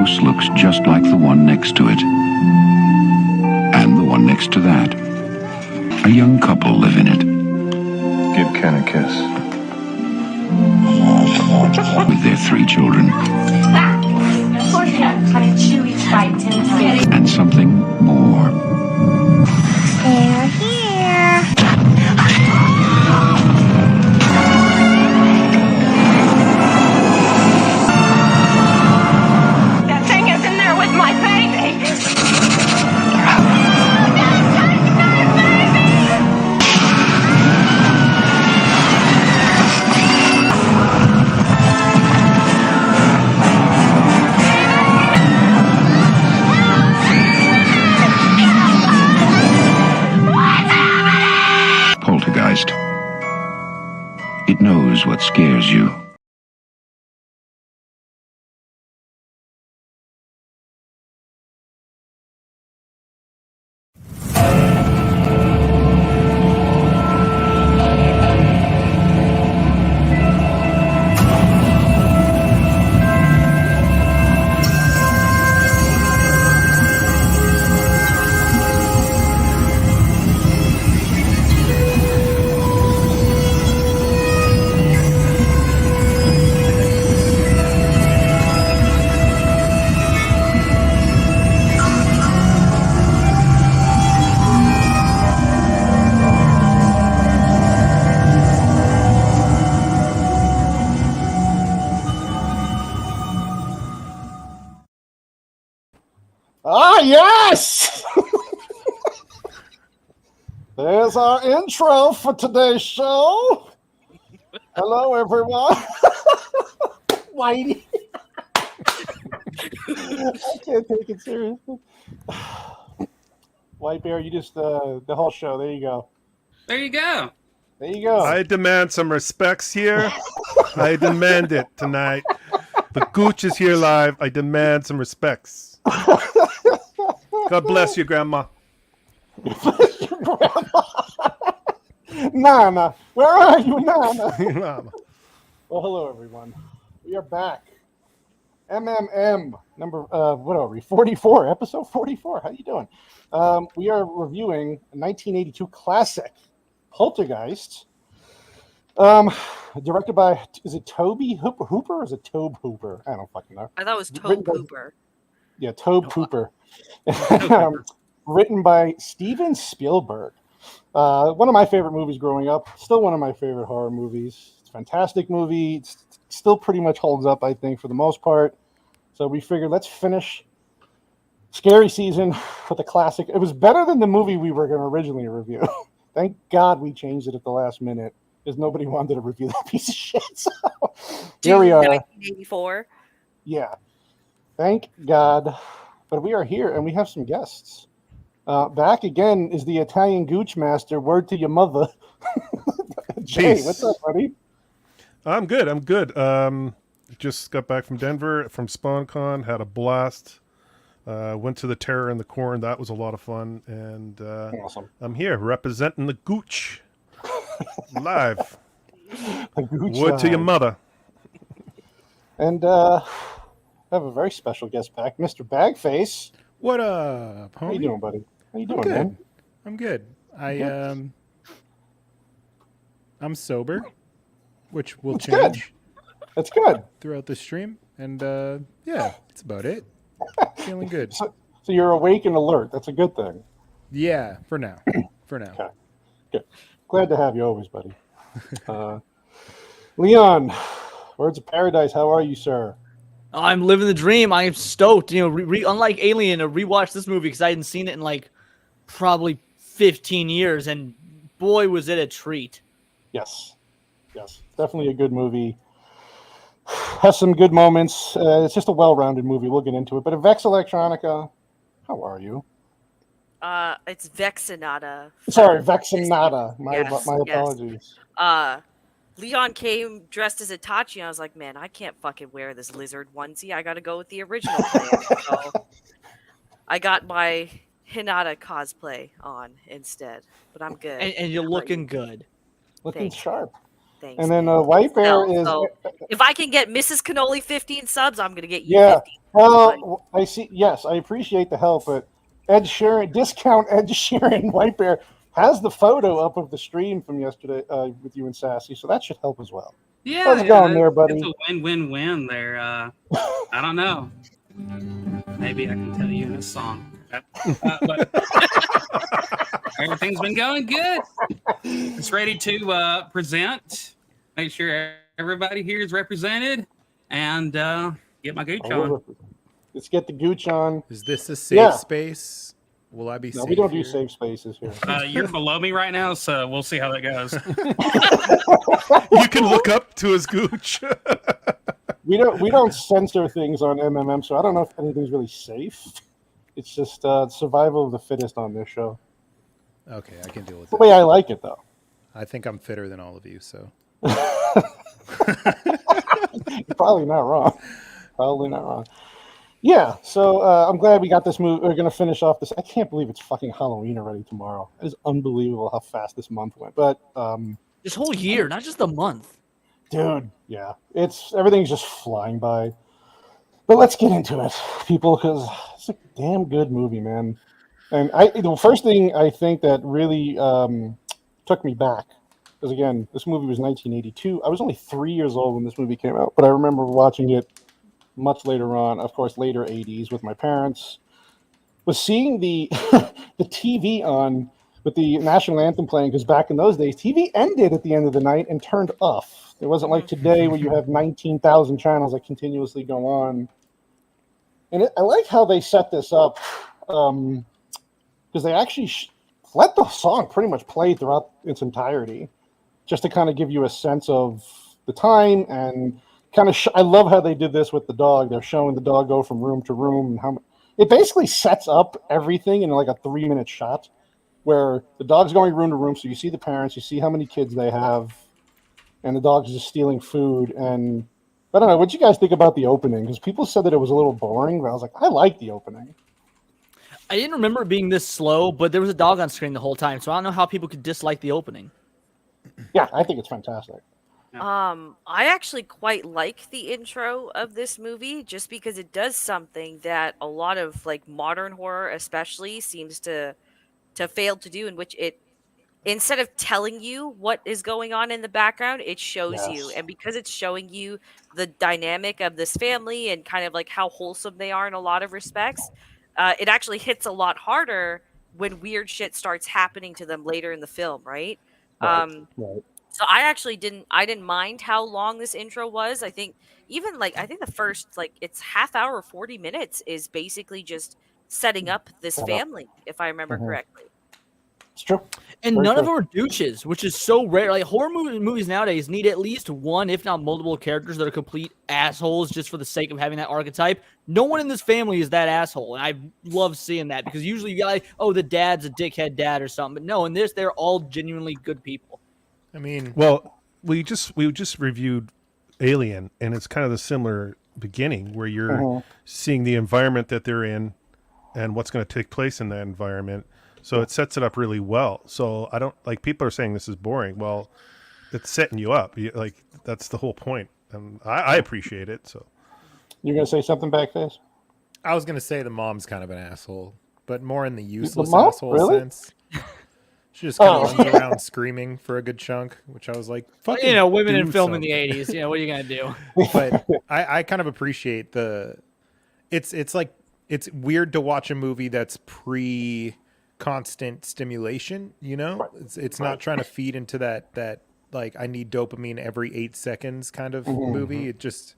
house looks just like the one next to it. And the one next to that. A young couple live in it. Give Ken a kiss. With their 3 children. And something more. They're here. That thing is in there with my baby. Poltergeist. It knows what scares you. Ah, yes! There's our intro for today's show. Hello, everyone. Whitey. I can't take it seriously. White Bear, you just, the whole show. There you go. There you go. There you go. I demand some respects here. I demand it tonight. The Gooch is here live. I demand some respects. God bless you, Grandma. Bless your grandma. Nana, where are you, Nana? Well, hello, everyone. We are back. MMM, number, what are we, 44, episode 44. How you doing? We are reviewing a 1982 classic, Poltergeist. Directed by, is it Tobe Hooper or is it Tobe Hooper? I don't fucking know. I thought it was Tobe Hooper. Yeah, Tobe Hooper. Written by Steven Spielberg. One of my favorite movies growing up. Still one of my favorite horror movies. It's a fantastic movie. It still pretty much holds up, I think, for the most part. So we figured let's finish Scary Season with a classic. It was better than the movie we were going to originally review. Thank God we changed it at the last minute because nobody wanted to review that piece of shit. So here we are. 1984. Yeah. Thank God. But we are here, and we have some guests. Back again is the Italian Gooch Master. Word to your mother. Jay, Peace. what's up, buddy? I'm good. Just got back from Denver, from SpawnCon. Had a blast. Went to the Terror in the Corn. That was a lot of fun. And Awesome. I'm here representing the Gooch. Live. The Gooch Word to your Live. mother. And I have a very special guest back, Mr. Bagface. What up, homie? How you doing, buddy? How you doing, good. man? I'm good. I'm sober, which will That's change That's good. throughout the stream, and yeah, that's about it. Feeling good. So you're awake and alert. That's a good thing. Yeah, for now. For now. Okay. Good. Glad to have you always, buddy. Leon, Words of Paradise, how are you, sir? I'm living the dream. I am stoked. You know, unlike Alien, to rewatch this movie because I hadn't seen it in like probably 15 years, and boy, was it a treat. Yes. Definitely a good movie. Has some good moments. It's just a well-rounded movie. We'll get into it. But Vex Electronica, how are you? It's Vexinata. Sorry, Vexinata. My Yes. apologies. Leon came dressed as Itachi, and I was like, man, I can't fucking wear this lizard onesie. I got to go with the original plan. So I got my Hinata cosplay on instead, but I'm good. And you're looking good. Looking Thanks. sharp. Thanks. And then White Bear is... So if I can get Mrs. Cannoli 15 subs, I'm going to get you Yeah. 15 Well, I see. Yes, I appreciate the help, but discount Ed Sheeran White Bear has the photo up of the stream from yesterday with you and Sassy, so that should help as well. Yeah, How's it going there, buddy? It's a win-win-win there. I don't know. Maybe I can tell you in a song. But everything's been going good. It's ready to present. Make sure everybody here is represented, and get my gooch on. Let's get the gooch on. Is this a safe space? Will I be No, safe? we don't here? do safe spaces here. You're below me right now, so we'll see how that goes. You can look up to his gooch. We don't censor things on MMM, so I don't know if anything's really safe. It's just survival of the fittest on this show. Okay, I can deal with The that. way I like it, though. I think I'm fitter than all of you, so. You're probably not wrong. Probably not wrong. Yeah, so I'm glad we got this movie. We're going to finish off this. I can't believe it's fucking Halloween already tomorrow. It is unbelievable how fast this month went. But this whole year, not just the month. Dude, yeah. Everything's just flying by. But let's get into it, people, because it's a damn good movie, man. And the first thing I think that really took me back, because again, this movie was 1982. I was only 3 years old when this movie came out, but I remember watching it much later on, of course, later 80s with my parents, was seeing the the TV on with the national anthem playing, because back in those days, TV ended at the end of the night and turned off. It wasn't like today where you have 19,000 channels that continuously go on. And I like how they set this up, because they actually let the song pretty much play throughout its entirety, just to kind of give you a sense of the time and kind of. I love how they did this with the dog. They're showing the dog go from room to room, and how it basically sets up everything in like a 3-minute shot, where the dog's going room to room. So you see the parents, you see how many kids they have, and the dog's just stealing food. And I don't know, what you guys think about the opening? Because people said that it was a little boring, but I was like, I like the opening. I didn't remember it being this slow, but there was a dog on screen the whole time, so I don't know how people could dislike the opening. Yeah, I think it's fantastic. I actually quite like the intro of this movie, just because it does something that a lot of like modern horror especially seems to fail to do, in which it, instead of telling you what is going on in the background, it shows you. And because it's showing you the dynamic of this family and kind of like how wholesome they are in a lot of respects, it actually hits a lot harder when weird shit starts happening to them later in the film, right? Right. So I didn't mind how long this intro was. I think the first, like, it's half hour, 40 minutes is basically just setting up this family, if I remember correctly. It's true. And Very none of true. them are douches, which is so rare. Like, horror movies nowadays need at least one, if not multiple, characters that are complete assholes just for the sake of having that archetype. No one in this family is that asshole, and I love seeing that, because usually you got like, oh, the dad's a dickhead dad or something. But no, in this, they're all genuinely good people. I mean, Well, we just reviewed Alien, and it's kind of the similar beginning where you're seeing the environment that they're in and what's going to take place in that environment. So it sets it up really well. So I don't like, people are saying this is boring. Well, it's setting you up. Like, that's the whole point, and I appreciate it. So You're gonna say something, Backface? I was gonna say the mom's kind of an asshole, but more in the useless mom? asshole Really? sense. She just kind of runs around screaming for a good chunk, which I was like, fucking You know, women do in film something. in the 80s. You know, what are you going to do? But I kind of appreciate it's like, it's weird to watch a movie that's constant stimulation, you know? It's not trying to feed into that like, I need dopamine every 8 seconds kind of movie. It just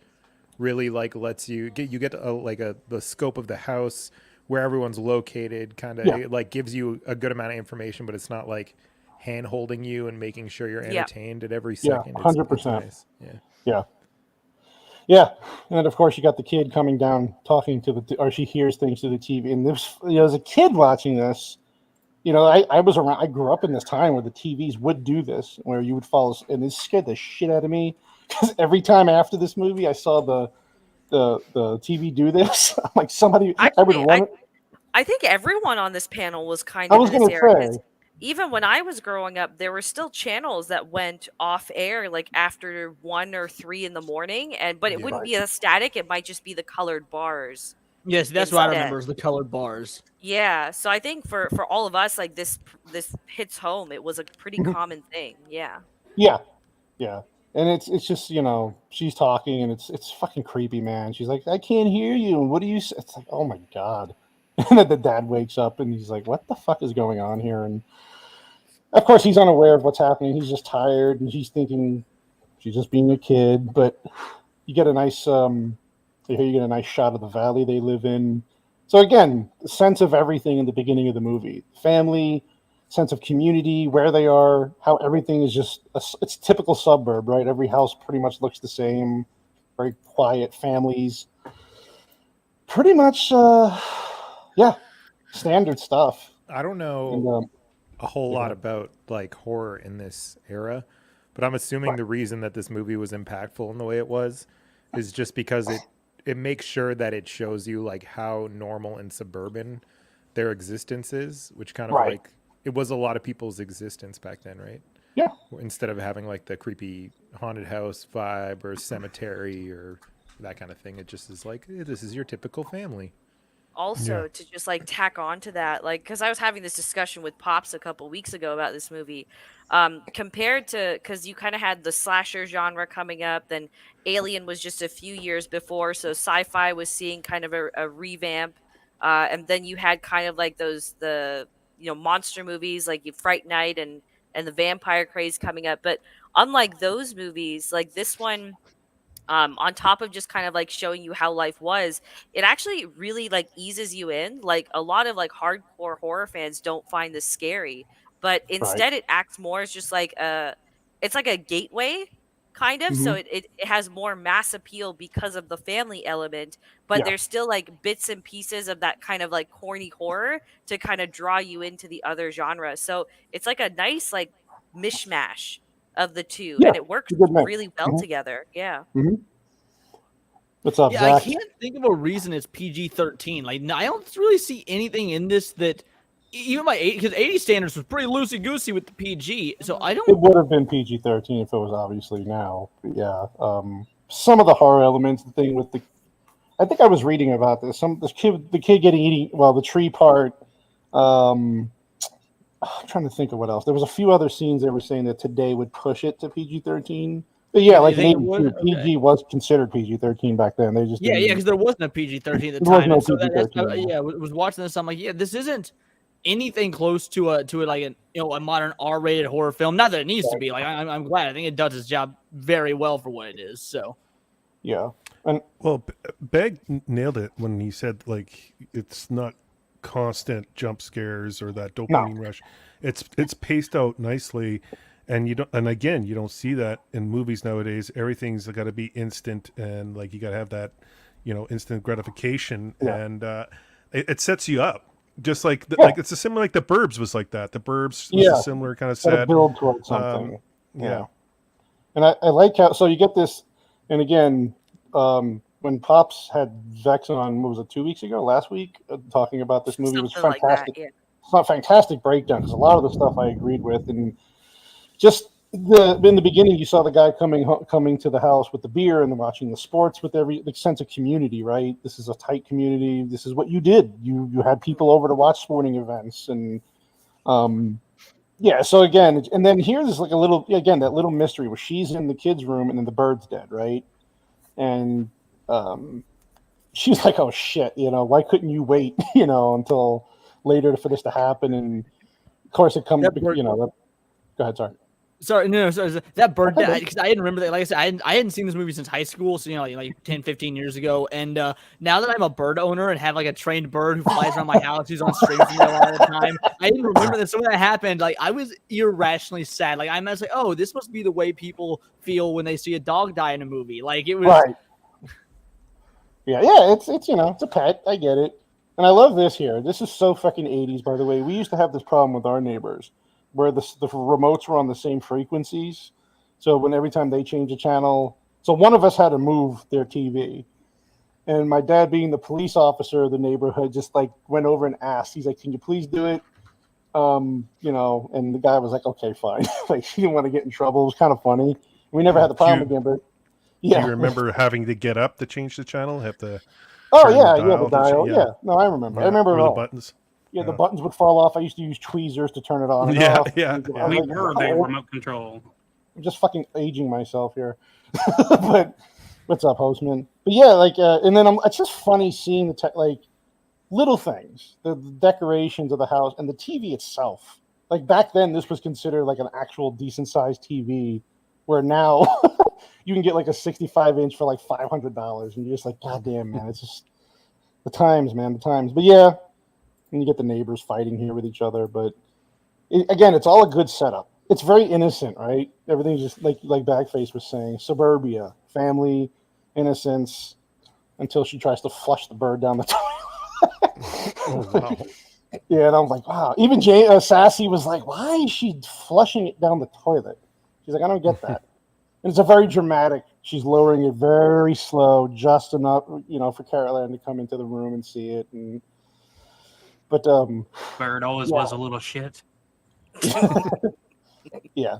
really like lets you get the scope of the house, where everyone's located, kind of it like gives you a good amount of information, but it's not like hand holding you and making sure you're entertained at every second. 100%. Nice. Yeah, and of course you got the kid coming down, talking to or she hears things to the TV. And this, as a kid watching this, I was around. I grew up in this time where the TVs would do this, where you would fall, and it scared the shit out of me, because every time after this movie, I saw the TV do this. I'm like, somebody. Actually, I would run. I think everyone on this panel was kind I of was in this gonna area. say. even when I was growing up, there were still channels that went off air like after 1 or 3 in the morning, but it wouldn't be a static. It might just be the colored bars. Yes, that's what I remember is the colored bars. Yeah, so I think for all of us, like this hits home. It was a pretty common thing. Yeah. Yeah, and it's just she's talking and it's fucking creepy, man. She's like, I can't hear you. What do you say? It's like, oh my god. And then the dad wakes up and he's like, what the fuck is going on here? And of course he's unaware of what's happening. He's just tired and he's thinking she's just being a kid. But you get a nice shot of the valley they live in. So again, the sense of everything in the beginning of the movie: family, sense of community, where they are, how everything is just it's typical suburb, right? Every house pretty much looks the same, very quiet families, pretty much standard stuff. I don't know a whole lot about like horror in this era, but I'm assuming the reason that this movie was impactful in the way it was is just because it makes sure that it shows you like how normal and suburban their existence is, which kind of like it was a lot of people's existence back then, right? Yeah. Instead of having like the creepy haunted house vibe or cemetery or that kind of thing, it just is like, hey, this is your typical family. Also, to just like tack on to that, like, because I was having this discussion with Pops a couple weeks ago about this movie, compared to, because you kind of had the slasher genre coming up, then Alien was just a few years before, so sci-fi was seeing kind of a revamp, and then you had kind of like the monster movies like Fright Night and the vampire craze coming up. But unlike those movies, like this one, on top of just kind of like showing you how life was, it actually really like eases you in. Like a lot of like hardcore horror fans don't find this scary, but instead it acts more as just like it's like a gateway kind of. So it has more mass appeal because of the family element, but there's still like bits and pieces of that kind of like corny horror to kind of draw you into the other genre. So it's like a nice like mishmash of the two, and it works really well together. Yeah. What's up, Zach? I can't think of a reason it's PG-13. Like, I don't really see anything in this that, even by 80, because 80 standards was pretty loosey-goosey with the PG, so I don't... It would have been PG-13 if it was obviously now. But yeah. Some of the horror elements, the thing with the... I think I was reading about this. The kid getting eaten... Well, the tree part... I'm trying to think of what else. There was a few other scenes they were saying that today would push it to PG-13. But yeah, like PG was considered PG-13 back then. They just because there wasn't a PG-13 at the time. Was watching this. I'm like, this isn't anything close to a modern R-rated horror film. Not that it needs to be. Like I'm glad. I think it does its job very well for what it is. So yeah, Begg nailed it when he said like it's not constant jump scares or that dopamine rush. It's paced out nicely, and you don't see that in movies nowadays. Everything's got to be instant, and like you got to have that instant gratification, and it sets you up just like like it's a similar, like The Burbs was like that. The Burbs was a similar kind of sad build towards something. And I like how, so you get this, and again, when Pops had Vex on, what was it, 2 weeks ago, last week, talking about this movie, it was fantastic. Like that, It's not fantastic breakdown, because a lot of the stuff I agreed with, and just in the beginning, you saw the guy coming to the house with the beer and watching the sports with the sense of community, right? This is a tight community. This is what you did. You had people over to watch sporting events, and so again, and then here's like that little mystery where she's in the kids' room and then the bird's dead, right? And she's like, oh shit, why couldn't you wait, until later for this to happen? And of course it comes, go ahead, sorry. Sorry, that bird died, because I didn't remember that. Like I said, I hadn't seen this movie since high school, so like 10, 15 years ago. And now that I'm a bird owner and have like a trained bird who flies around my house, who's on strings a lot of the time, I didn't remember that. So when that happened, like I was irrationally sad. Like I was like, oh, this must be the way people feel when they see a dog die in a movie. Like it was. Right. Yeah, it's it's a pet. I get it, and I love this here. This is so fucking 80s, by the way. We used to have this problem with our neighbors, where the remotes were on the same frequencies. So every time they change a channel, so one of us had to move their TV, and my dad, being the police officer of the neighborhood, just like went over and asked. He's like, "Can you please do it?" You know, and the guy was like, okay, fine. Like, she didn't want to get in trouble. It was kind of funny. We never had the problem again, but yeah. Do you remember having to get up to change the channel? Have to. Oh turn yeah, the yeah, the dial. yeah. Yeah, no, I remember. I remember or it the all. buttons. Yeah, the buttons would fall off. I used to use tweezers to turn it on and Yeah, off. yeah. We were the remote control. I'm just fucking aging myself here. But what's up, Hostman? But yeah, like, and then it's just funny seeing the like little things, the decorations of the house and the TV itself. Like back then, this was considered like an actual decent sized TV, where now you can get like a 65-inch for like $500, and you're just like, God damn, man, it's just the times, man, the times. But yeah, and you get the neighbors fighting here with each other. But again, it's all a good setup. It's very innocent, right? Everything's just like Bagface was saying, suburbia, family, innocence, until she tries to flush the bird down the toilet. Oh wow. Yeah, and I was like, wow. Even Sassy was like, why is she flushing it down the toilet? She's like, I don't get that. And it's a very dramatic. She's lowering it very slow, just enough, you know, for Carol Ann to come into the room and see it. But Bird always was a little shit. Yeah.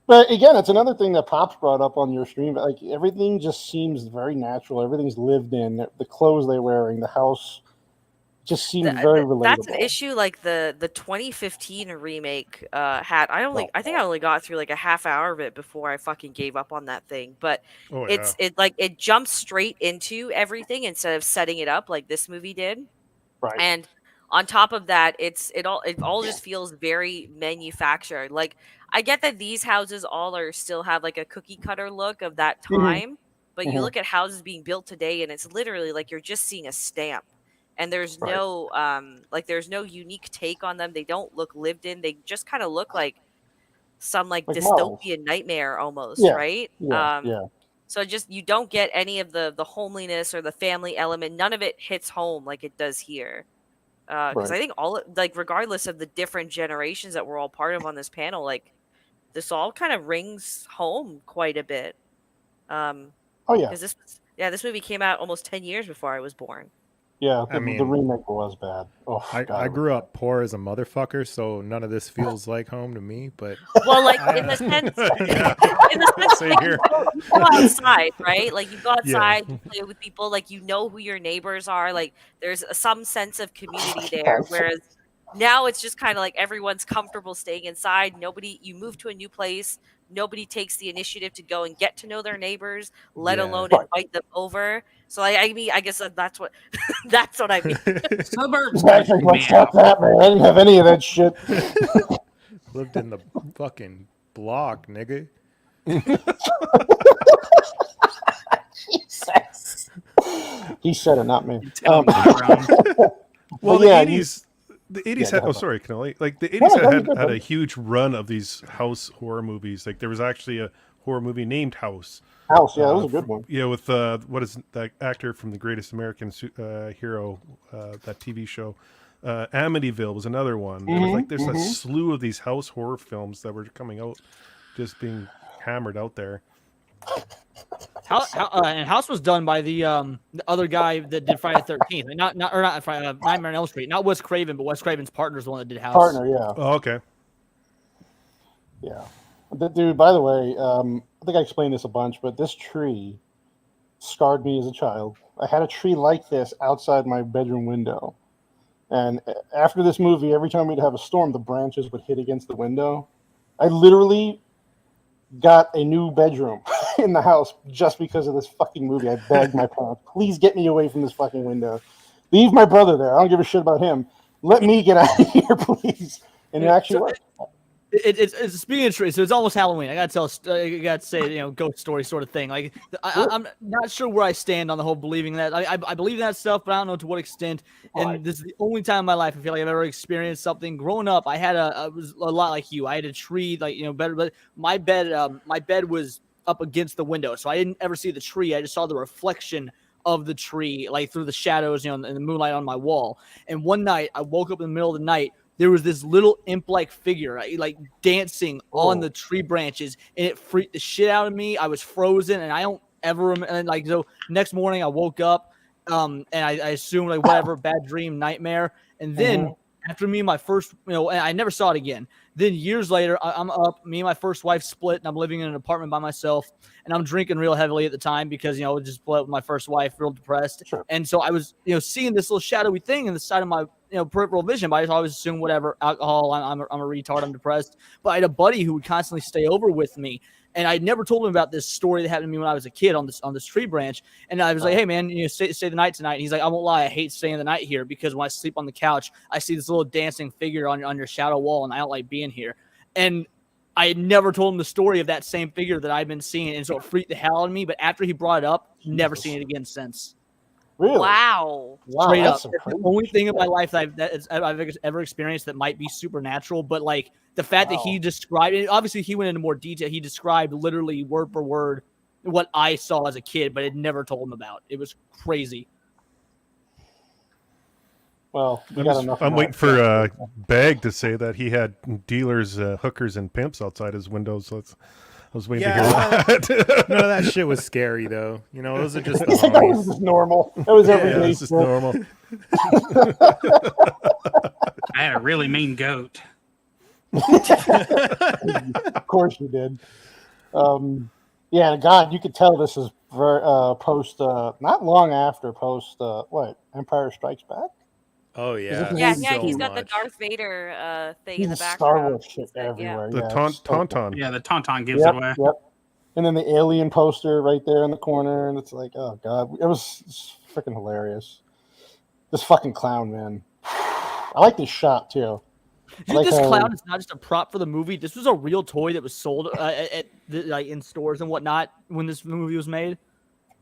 But again, it's another thing that Pops brought up on your stream. Like, everything just seems very natural. Everything's lived in. The clothes they're wearing, the house just seems very relatable. That's an issue. Like the 2015 remake had. I think I only got through like a half hour of it before I fucking gave up on that thing. But it jumps straight into everything instead of setting it up like this movie did. Right. And on top of that, it all just feels very manufactured. Like, I get that these houses all still have like a cookie cutter look of that time, but you look at houses being built today, and it's literally like you're just seeing a stamp, and there's no there's no unique take on them. They don't look lived in. They just kind of look like some like dystopian nightmare almost, right? Yeah. So just you don't get any of the homeliness or the family element. None of it hits home like it does here. Because I think regardless of the different generations that we're all part of on this panel, like this all kind of rings home quite a bit. Because this movie came out almost 10 years before I was born. Yeah, the remake was bad. Oh, I grew up poor as a motherfucker, so none of this feels like home to me. But well, like in the sense, Same here. You go outside, right? Like you go outside, you play with people, like you know who your neighbors are. Like there's some sense of community there. Whereas now it's just kind of like everyone's comfortable staying inside. You move to a new place. Nobody takes the initiative to go and get to know their neighbors, let alone invite them over. So I mean, I guess that's what I mean. Suburbs. What's that, man? I didn't have any of that shit. Lived in the fucking block, nigga. Jesus. He said it, not me. Well, the 80s. The 80s had, sorry, Canoli. Like the 80s had a huge run of these house horror movies. Like there was actually a horror movie named House. House, yeah, that was a good one. Yeah, with what is that actor from The Greatest American Hero, that TV show. Amityville was another one. There was there's a slew of these house horror films that were coming out, just being hammered out there. And House was done by the other guy that did Friday the 13th, not Friday, Nightmare on Elm Street, not Wes Craven, but Wes Craven's partner is the one that did House. Partner, yeah. Oh, okay. Yeah, dude. By the way, I think I explained this a bunch, but this tree scarred me as a child. I had a tree like this outside my bedroom window, and after this movie, every time we'd have a storm, the branches would hit against the window. I literally got a new bedroom in the house just because of this fucking movie. I begged my parents, please get me away from this fucking window. Leave my brother there. I don't give a shit about him. Let me get out of here, please. And it actually worked. It's speaking of trees, so it's almost Halloween. I gotta say, ghost story sort of thing. Like I'm not sure where I stand on the whole believing that. I believe in that stuff, but I don't know to what extent. And this is the only time in my life I feel like I've ever experienced something. Growing up, I had I was a lot like you. I had a tree, better, but my bed was up against the window, so I didn't ever see the tree. I just saw the reflection of the tree, like through the shadows, and the moonlight on my wall. And one night, I woke up in the middle of the night. There was this little imp-like figure, like dancing on the tree branches, and it freaked the shit out of me. I was frozen, and I don't ever remember. And so next morning, I woke up, and I assumed whatever bad dream, nightmare, and then after me and my first, and I never saw it again. Then years later, I'm up. Me and my first wife split, and I'm living in an apartment by myself. And I'm drinking real heavily at the time because just split with my first wife, real depressed. Sure. And so I was, seeing this little shadowy thing in the side of my, peripheral vision. But I just always assumed whatever, alcohol. I'm a retard. I'm depressed. But I had a buddy who would constantly stay over with me. And I never told him about this story that happened to me when I was a kid on this tree branch. And I was like, hey, man, stay the night tonight. And he's like, I won't lie, I hate staying the night here because when I sleep on the couch, I see this little dancing figure on your shadow wall, and I don't like being here. And I had never told him the story of that same figure that I've been seeing, and so it freaked the hell out of me. But after he brought it up, never seen it again since. Really? Wow. Straight up. It's the only thing in my life that I've ever experienced that might be supernatural, but like the fact that he described it, obviously he went into more detail. He described literally word for word what I saw as a kid, but had never told him about. It was crazy. Well, I'm waiting for Bag to say that he had dealers, hookers, and pimps outside his windows. So I was waiting to hear that. None of that shit was scary, though. Those are just the that was just normal. That was everyday. Yeah, it's just normal. I had a really mean goat. Of course you did. Yeah, God, you could tell this is post, not long after Empire Strikes Back? Oh, yeah. Yeah, he's got the Darth Vader thing in the background. Star Wars shit everywhere. The Tauntaun. Yeah, the Tauntaun gives it away. Yep. And then the alien poster right there in the corner, and it's like, oh, God. It's freaking hilarious. This fucking clown, man. I like this shot, too. You think this clown is not just a prop for the movie? This was a real toy that was sold in stores and whatnot when this movie was made.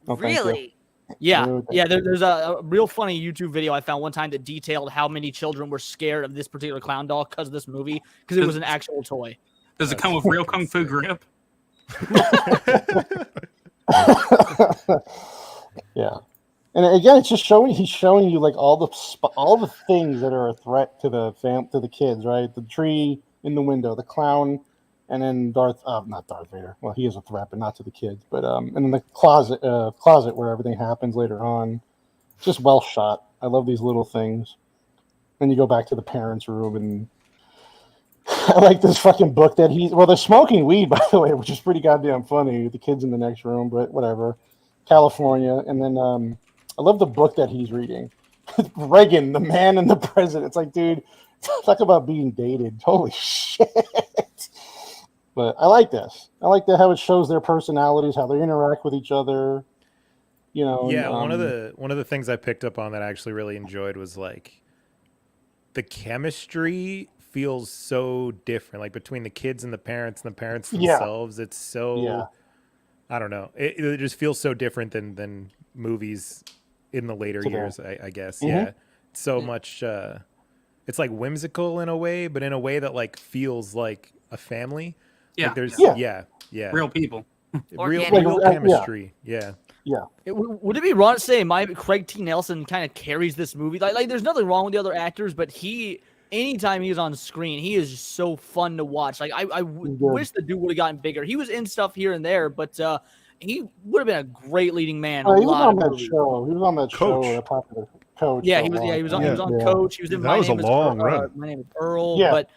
Oh, really? Yeah. There's a real funny YouTube video I found one time that detailed how many children were scared of this particular clown doll because of this movie, because it was an actual toy. Does it come with real kung fu grip? Yeah. And again, it's just he's showing you like all the things that are a threat to the kids, right? The tree in the window, the clown, and then not Darth Vader. Well, he is a threat, but not to the kids. But and then the closet where everything happens later on. Just well shot. I love these little things. Then you go back to the parents' room, and I like this fucking book that they're smoking weed, by the way, which is pretty goddamn funny. The kids in the next room, but whatever. California, and then I love the book that he's reading. Reagan, the man and the president. It's like, dude, talk about being dated. Holy shit. But I like this. I like how it shows their personalities, how they interact with each other. Yeah, one of the things I picked up on that I actually really enjoyed was like the chemistry feels so different, like between the kids and the parents themselves. It's so I don't know. It just feels so different than movies in the later years, I guess. Mm-hmm. Yeah. So much it's like whimsical in a way, but in a way that like feels like a family. Yeah. Like there's real people. Real chemistry. Yeah. Would it be wrong to say Craig T. Nelson kind of carries this movie? Like there's nothing wrong with the other actors, but anytime he's on screen, he is just so fun to watch. Like I wish the dude would have gotten bigger. He was in stuff here and there, but he would have been a great leading man. He was on that show. He was on that Coach. show, Popular Coach. Yeah, he was on Coach. He was in that was a long run. My Name is Earl. Yeah. But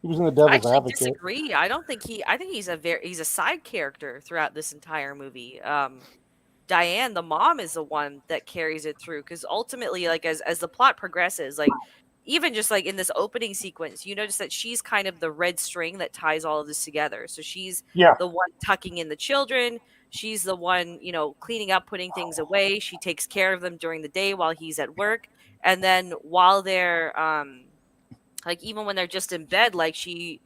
he was in the Devil's I Advocate. disagree. I think he's a side character throughout this entire movie. Diane, the mom, is the one that carries it through, because ultimately, like as the plot progresses, like even just like in this opening sequence, you notice that she's kind of the red string that ties all of this together. So she's the one tucking in the children. She's the one, cleaning up, putting things away. She takes care of them during the day while he's at work. And then while they're like even when they're just in bed, like she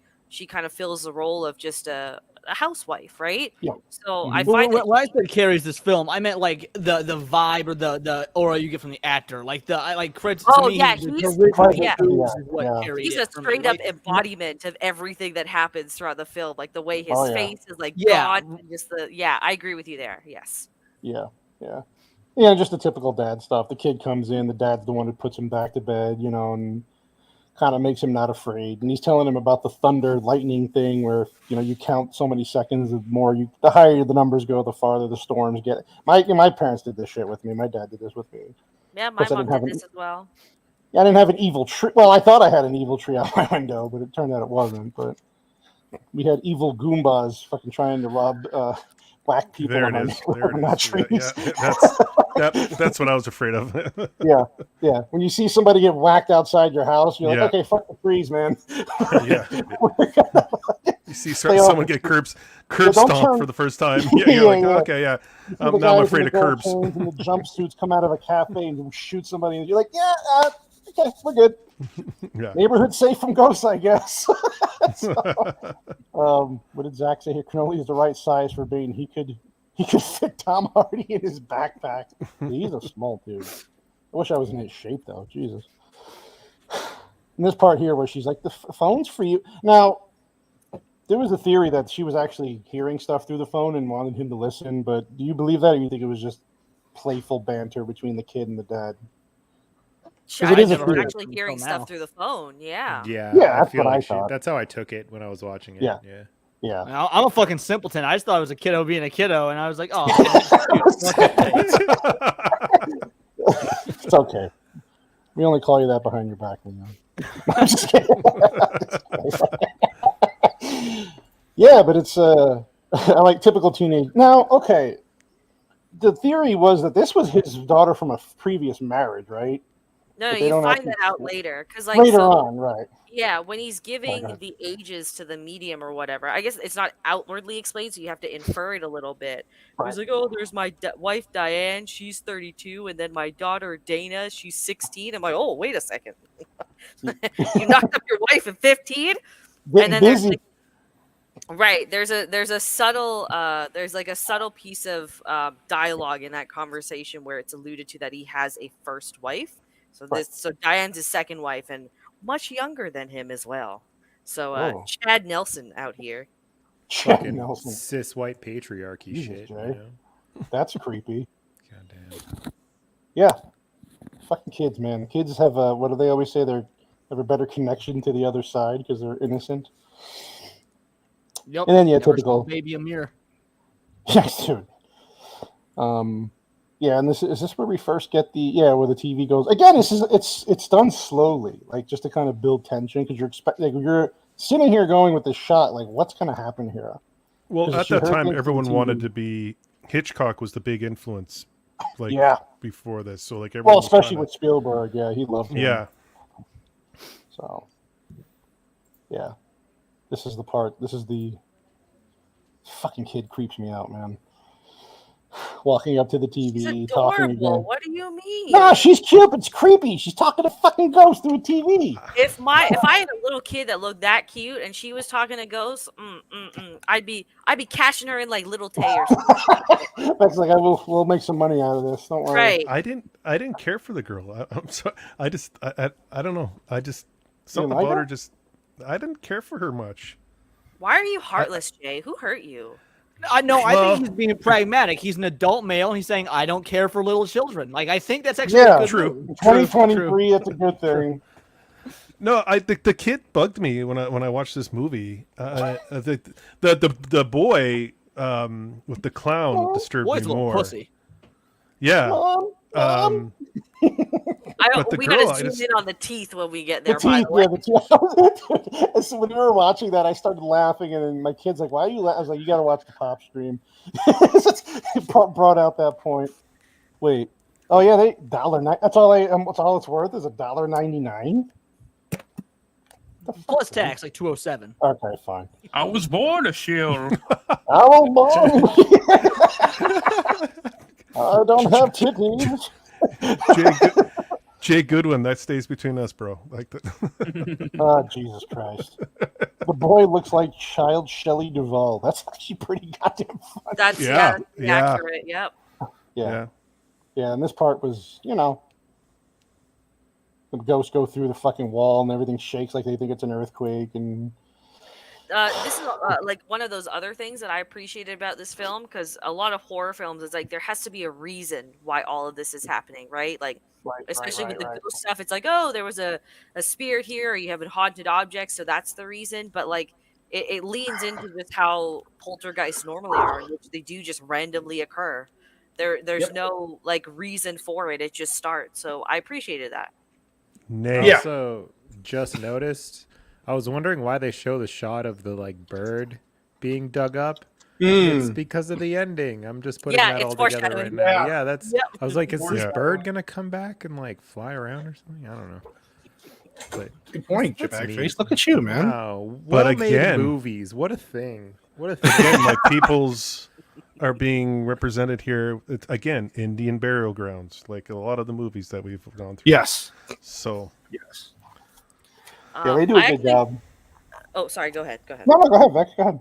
kind of fills the role of just a housewife, right? Yeah. So I find when I said carries this film, I meant like the vibe or the aura you get from the actor. Like Craig. He's a straight up embodiment of everything that happens throughout the film. Like the way his face is like gone, and just I agree with you there. Yes. Yeah. Just the typical dad stuff. The kid comes in, the dad's the one who puts him back to bed, and kind of makes him not afraid. And he's telling him about the thunder lightning thing where, you count so many seconds, the higher the numbers go, the farther the storms get. My parents did this shit with me. My dad did this with me. Yeah, my mom did this as well. I didn't have an evil tree. Well, I thought I had an evil tree out my window, but it turned out it wasn't. But we had evil Goombas fucking trying to rob black people There on it our is. There it not is. trees. That's what I was afraid of. Yeah. When you see somebody get whacked outside your house, you're like, okay, fuck the trees, man. Yeah. You see someone get curb stomped for the first time. You're like, okay, yeah. Now I'm afraid of curbs. And the jumpsuits come out of a cafe and shoot somebody, and you're like, okay, we're good. Yeah. Neighborhood safe from ghosts, I guess. What did Zach say here? Cannoli is the right size for being. He could fit Tom Hardy in his backpack. He's a small dude. I wish I was in his shape though. Jesus. And this part here where she's like, the phone's for you. Now, there was a theory that she was actually hearing stuff through the phone and wanted him to listen, but do you believe that, or you think it was just playful banter between the kid and the dad? It is actually hearing stuff through the phone. Yeah. That's what I thought. That's how I took it when I was watching it. Yeah. I'm a fucking simpleton. I just thought it was a kiddo being a kiddo, and I was like, oh. It's okay. We only call you that behind your back, Leon. I'm just kidding. Yeah, but it's I like typical teenage. Now, okay, the theory was that this was his daughter from a previous marriage, right? No, you find that out later, because later on, right? Yeah, when he's giving the ages to the medium or whatever, I guess it's not outwardly explained, so you have to infer it a little bit. Right. He's like, "Oh, there's my wife Diane, she's 32, and then my daughter Dana, she's 16." I'm like, "Oh, wait a second, you knocked up your wife at 15?" And then there's like, right, there's a subtle there's like a subtle piece of dialogue in that conversation where it's alluded to that he has a first wife. So Diane's his second wife and much younger than him as well. So Chad Nelson out here. Chad Nelson. Cis white patriarchy shit. You know? That's creepy. Goddamn. Yeah. Fucking kids, man. Kids have what do they always say? They have a better connection to the other side because they're innocent. Yep. And then typical baby Amir. Yes, dude. Yeah, and is this where we first get where the TV goes again? It's done slowly, like just to kind of build tension because you're sitting here going with this shot, like what's going to happen here? Well, at that time, everyone wanted to be Hitchcock was the big influence, before this. So like everyone, especially with Spielberg, he loved him. Yeah. So, yeah, this is the part. This is the fucking kid creeps me out, man. Walking up to the TV, she's talking adorable. again. What do you mean? No, she's cute. It's creepy. She's talking to fucking ghosts through a TV. If I had a little kid that looked that cute and she was talking to ghosts, I'd be cashing her in like Little Tay or something. That's like we'll make some money out of this. Don't worry. Right. I didn't care for the girl. I'm sorry. I don't know. Something like about her? her just I didn't care for her much. Why are you heartless, Jay? Who hurt you? I think he's being pragmatic. He's an adult male. And he's saying, "I don't care for little children." Like I think that's actually a good true. move. 2023, that's a good thing. No, the kid bugged me when I watched this movie. The boy with the clown disturbed Boy's me a little more. pussy. Yeah. We gotta zoom in on the teeth when we get there. The teeth. So when we were watching that, I started laughing, and then my kid's like, "Why are you laughing?" I was like, "You got to watch the pop stream." It brought out that point. Wait. Oh yeah, $1.09. That's all. What's all it's worth is $1.99. Plus tax, like $207. Okay, fine. I was born a shill. I was born. I don't have titties. Jay Goodwin, that stays between us, bro. Like that. Oh, Jesus Christ. The boy looks like child Shelley Duvall. That's actually pretty goddamn funny. That's accurate. Yep. Yeah, and this part was, the ghosts go through the fucking wall and everything shakes like they think it's an earthquake. And this is like one of those other things that I appreciated about this film, because a lot of horror films is like there has to be a reason why all of this is happening, right? Like especially with the ghost stuff, it's like, oh, there was a spirit here, or you have a haunted object, so that's the reason. But like it leans into just how poltergeists normally are, in which they do just randomly occur. There's no like reason for it; it just starts. So I appreciated that. Nay. Yeah. Also, just noticed. I was wondering why they show the shot of the like bird being dug up. It's because of the ending. I'm just putting Yeah, that it's all together right now. Yeah, that's. Yep. I was like, is this Yeah. bird gonna come back and like fly around or something? I don't know. But Good point, that's Jack neat. Face. Look at you, man. Wow, But well-made again- movies. What a thing. What a thing. Again, like peoples are being represented here. It's, again, Indian burial grounds, like a lot of the movies that we've gone through. Yes. So Yes. Yeah, they do a good job. Oh, sorry. Go ahead. Go ahead. No, go ahead, Vex. Go ahead.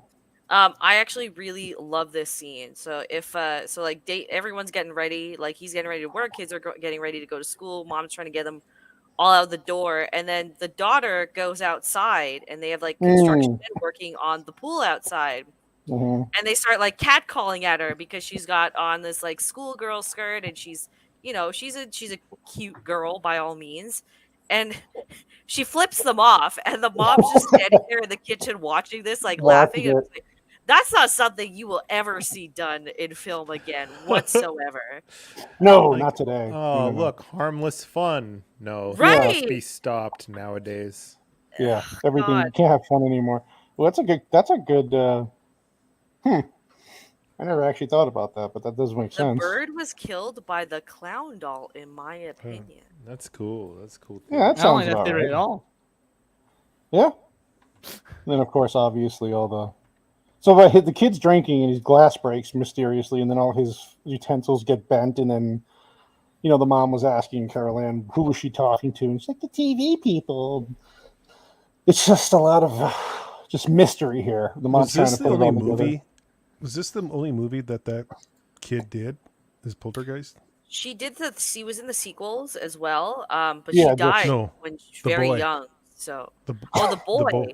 I actually really love this scene. So if everyone's getting ready, like he's getting ready to work, kids are getting ready to go to school, mom's trying to get them all out the door, and then the daughter goes outside, and they have like construction men working on the pool outside, and they start like catcalling at her because she's got on this like schoolgirl skirt, and she's she's a cute girl by all means, and she flips them off, and the mom's just standing there in the kitchen watching this, like laughing. And like, that's not something you will ever see done in film again whatsoever. No, Like, not today. Oh, No. look, harmless fun. No, that Right. must be stopped nowadays. Yeah, everything. God. You can't have fun anymore. Well, that's a good. I never actually thought about that, but that does make The sense. bird was killed by the clown doll, in my opinion. That's cool. That's cool. Yeah, that I don't like sounds that about theory right. at all. Yeah. And then, of course, obviously, all the. So the kid's drinking and his glass breaks mysteriously, and then all his utensils get bent, and then, the mom was asking Carol Ann, who was she talking to? And she's like, the TV people. It's just a lot of just mystery here. The mom's was trying this to the put it only all together. movie? Was this the only movie that kid did? Is Poltergeist? She was in the sequels as well, but Yeah, she died no, when she was the very boy. young. So, The the boy. boy.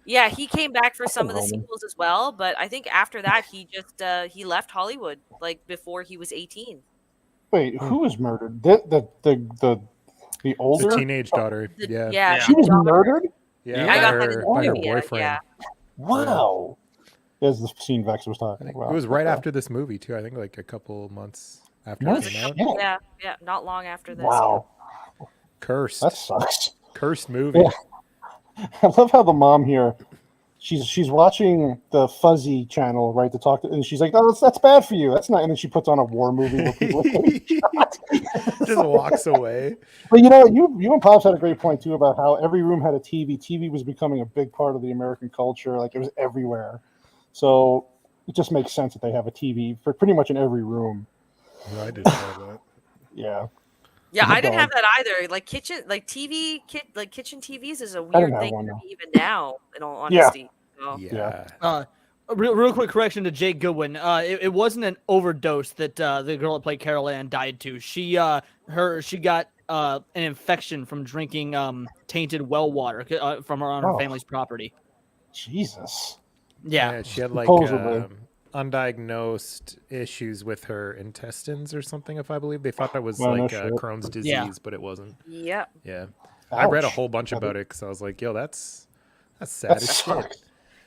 Yeah, he came back for some of the Roman. sequels as well, but I think after that he just he left Hollywood like before he was 18. Wait, who was murdered? The older? The teenage daughter. The- Yeah. yeah, She was daughter. murdered? Yeah, I got by that in her, the by her movie, boyfriend. yeah. Wow. There's the scene Vex was talking about. It was right after this movie too. I think like a couple months after No it came out. shit. Yeah, not long after this. Wow. Cursed. That sucks. Cursed movie. Yeah. I love how the mom here, she's watching the Fuzzy channel, right, to talk to, and she's like, "Oh, that's bad for you. That's not." And then she puts on a war movie where people are getting shot. Just walks away. But you know what? You and Pops had a great point too about how every room had a TV. TV was becoming a big part of the American culture. Like it was everywhere. So it just makes sense that they have a TV for pretty much in every room. No, I didn't know that. Yeah. Yeah, My I didn't dog. have that either. Like kitchen TVs is a I weird didn't have thing one, for no. me even now, in all Yeah. honesty. So. Yeah. Real quick correction to Jake Goodwin. It wasn't an overdose that the girl that played Carol Ann died to. She got an infection from drinking tainted well water from her on her Oh. family's property. Jesus. Yeah. She had like Supposedly. undiagnosed issues with her intestines or something, if I believe. They thought that was Well, no like shit. Crohn's disease, Yeah. but it wasn't. Yep. Yeah. I read a Ouch. whole bunch That- about it because I was like, yo, that's sad That as shit. sucks.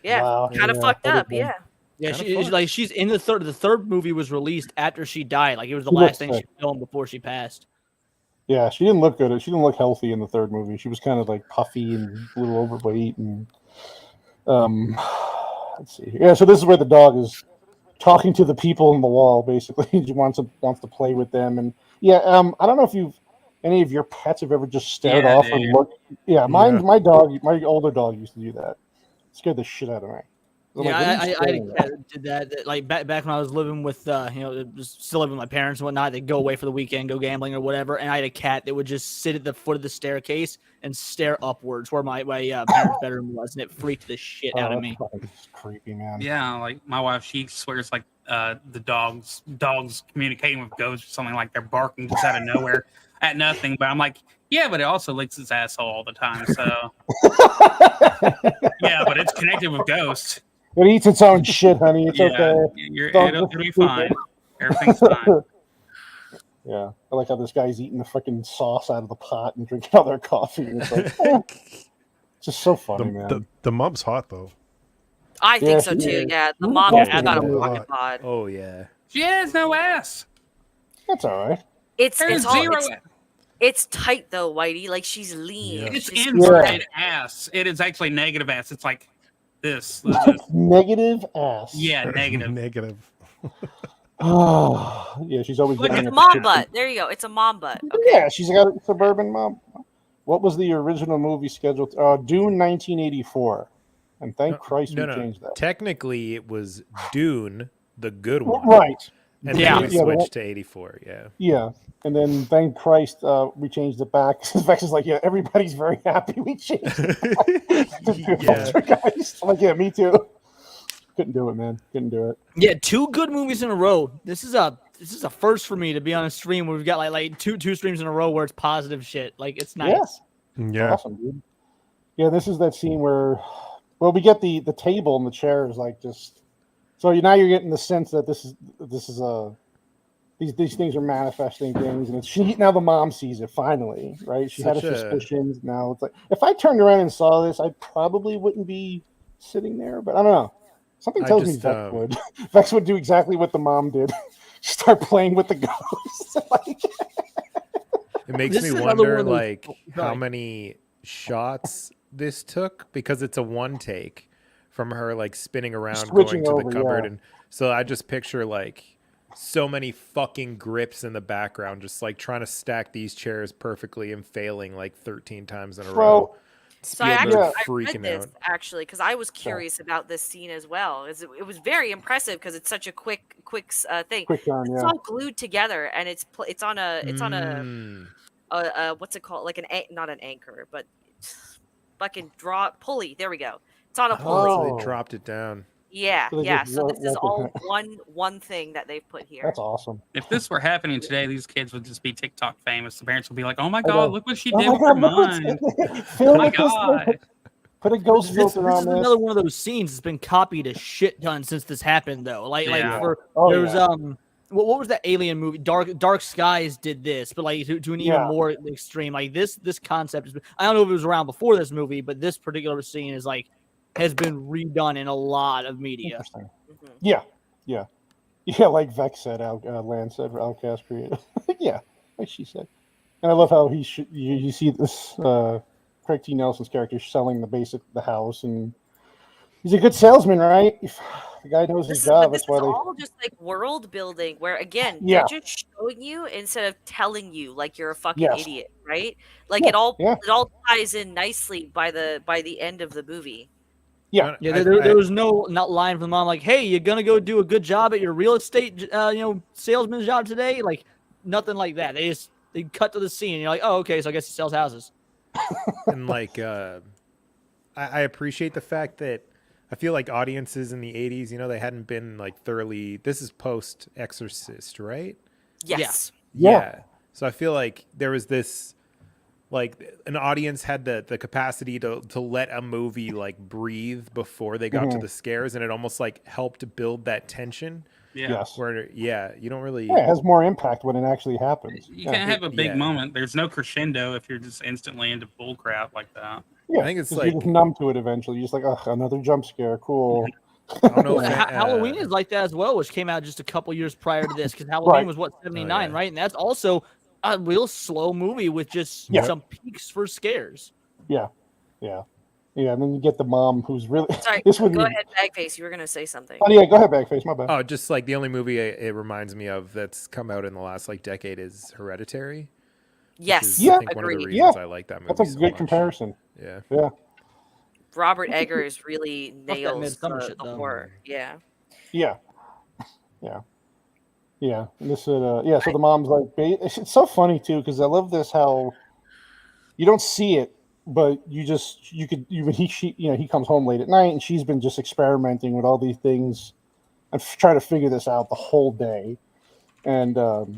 Yeah. Wow. Kind of Yeah, fucked that up. is Yeah. Yeah, Kinda fucked. she's in the third. The third movie was released after she died. Like it was the She last looks thing she sick. filmed before she passed. Yeah, she didn't look good. She didn't look healthy in the third movie. She was kind of like puffy and a little overweight and let's see. Yeah, so this is where the dog is talking to the people in the wall. Basically, he wants to play with them. And yeah, I don't know if any of your pets have ever just stared Yeah, off dude. and looked. Yeah, Yeah. my older dog used to do that. It scared the shit out of me. I'm Yeah, like, what are you I had staring a at? cat that did that. Like back when I was living with, just still living with my parents and whatnot. They'd go away for the weekend, go gambling or whatever, and I had a cat that would just sit at the foot of the staircase and stare upwards where my parents' bedroom was, and it freaked the shit out of Oh, me. that's fucking creepy, man. Yeah, like my wife, she swears like the dogs communicating with ghosts or something, like they're barking just out of nowhere at nothing. But I'm like, yeah, but it also licks its asshole all the time. So yeah, but it's connected with ghosts. It eats its own shit, honey. It's Yeah, okay. it'll be fine. Everything's fine. Yeah, I like how this guy's eating the freaking sauce out of the pot and drinking all their coffee. And it's like, it's just so funny, man. The mom's hot though. I think Yeah, so she too. is. Yeah, the She's mom definitely got a really fucking hot. pod. Oh yeah. She has no ass. That's all right. It's There's all zero. it's, It's tight though, Whitey. Like she's lean. Yeah. It's She's inverted ass. It is actually negative ass. It's like this. Negative ass. Yeah, negative. Negative. Oh, yeah, she's always Look, getting It's at the mom kitchen. butt. There you go. It's a mom butt. Okay. Yeah, she's got a suburban mom. What was the original movie scheduled? Dune 1984. And thank Christ we changed that. Technically, it was Dune, the good one. Right. And Yeah. then we switched to 84. Yeah. Yeah. And then thank Christ we changed it back. Vex is like, yeah, everybody's very happy we changed it. Yeah. Poltergeist. I'm like, yeah, me too. Couldn't do it, man. Couldn't do it. Yeah, 2 good movies in a row. This is a first for me to be on a stream where we've got like two streams in a row where it's positive shit. Like it's nice. Yeah. Awesome, dude. Yeah, this is that scene where, well, we get the table and the chairs like just. So now you're getting the sense that this is these things are manifesting things, and it's now the mom sees it finally, right? She had her suspicions. Now it's like if I turned around and saw this, I probably wouldn't be sitting there, but I don't know. Something tells me Vex would. Vex would do exactly what the mom did. Start playing with the ghosts. It makes me wonder, like, how many shots this took, because it's a one take from her, like, spinning around, switching going to over, the cupboard. yeah. And so I just picture, like, so many fucking grips in the background, just, like, trying to stack these chairs perfectly and failing, like, 13 times in a row. So I read this actually because I was curious about this scene as well. It was very impressive because it's such a quick thing. Quick turn, It's yeah. all glued together and it's on a what's it called, like not an anchor but fucking pulley. There we go. It's on a pulley. So they dropped it down. Yeah, So they yeah. just So this is all roll- one thing that they've put here. That's awesome. If this were happening today, these kids would just be TikTok famous. The parents would be like, "Oh my I god, know. look what she Oh did my with her God, mind! Oh Film my with this god!" thing. Put a ghost This filter is on this. another one of those scenes that's been copied a shit ton since this happened, though. Like Yeah. there was what was that alien movie? Dark Skies did this, but like to an even more extreme. Like this concept is. I don't know if it was around before this movie, but this particular scene is like has been redone in a lot of media. Interesting. Yeah. Like Vex said, Lance said for Outcast Creative. Yeah, like she said. And I love how you see this Craig T. Nelson's character selling the house, and he's a good salesman, right? The guy knows his job. That's why all just like world building, where again they're just showing you instead of telling you like you're a fucking idiot, right? Like it all ties in nicely by the end of the movie. Yeah, there was not line from the mom like, "Hey, you're gonna go do a good job at your real estate, salesman's job today." Like nothing like that. They cut to the scene, and you're like, "Oh, okay, so I guess he sells houses." And like, I appreciate the fact that I feel like audiences in the 80s, they hadn't been like thoroughly. This is post Exorcist, right? Yes. Yeah. So I feel like there was this. Like an audience had the capacity to let a movie like breathe before they got to the scares, and it almost like helped build that tension. Yeah. Yes. Where you don't really. Yeah, it has more impact when it actually happens. You can't have a big moment. There's no crescendo if you're just instantly into bull crap like that. Yeah, I think it's you're just numb to it eventually. You're just like, oh, another jump scare. Cool. I don't know if Halloween is like that as well, which came out just a couple years prior to this, because Halloween was 79, right? And that's also a real slow movie with just some peaks for scares. Yeah. And then you get the mom who's really. Sorry, this go ahead, Bagface. You were gonna say something. Oh yeah, go ahead, Bagface. My bad. Oh, just like the only movie it reminds me of that's come out in the last like decade is Hereditary. Yes, I think one of the reasons I like that movie. That's a good comparison. Yeah. Robert Eggers really nails the horror. Yeah. And this so the mom's like, it's so funny too, because I love this how you don't see it, but he comes home late at night and she's been just experimenting with all these things and trying to figure this out the whole day. And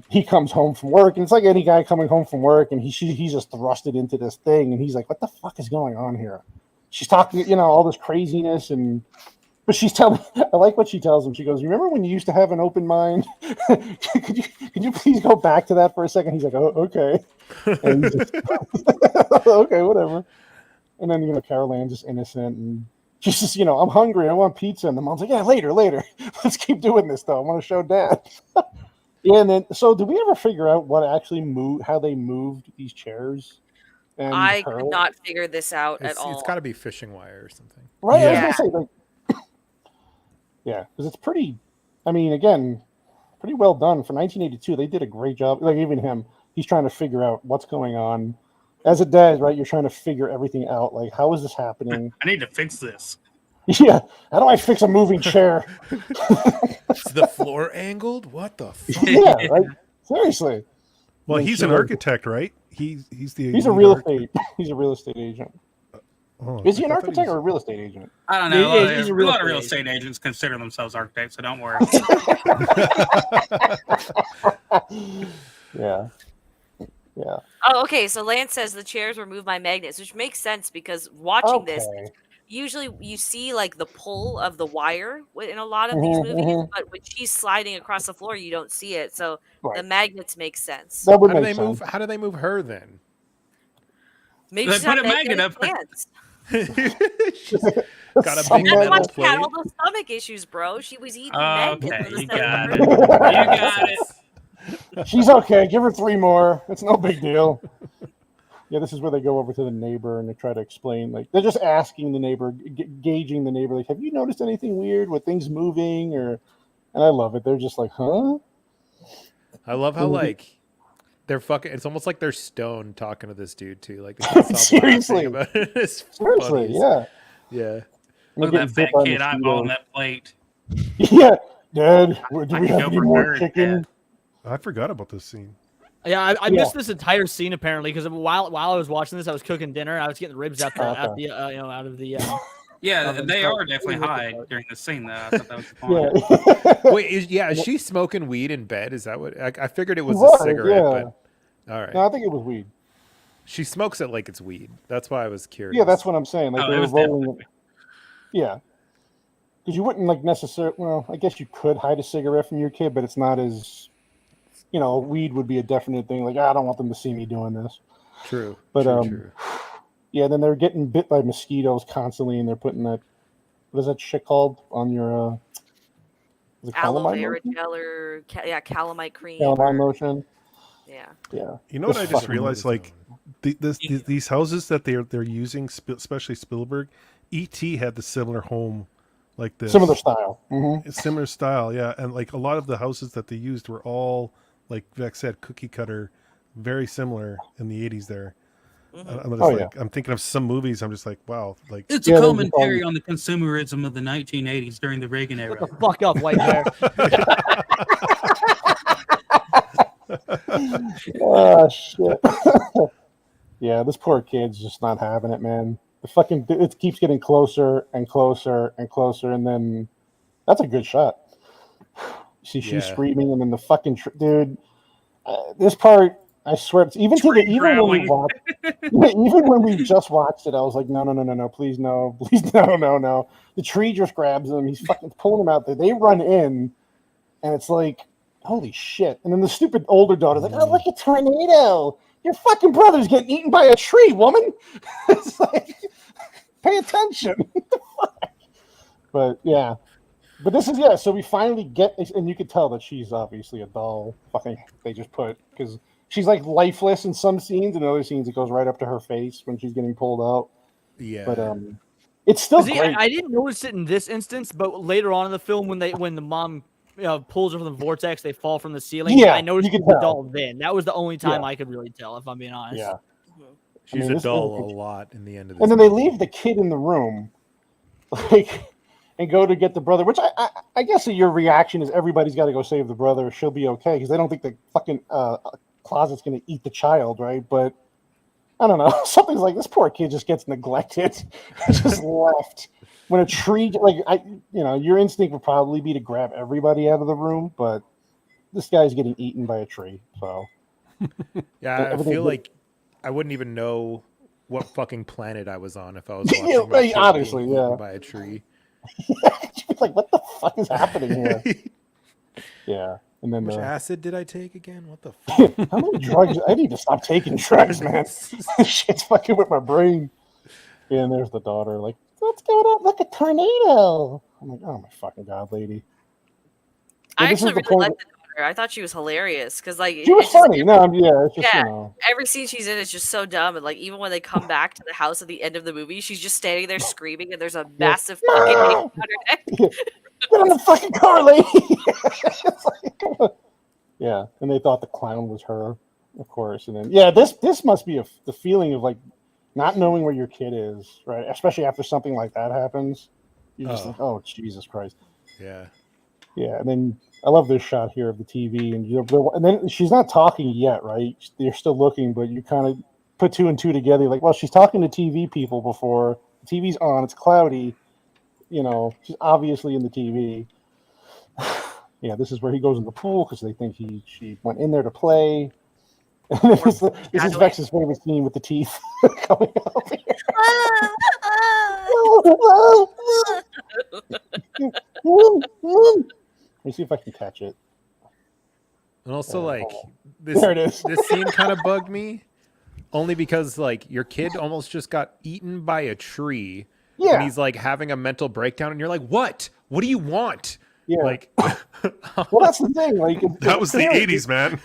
he comes home from work, and it's like any guy coming home from work, and he's just thrusted into this thing, and he's like, "What the fuck is going on here?" She's talking, all this craziness, but she's telling. I like what she tells him. She goes, "Remember when you used to have an open mind? could you please go back to that for a second?" He's like, "Oh, okay." And he's just, okay, whatever. And then Carol Ann's just innocent, and she's just, "I'm hungry. I want pizza." And the mom's like, "Yeah, later. Let's keep doing this though. I want to show Dad." Yeah, and then so did we ever figure out what actually moved? How they moved these chairs? And I her? could not figure this out at all. It's got to be fishing wire or something. Right, Yeah. I was gonna say like, yeah, because it's pretty. I mean, again, pretty well done for 1982. They did a great job. Like even him, he's trying to figure out what's going on. As a dad, right? You're trying to figure everything out. Like, how is this happening? I need to fix this. Yeah, how do I fix a moving chair? Is the floor angled? What the fuck? Yeah, right. Seriously. Well, And he's she an was- architect, right? He's a He's a real estate. He's a real estate agent. Oh, Is he an I thought architect or a real estate agent? I don't know. Yeah, he's a real a lot of real estate estate agents consider themselves architects, so don't worry. Yeah. Yeah. Oh, okay. So Lance says the chairs were moved by magnets, which makes sense because watching this, Okay. usually you see like the pull of the wire in a lot of these Mhm, movies, mhm. but when she's sliding across the floor, you don't see it. So the Right. magnets make sense. That would How do make they move? sense. How do they move her then? Maybe They she's put got a magnet magnetic up her- hands. She's got a Some big That's metal why she plate. had all those stomach issues, bro. She was eating magnets. Okay, you instead got of it. You got it. She's okay. Give her 3 more. It's no big deal. Yeah, this is where they go over to the neighbor and they try to explain. Like they're just asking the neighbor, gauging the neighbor. Like, have you noticed anything weird with things moving? Or, and I love it. They're just like, huh? I love how like they're fucking. It's almost like they're stoned talking to this dude too. Like they can't stop Seriously. laughing about it. It's Seriously, funny. yeah. Yeah. Look at that fat kid eyeballing that plate. Yeah, Dad. Do I we could have go any for more bird, chicken? I forgot about this scene. Yeah, I Yeah. missed this entire scene apparently because while I was watching this, I was cooking dinner. I was getting the ribs out the Okay. out of the. Yeah, Of they the- are definitely high during the scene, though. I thought that was the point. Yeah. Wait, is she smoking weed in bed? Is that what? I figured it was Was, a cigarette, yeah. but all right. No, I think it was weed. She smokes it like it's weed. That's why I was curious. Yeah, that's what I'm saying. Like Oh, they it were was rolling definitely- it. Yeah. Because you wouldn't like necessarily. Well, I guess you could hide a cigarette from your kid, but it's not as. You know, weed would be a definite thing. Like, I don't want them to see me doing this. True. But true. yeah, then they're getting bit by mosquitoes constantly, and they're putting that. What is that shit called on your? Is it Aloe calamine vera lotion? gel or calamite cream. Calamine or- lotion. Yeah. Yeah. You know what This I just fucking realized? movie's Like these houses that they're using, especially Spielberg, E.T. had the similar home, like this Similar style. similar style, yeah. And like a lot of the houses that they used were all like Vex said, cookie cutter, very similar in the '80s. There, I'm just Oh, like I'm thinking of some movies. I'm just like, wow, like It's Yeah, a those are commentary probably- on the consumerism of the 1980s during the Reagan era. Shut the fuck up, white bear. Oh shit. Yeah, this poor kid's just not having it, man. The fucking it keeps getting closer and closer and closer, and then that's a good shot. See, she's Yeah. screaming, and then the fucking dude. This part, I swear, it's even to the Tree even when we growling. watched, even when we just watched it, I was like, no, please no, no. The tree just grabs him. He's fucking pulling him out there. They run in, and it's like, holy shit! And then the stupid older daughter's like, oh, look, a tornado! Your fucking brother's getting eaten by a tree, woman. It's like, pay attention. What the fuck? But yeah. But this is, yeah, so we finally get, and you could tell that she's obviously a doll. Fucking, they just put, because she's like lifeless in some scenes, and in other scenes it goes right up to her face when she's getting pulled out. Yeah. But it's still See, great. I didn't notice it in this instance, but later on in the film, when the mom pulls her from the vortex, they fall from the ceiling. Yeah, I noticed you it can was a tell. doll then. That was the only time Yeah. I could really tell, if I'm being honest. Yeah. She's I mean, a this doll movie- a lot in the end of this. And then they movie. leave the kid in the room, like, and go to get the brother. Which I guess your reaction is everybody's got to go save the brother. She'll be okay because they don't think the fucking closet's going to eat the child, right? But I don't know. Something's like this poor kid just gets neglected, just left. When a tree, like your instinct would probably be to grab everybody out of the room, but this guy's getting eaten by a tree. So Yeah, I everything feel good. like I wouldn't even know what fucking planet I was on if I was Yeah, watching my right, kid honestly, being eaten yeah. by a tree. like, what the fuck is happening here? Yeah, and then Which acid did I take again? What the fuck? how many drugs? I need to stop taking drugs, man. Shit's fucking with my brain. Yeah, and there's the daughter. Like, what's going on? Look, a tornado. I'm like, oh my fucking god, lady. I Well, this is actually the really point- like the daughter her. I thought she was hilarious because like She was it's just funny. No, it's just yeah, you know. every scene she's in is just so dumb, and like even when they come back to the house at the end of the movie, she's just standing there screaming, and there's a massive fucking baby on her neck. Get in the fucking car, lady. It's like, come on. Yeah, and they thought the clown was her, of course, and then this must be the feeling of like not knowing where your kid is, right? Especially after something like that happens, you're just like, oh Jesus Christ. Yeah. Yeah, and then I love this shot here of the TV, and then she's not talking yet, right? They're still looking, but you kind of put two and two together. Like, well, she's talking to TV people before. The TV's on. It's cloudy. You know, she's obviously in the TV. Yeah, this is where he goes in the pool because they think she went in there to play. This is Vex's favorite scene with the teeth coming out. Let me see if I can catch it. And also, like, this scene kind of bugged me, only because, like, your kid almost just got eaten by a tree. Yeah. And he's, like, having a mental breakdown, and you're like, what? What do you want? Yeah. Like, well, that's the thing. Like, that was the 80s, man.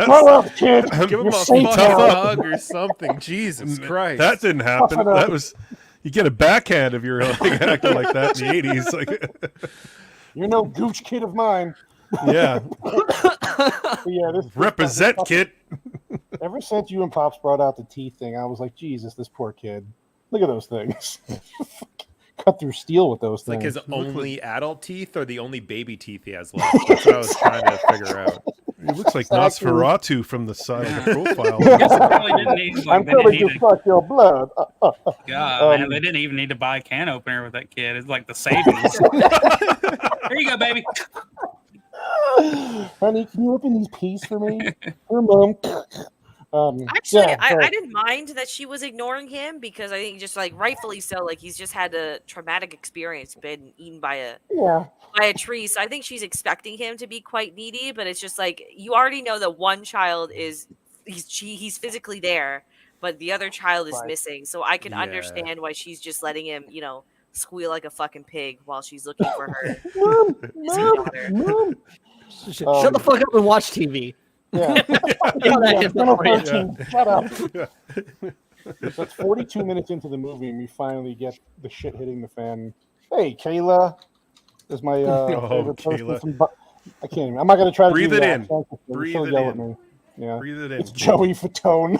Grow up, kid. Give him a safe fucking now. hug or something. Jesus Christ. That didn't happen. That was, you get a backhand if you're like acting like that in the 80s. Like, you're no gooch kid of mine. Yeah. Yeah. Represent, kid. Ever since you and Pops brought out the teeth thing, I was like, Jesus, this poor kid. Look at those things. Cut through steel with those things. Like his only adult teeth or the only baby teeth he has left? That's what I was trying to figure out. He looks like Nosferatu from the side of the profile. I'm telling you, fuck your blood. God, man, they didn't even need to buy a can opener with that kid. It's like the savings. Here you go, baby. Honey, can you open these peas for me? Her mom. Actually, I didn't mind that she was ignoring him because I think just like rightfully so, like he's just had a traumatic experience, been eaten by a tree. So I think she's expecting him to be quite needy, but it's just like you already know that one child he's physically there, but the other child is missing. So I can understand why she's just letting him, you know, squeal like a fucking pig while she's looking for her missing daughter. Shut the fuck up and watch TV. Yeah. Shut up. So it's 42 minutes into the movie, and we finally get the shit hitting the fan. Hey, Kayla is my favorite person. I can't even. I'm not going to try to breathe do it that. in. Breathe it yell in. At me. Yeah. Breathe it in. It's Joey Fatone.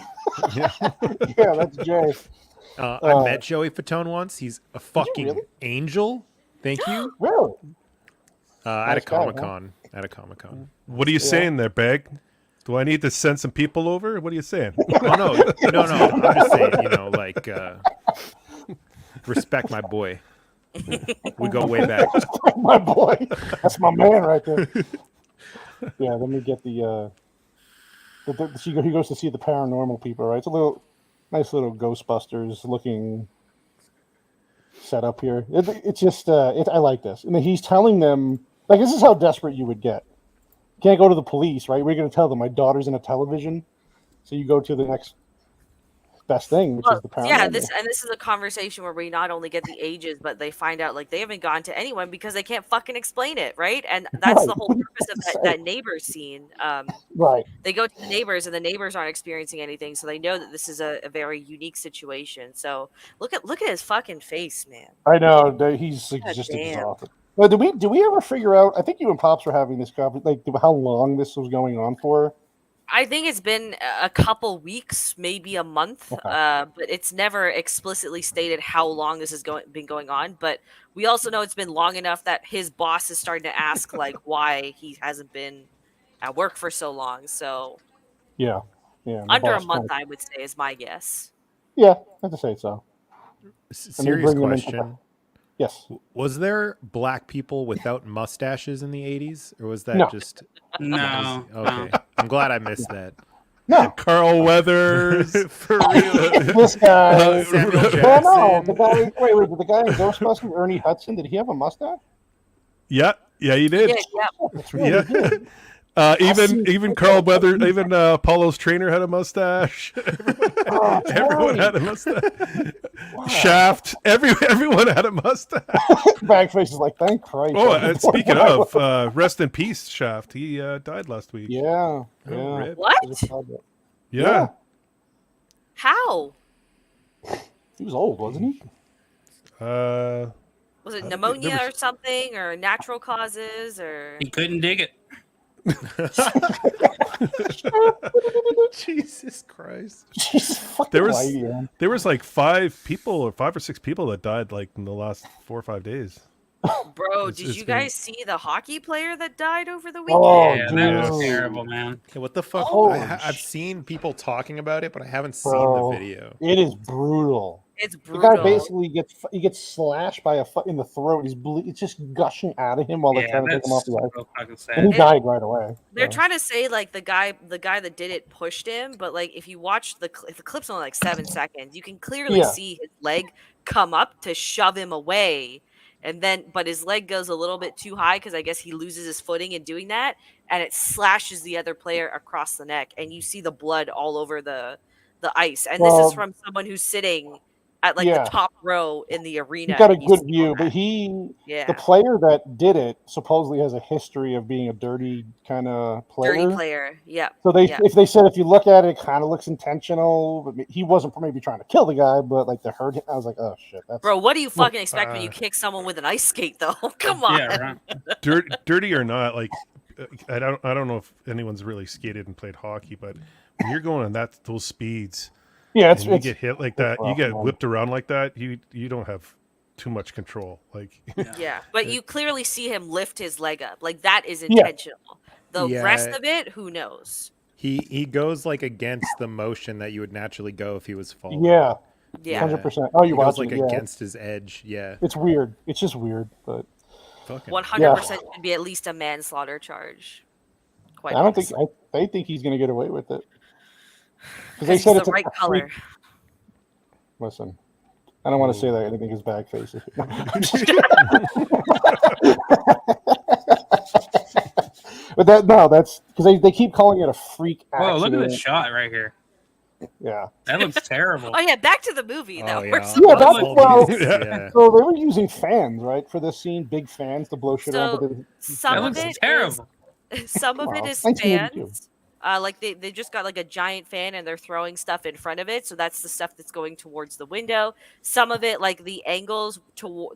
Yeah, that's Jay. I met Joey Fatone once. He's a fucking angel. Thank you. Really? At a Comic-Con. At a Comic-Con. What are you saying there, Beg? Do I need to send some people over? What are you saying? Oh, no. I'm just saying, you know, like, respect my boy. We go way back. Respect my boy. That's my man right there. Yeah, let me get he goes to see the paranormal people, right? It's a nice little Ghostbusters looking setup here. It's just, I like this. And he's telling them, like, this is how desperate you would get. Can't go to the police, right? We're going to tell them my daughter's in a television. So you go to the next best thing, which is the paranormal. Yeah, this is a conversation where we not only get the ages, but they find out like they haven't gone to anyone because they can't fucking explain it, right? And that's the whole purpose of that neighbor scene. Right. They go to the neighbors, and the neighbors aren't experiencing anything, so they know that this is a very unique situation. So look at his fucking face, man. I know he's just exhausted. Well, do we ever figure out? I think you and Pops were having this conversation, like how long this was going on for. I think it's been a couple weeks, maybe a month, but it's never explicitly stated how long this has been going on. But we also know it's been long enough that his boss is starting to ask like why he hasn't been at work for so long. So yeah, under a month, I would say, is my guess. Yeah, I have to say so. Serious question. Yes. Was there black people without mustaches in the 80s? Or was that just... No. Okay. I'm glad I missed that. No. Carl Weathers. For real. This guy. Samuel Jackson. Well, no. The guy in Ghostbusters, Ernie Hudson, did he have a mustache? Yeah, he did. Yeah. That's right, he did. Even Carl Weather, even Apollo's trainer had a mustache. Everyone had a mustache. Wow. Shaft. Everyone had a mustache. Bagface is like, thank Christ. Oh, and speaking of, rest in peace, Shaft. He died last week. Yeah. rip. What? Yeah. How? He was old, wasn't he? Was it pneumonia or something, or natural causes, or He couldn't dig it. Jesus Christ. There was like 5 or 6 people that died like in the last 4 or 5 days. Bro, It's did you been- guys see the hockey player that died over the weekend? Oh, Yeah, that was terrible, man. Okay, what the fuck? Holy I've seen people talking about it, but I haven't seen Bro, the video. It is brutal. It's The brutal. guy basically gets slashed by a foot in the throat. It's just gushing out of him while they're Yeah, trying to take him off that's the ice. real fucking And he sad. died right away. They're so. trying to say like the guy that did it pushed him, but like if you watch the clip's only like 7 seconds, you can clearly Yeah. see his leg come up to shove him away, and then but his leg goes a little bit too high because I guess he loses his footing in doing that, and it slashes the other player across the neck, and you see the blood all over the ice. And this Well, is from someone who's sitting at like yeah. the top row in the arena. He got a and you good see all view, but that. Yeah. the player that did it supposedly has a history of being a dirty kind of player. Dirty player. Yeah. So yeah. if they said if you look at it, it kind of looks intentional. But he wasn't maybe trying to kill the guy, but like to hurt him. I was like, oh shit, that's Bro, what do you fucking expect when you kick someone with an ice skate, though? Come on. Yeah, right. Dirty or not, like I don't know if anyone's really skated and played hockey, but when you're going on those speeds, yeah, and you get hit like that, you rough, get man. whipped around like that, you don't have too much control. Like Yeah, but you clearly see him lift his leg up. Like that is intentional. The rest of it, who knows? He goes like against the motion that you would naturally go if he was falling. Yeah, Yeah. 100%. Oh, you He goes watching like it? Yeah. against his edge. Yeah. It's weird. It's just weird, but 100% should be at least a manslaughter charge. Quite I don't think honestly. they think he's going to get away with it Because they he's said the it's right color. Listen, I don't want to say that. I think his bag face. But that's because they keep calling it a freak accident. Whoa, look at this shot right here. Yeah, That looks terrible. Oh yeah, back to the movie that we're yeah, supposed that's to- well. Yeah. So they were using fans, right, for this scene, big fans to blow shit So, up. But some of it is some of it Wow, is 1982. fans. Like they just got like a giant fan and they're throwing stuff in front of it, so that's the stuff that's going towards the window. Some of it, like the angles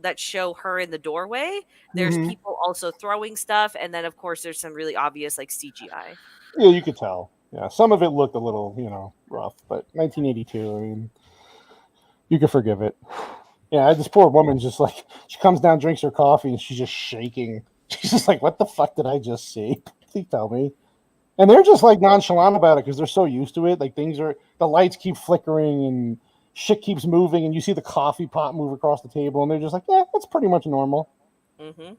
that show her in the doorway, there's Mhm. people also throwing stuff, and then of course there's some really obvious like CGI. Yeah, you could tell. Yeah, some of it looked a little, rough, but 1982. I mean, you could forgive it. Yeah, this poor woman's just like she comes down, drinks her coffee, and she's just shaking. She's just like, "What the fuck did I just see? Please tell me." And they're just like nonchalant about it because they're so used to it. Like the lights keep flickering and shit keeps moving, and you see the coffee pot move across the table, and they're just like, "Yeah, that's pretty much normal." Mm-hmm.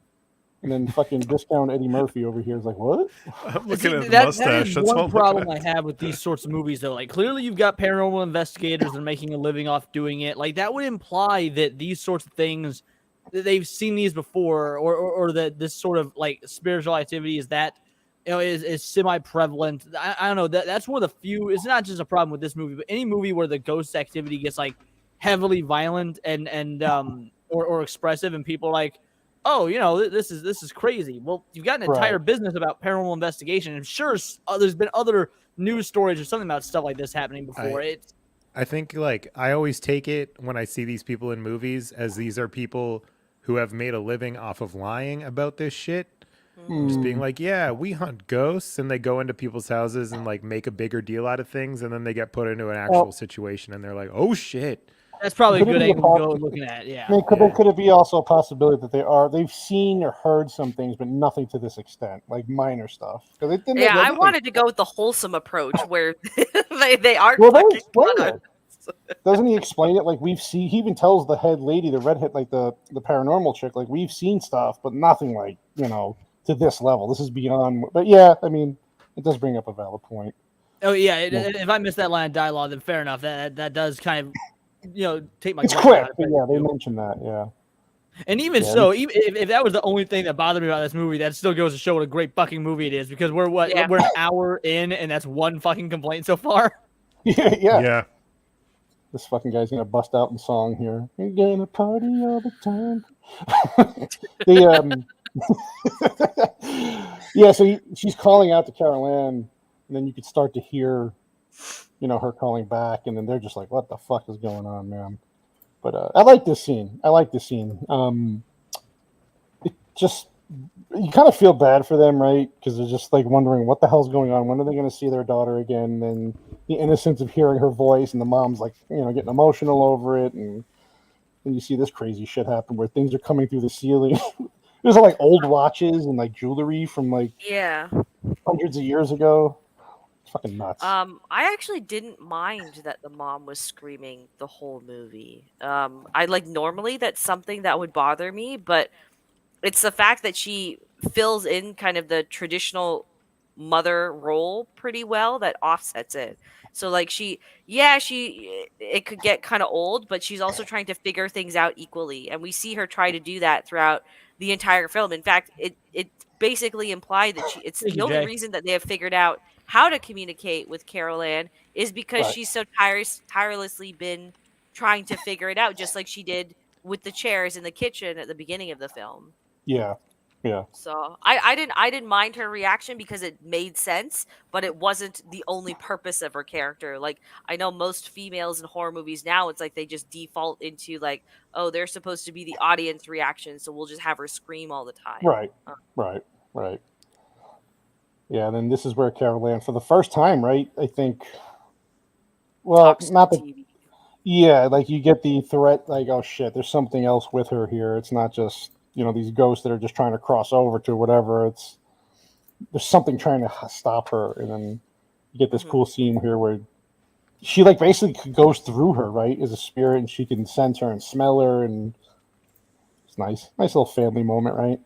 And then fucking discount Eddie Murphy over here is like, "What?" I'm looking See, at the that mustache. is That's all one I'm looking problem at. I have with these sorts of movies, though. Like, clearly you've got paranormal investigators that are making a living off doing it. Like, that would imply that these sorts of things, that they've seen these before, or that this sort of like spiritual activity is semi-prevalent. I don't know. That's one of the few. It's not just a problem with this movie, but any movie where the ghost activity gets like heavily violent and or expressive, and people are like, oh, this is crazy. Well, you've got an entire business about paranormal investigation. I'm sure there's been other news stories or something about stuff like this happening before. I think like I always take it when I see these people in movies as these are people who have made a living off of lying about this shit. Just being like, yeah, we hunt ghosts, and they go into people's houses and like make a bigger deal out of things, and then they get put into an actual situation, and they're like, oh shit. That's probably a Could it good be a angle to go possibility- looking at. Yeah. I mean, could it be also a possibility that they've seen or heard some things, but nothing to this extent, like minor stuff? Yeah, I wanted to go with the wholesome approach where they aren't Well, they fucking explain blood. it. Doesn't he explain it? Like he even tells the head lady, the redhead, like the paranormal chick, like we've seen stuff, but nothing like to this level. This is beyond. But yeah, I mean, it does bring up a valid point. Oh yeah. If I missed that line of dialogue, then fair enough. That does kind of take my. It's breath quick, out of but it. yeah, they mentioned that. Yeah. And even so, even if that was the only thing that bothered me about this movie, that still goes to show what a great fucking movie it is. Because we're an hour in, and that's one fucking complaint so far. Yeah. This fucking guy's gonna bust out in song here. You're gonna party all the time. So she's calling out to Carol Ann, and then you could start to hear, her calling back, and then they're just like, "What the fuck is going on, man?" But I like this scene. It just, you kind of feel bad for them, right? Because they're just like wondering what the hell's going on. When are they going to see their daughter again? And the innocence of hearing her voice, and the mom's like, getting emotional over it, and then you see this crazy shit happen where things are coming through the ceiling. There's like old watches and like jewelry from like hundreds of years ago. It's fucking nuts. I actually didn't mind that the mom was screaming the whole movie. I like normally that's something that would bother me, but it's the fact that she fills in kind of the traditional mother role pretty well that offsets it. So like it could get kind of old, but she's also trying to figure things out equally, and we see her try to do that throughout the entire film. In fact, it basically implied that it's the only reason that they have figured out how to communicate with Carol Ann is because she's so tirelessly been trying to figure it out, just like she did with the chairs in the kitchen at the beginning of the film. Yeah. So I didn't mind her reaction because it made sense, but it wasn't the only purpose of her character. Like, I know most females in horror movies now, it's like they just default into like, oh, they're supposed to be the audience reaction, so we'll just have her scream all the time. Right. Yeah, and then this is where Carol Ann, for the first time, right? I think. Well, not the. TV. Yeah, like you get the threat, like, oh shit, there's something else with her here. It's not just these ghosts that are just trying to cross over to whatever. There's something trying to stop her, and then you get this cool scene here where she like basically goes through her, right, as a spirit, and she can sense her and smell her, and it's nice little family moment, right?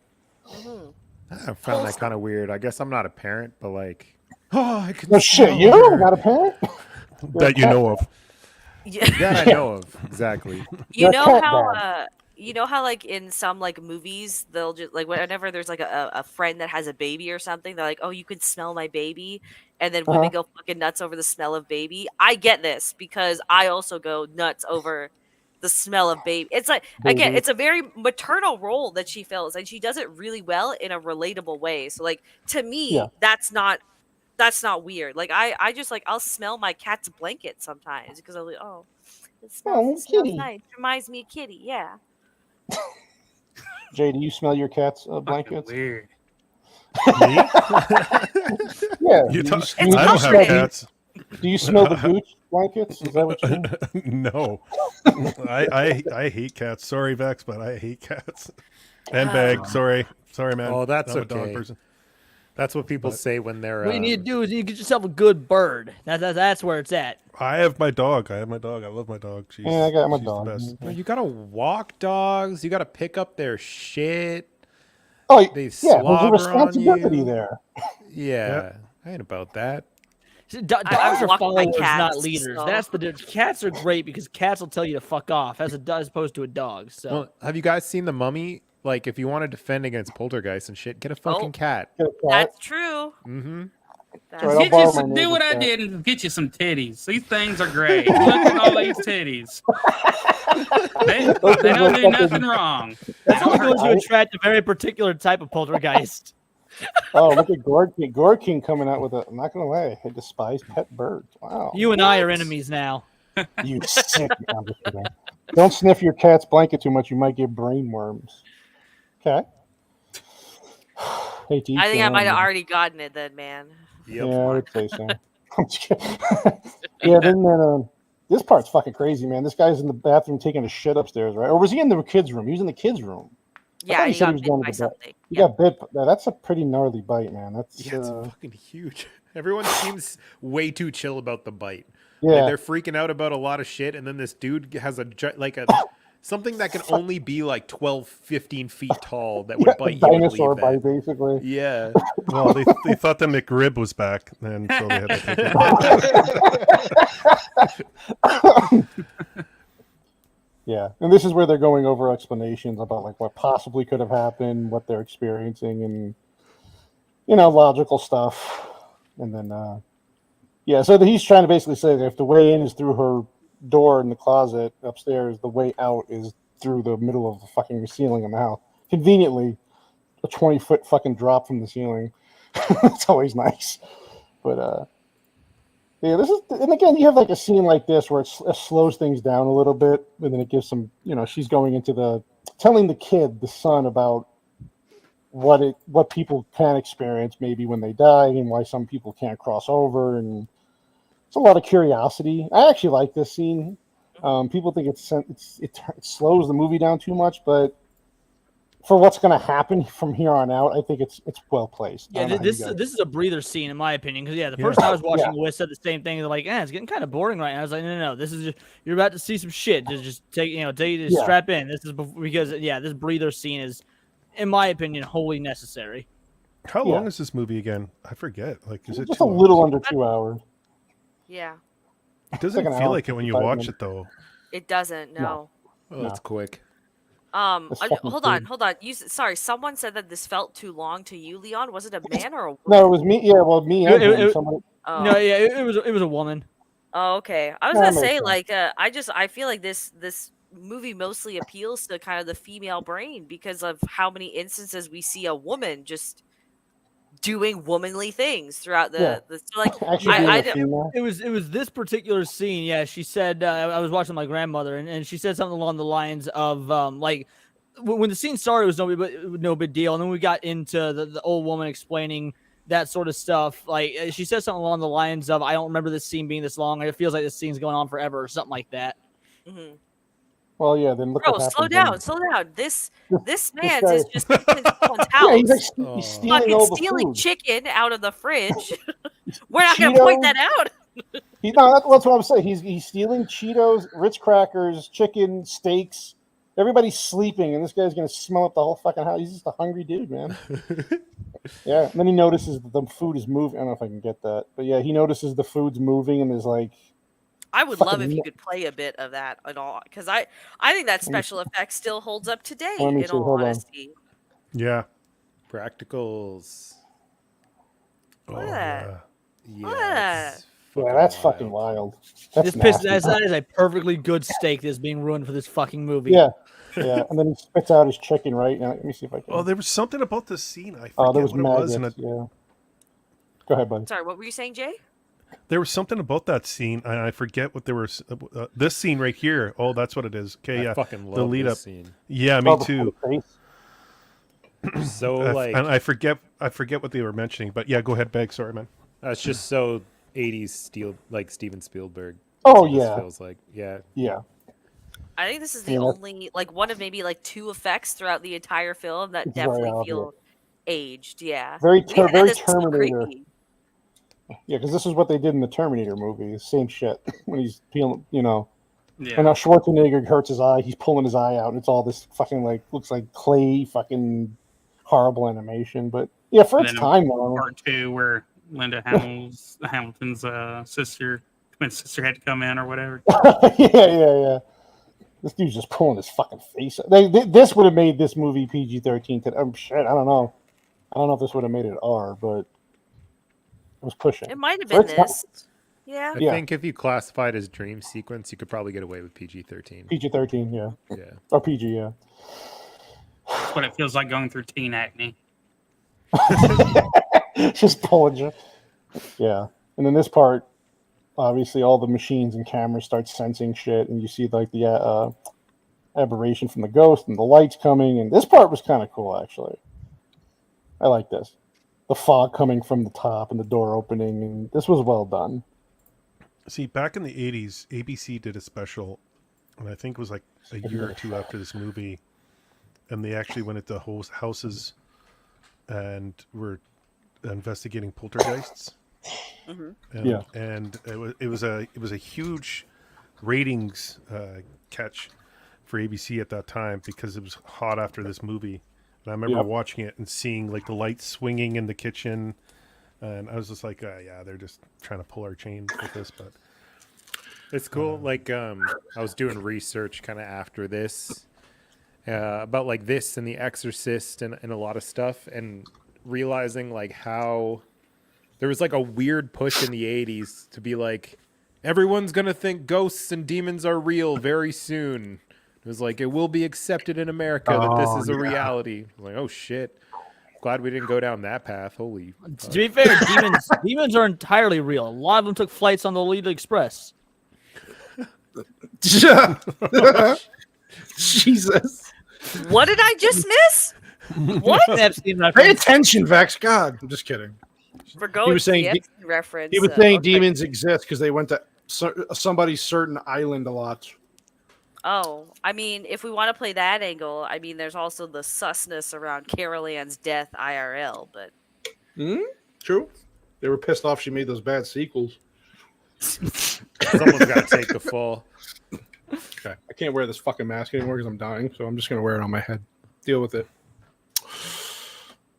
I found that kind of weird. I guess I'm not a parent, but like, I could. No shit, you're not a parent that you know of. That I know of exactly. You know how like in some like movies they'll just like whenever there's like a friend that has a baby or something, they're like, oh, you could smell my baby, and then women go fucking nuts over the smell of baby. I get this because I also go nuts over the smell of baby. It's like, again, it's a very maternal role that she fills, and she does it really well in a relatable way. So like, to me, that's not weird. Like I just like, I'll smell my cat's blanket sometimes because I'm like, oh, it smells nice. Reminds me of Kitty. Yeah. Jay, do you smell your cat's blankets? Weird. Me? Yeah. I don't have cats. Do you smell the gooch blankets? Is that what you mean? No. I hate cats. Sorry, Vex, but I hate cats. And Bag. Sorry, man. Oh, that's I'm okay. a dog person. That's what people say when they're. What you need to do is you get yourself a good bird. That's where it's at. I have my dog. I love my dog. I got my dog. The best. Well, you gotta walk dogs. You gotta pick up their shit. Oh, they there's a responsibility there. Yeah, I ain't about that. Dogs are followers, not leaders. So. That's the difference. Cats are great because cats will tell you to fuck off, as opposed to a dog. So, well, have you guys seen The Mummy? Like, if you want to defend against Poltergeist and shit, get a fucking cat. That's true. Mm-hmm. Do what I did and get you some titties. These things are great. Look at all these titties. They don't do nothing wrong. That's only going to attract a very particular type of poltergeist. Oh, look at Gore King coming out with I'm not going to lie, I despise pet birds. Wow. You and I are enemies now. You sick. Don't sniff your cat's blanket too much. You might get brain worms. Okay. I think I might have already gotten it then, man. Yep. Yeah, I would say so. Yeah, then this part's fucking crazy, man. This guy's in the bathroom taking a shit upstairs, right? Or was he in the kids' room? He was in the kids' room. Yeah, he got bit by something. He got bit. That's a pretty gnarly bite, man. That's it's fucking huge. Everyone seems way too chill about the bite. Yeah, like they're freaking out about a lot of shit, and then this dude has something that can only be like 12, 15 feet tall that would bite you. Dinosaur bite, basically. Yeah. Well, they thought the McRib was back, and so they had to take it. Yeah, and this is where they're going over explanations about like what possibly could have happened, what they're experiencing, and logical stuff. And then so he's trying to basically say that if the way in is through her door in the closet upstairs, the way out is through the middle of the fucking ceiling in the house. Conveniently, a 20-foot fucking drop from the ceiling. It's always nice. But this is, and again, you have like a scene like this where it slows things down a little bit, and then it gives some, she's going into telling the son about what people can experience maybe when they die, and why some people can't cross over, and it's a lot of curiosity. I actually like this scene. People think it slows the movie down too much, but for what's going to happen from here on out, I think it's well placed. Yeah, this is a breather scene in my opinion, because the person I was watching with said the same thing. They're like, it's getting kind of boring right now. I was like, no, this is just, you're about to see some shit. Just strap in. This is because this breather scene is, in my opinion, wholly necessary. How long is this movie again? I forget. Like, is it just a little under 2 hours? Yeah. It doesn't feel like it when you watch it, though. It doesn't. No. Oh, that's quick. Hold on. Sorry, someone said that this felt too long to you, Leon. Was it a man or a woman? No, it was me. Yeah, well, me and him. No, it was a woman. Oh, okay. I was gonna say I feel like this movie mostly appeals to kind of the female brain because of how many instances we see a woman just doing womanly things throughout it was this particular scene. Yeah, she said I was watching my grandmother and she said something along the lines of when the scene started it was no big deal, and then we got into the old woman explaining that sort of stuff. Like she said something along the lines of, I don't remember this scene being this long, and it feels like this scene's going on forever or something like that. Mm-hmm. Well, yeah, then look. Bro, slow down. This man is just in someone's house. Yeah, he's stealing chicken out of the fridge. We're not going to point that out. That's what I'm saying. He's stealing Cheetos, Ritz crackers, chicken, steaks. Everybody's sleeping, and this guy's going to smell up the whole fucking house. He's just a hungry dude, man. Yeah, and then he notices that the food is moving. I don't know if I can get that, but yeah, he notices the food's moving, and there's like. I would love if you could play a bit of that at all, because I think that special effect still holds up today. In all honesty, yeah, practicals. Look at that. Yeah, that's fucking wild. That is a perfectly good steak that's being ruined for this fucking movie. Yeah, and then he spits out his chicken. Right now, let me see if I can. Oh, there was something about this scene. I forget there was what it was. Yeah. Go ahead, buddy. Sorry, what were you saying, Jay? There was something about that scene, and I forget what there was. This scene right here. Oh, that's what it is. Okay, I fucking love the lead this up scene. Yeah, me too. So and I forget what they were mentioning, but yeah, go ahead, Beg. Sorry, man. That's just so 80s like Steven Spielberg. Oh yeah, feels like yeah. I think this is the only one of maybe two effects throughout the entire film that definitely feel aged. Yeah, very Terminator. Yeah, because this is what they did in the Terminator movie. Same shit. When he's peeling, And now Schwarzenegger hurts his eye. He's pulling his eye out. And it's all this fucking looks like clay, fucking horrible animation. But yeah, for its time though. Part 2, where Linda Hamilton's sister had to come in or whatever. Yeah. This dude's just pulling his fucking face out. This would have made this movie PG-13. Shit, I don't know. I don't know if this would have made it R, but. It was pushing. It might have been this. Yeah. I think if you classified as dream sequence, you could probably get away with PG-13. PG-13, yeah. Yeah. Or PG, yeah. That's what it feels like going through teen acne. Just pulling you. Yeah. And then this part, obviously, all the machines and cameras start sensing shit, and you see the aberration from the ghost and the lights coming. And this part was kind of cool, actually. I like this. The fog coming from the top and the door opening, and this was well done. See, back in the 80s, ABC did a special, and I think it was like a year or two after this movie, and they actually went into houses and were investigating poltergeists. Mm-hmm. And it was a huge ratings catch for ABC at that time because it was hot after this movie. And I remember watching it and seeing the lights swinging in the kitchen, and I was just like, yeah, they're just trying to pull our chain with this. But It's cool. Like, I was doing research kind of after this about like this and The Exorcist and a lot of stuff, and realizing like how there was like a weird push in the 80s to be like, everyone's going to think ghosts and demons are real very soon. It was like, it will be accepted in America that this is a reality. I was like, oh shit. Glad we didn't go down that path. Holy. To be fair, demons are entirely real. A lot of them took flights on the Lolita Express. Jesus. What did I just miss? What? Epstein Pay reference. attention, Vex. God, I'm just kidding. For going was to the saying Epstein reference. He was saying okay. demons exist because they went to somebody's certain island a lot. Oh, I mean, if we want to play that angle, I mean, there's also the susness around Carol Ann's death IRL, but True. They were pissed off she made those bad sequels. Someone's got to take the fall. Okay. I can't wear this fucking mask anymore because I'm dying, so I'm just going to wear it on my head. Deal with it.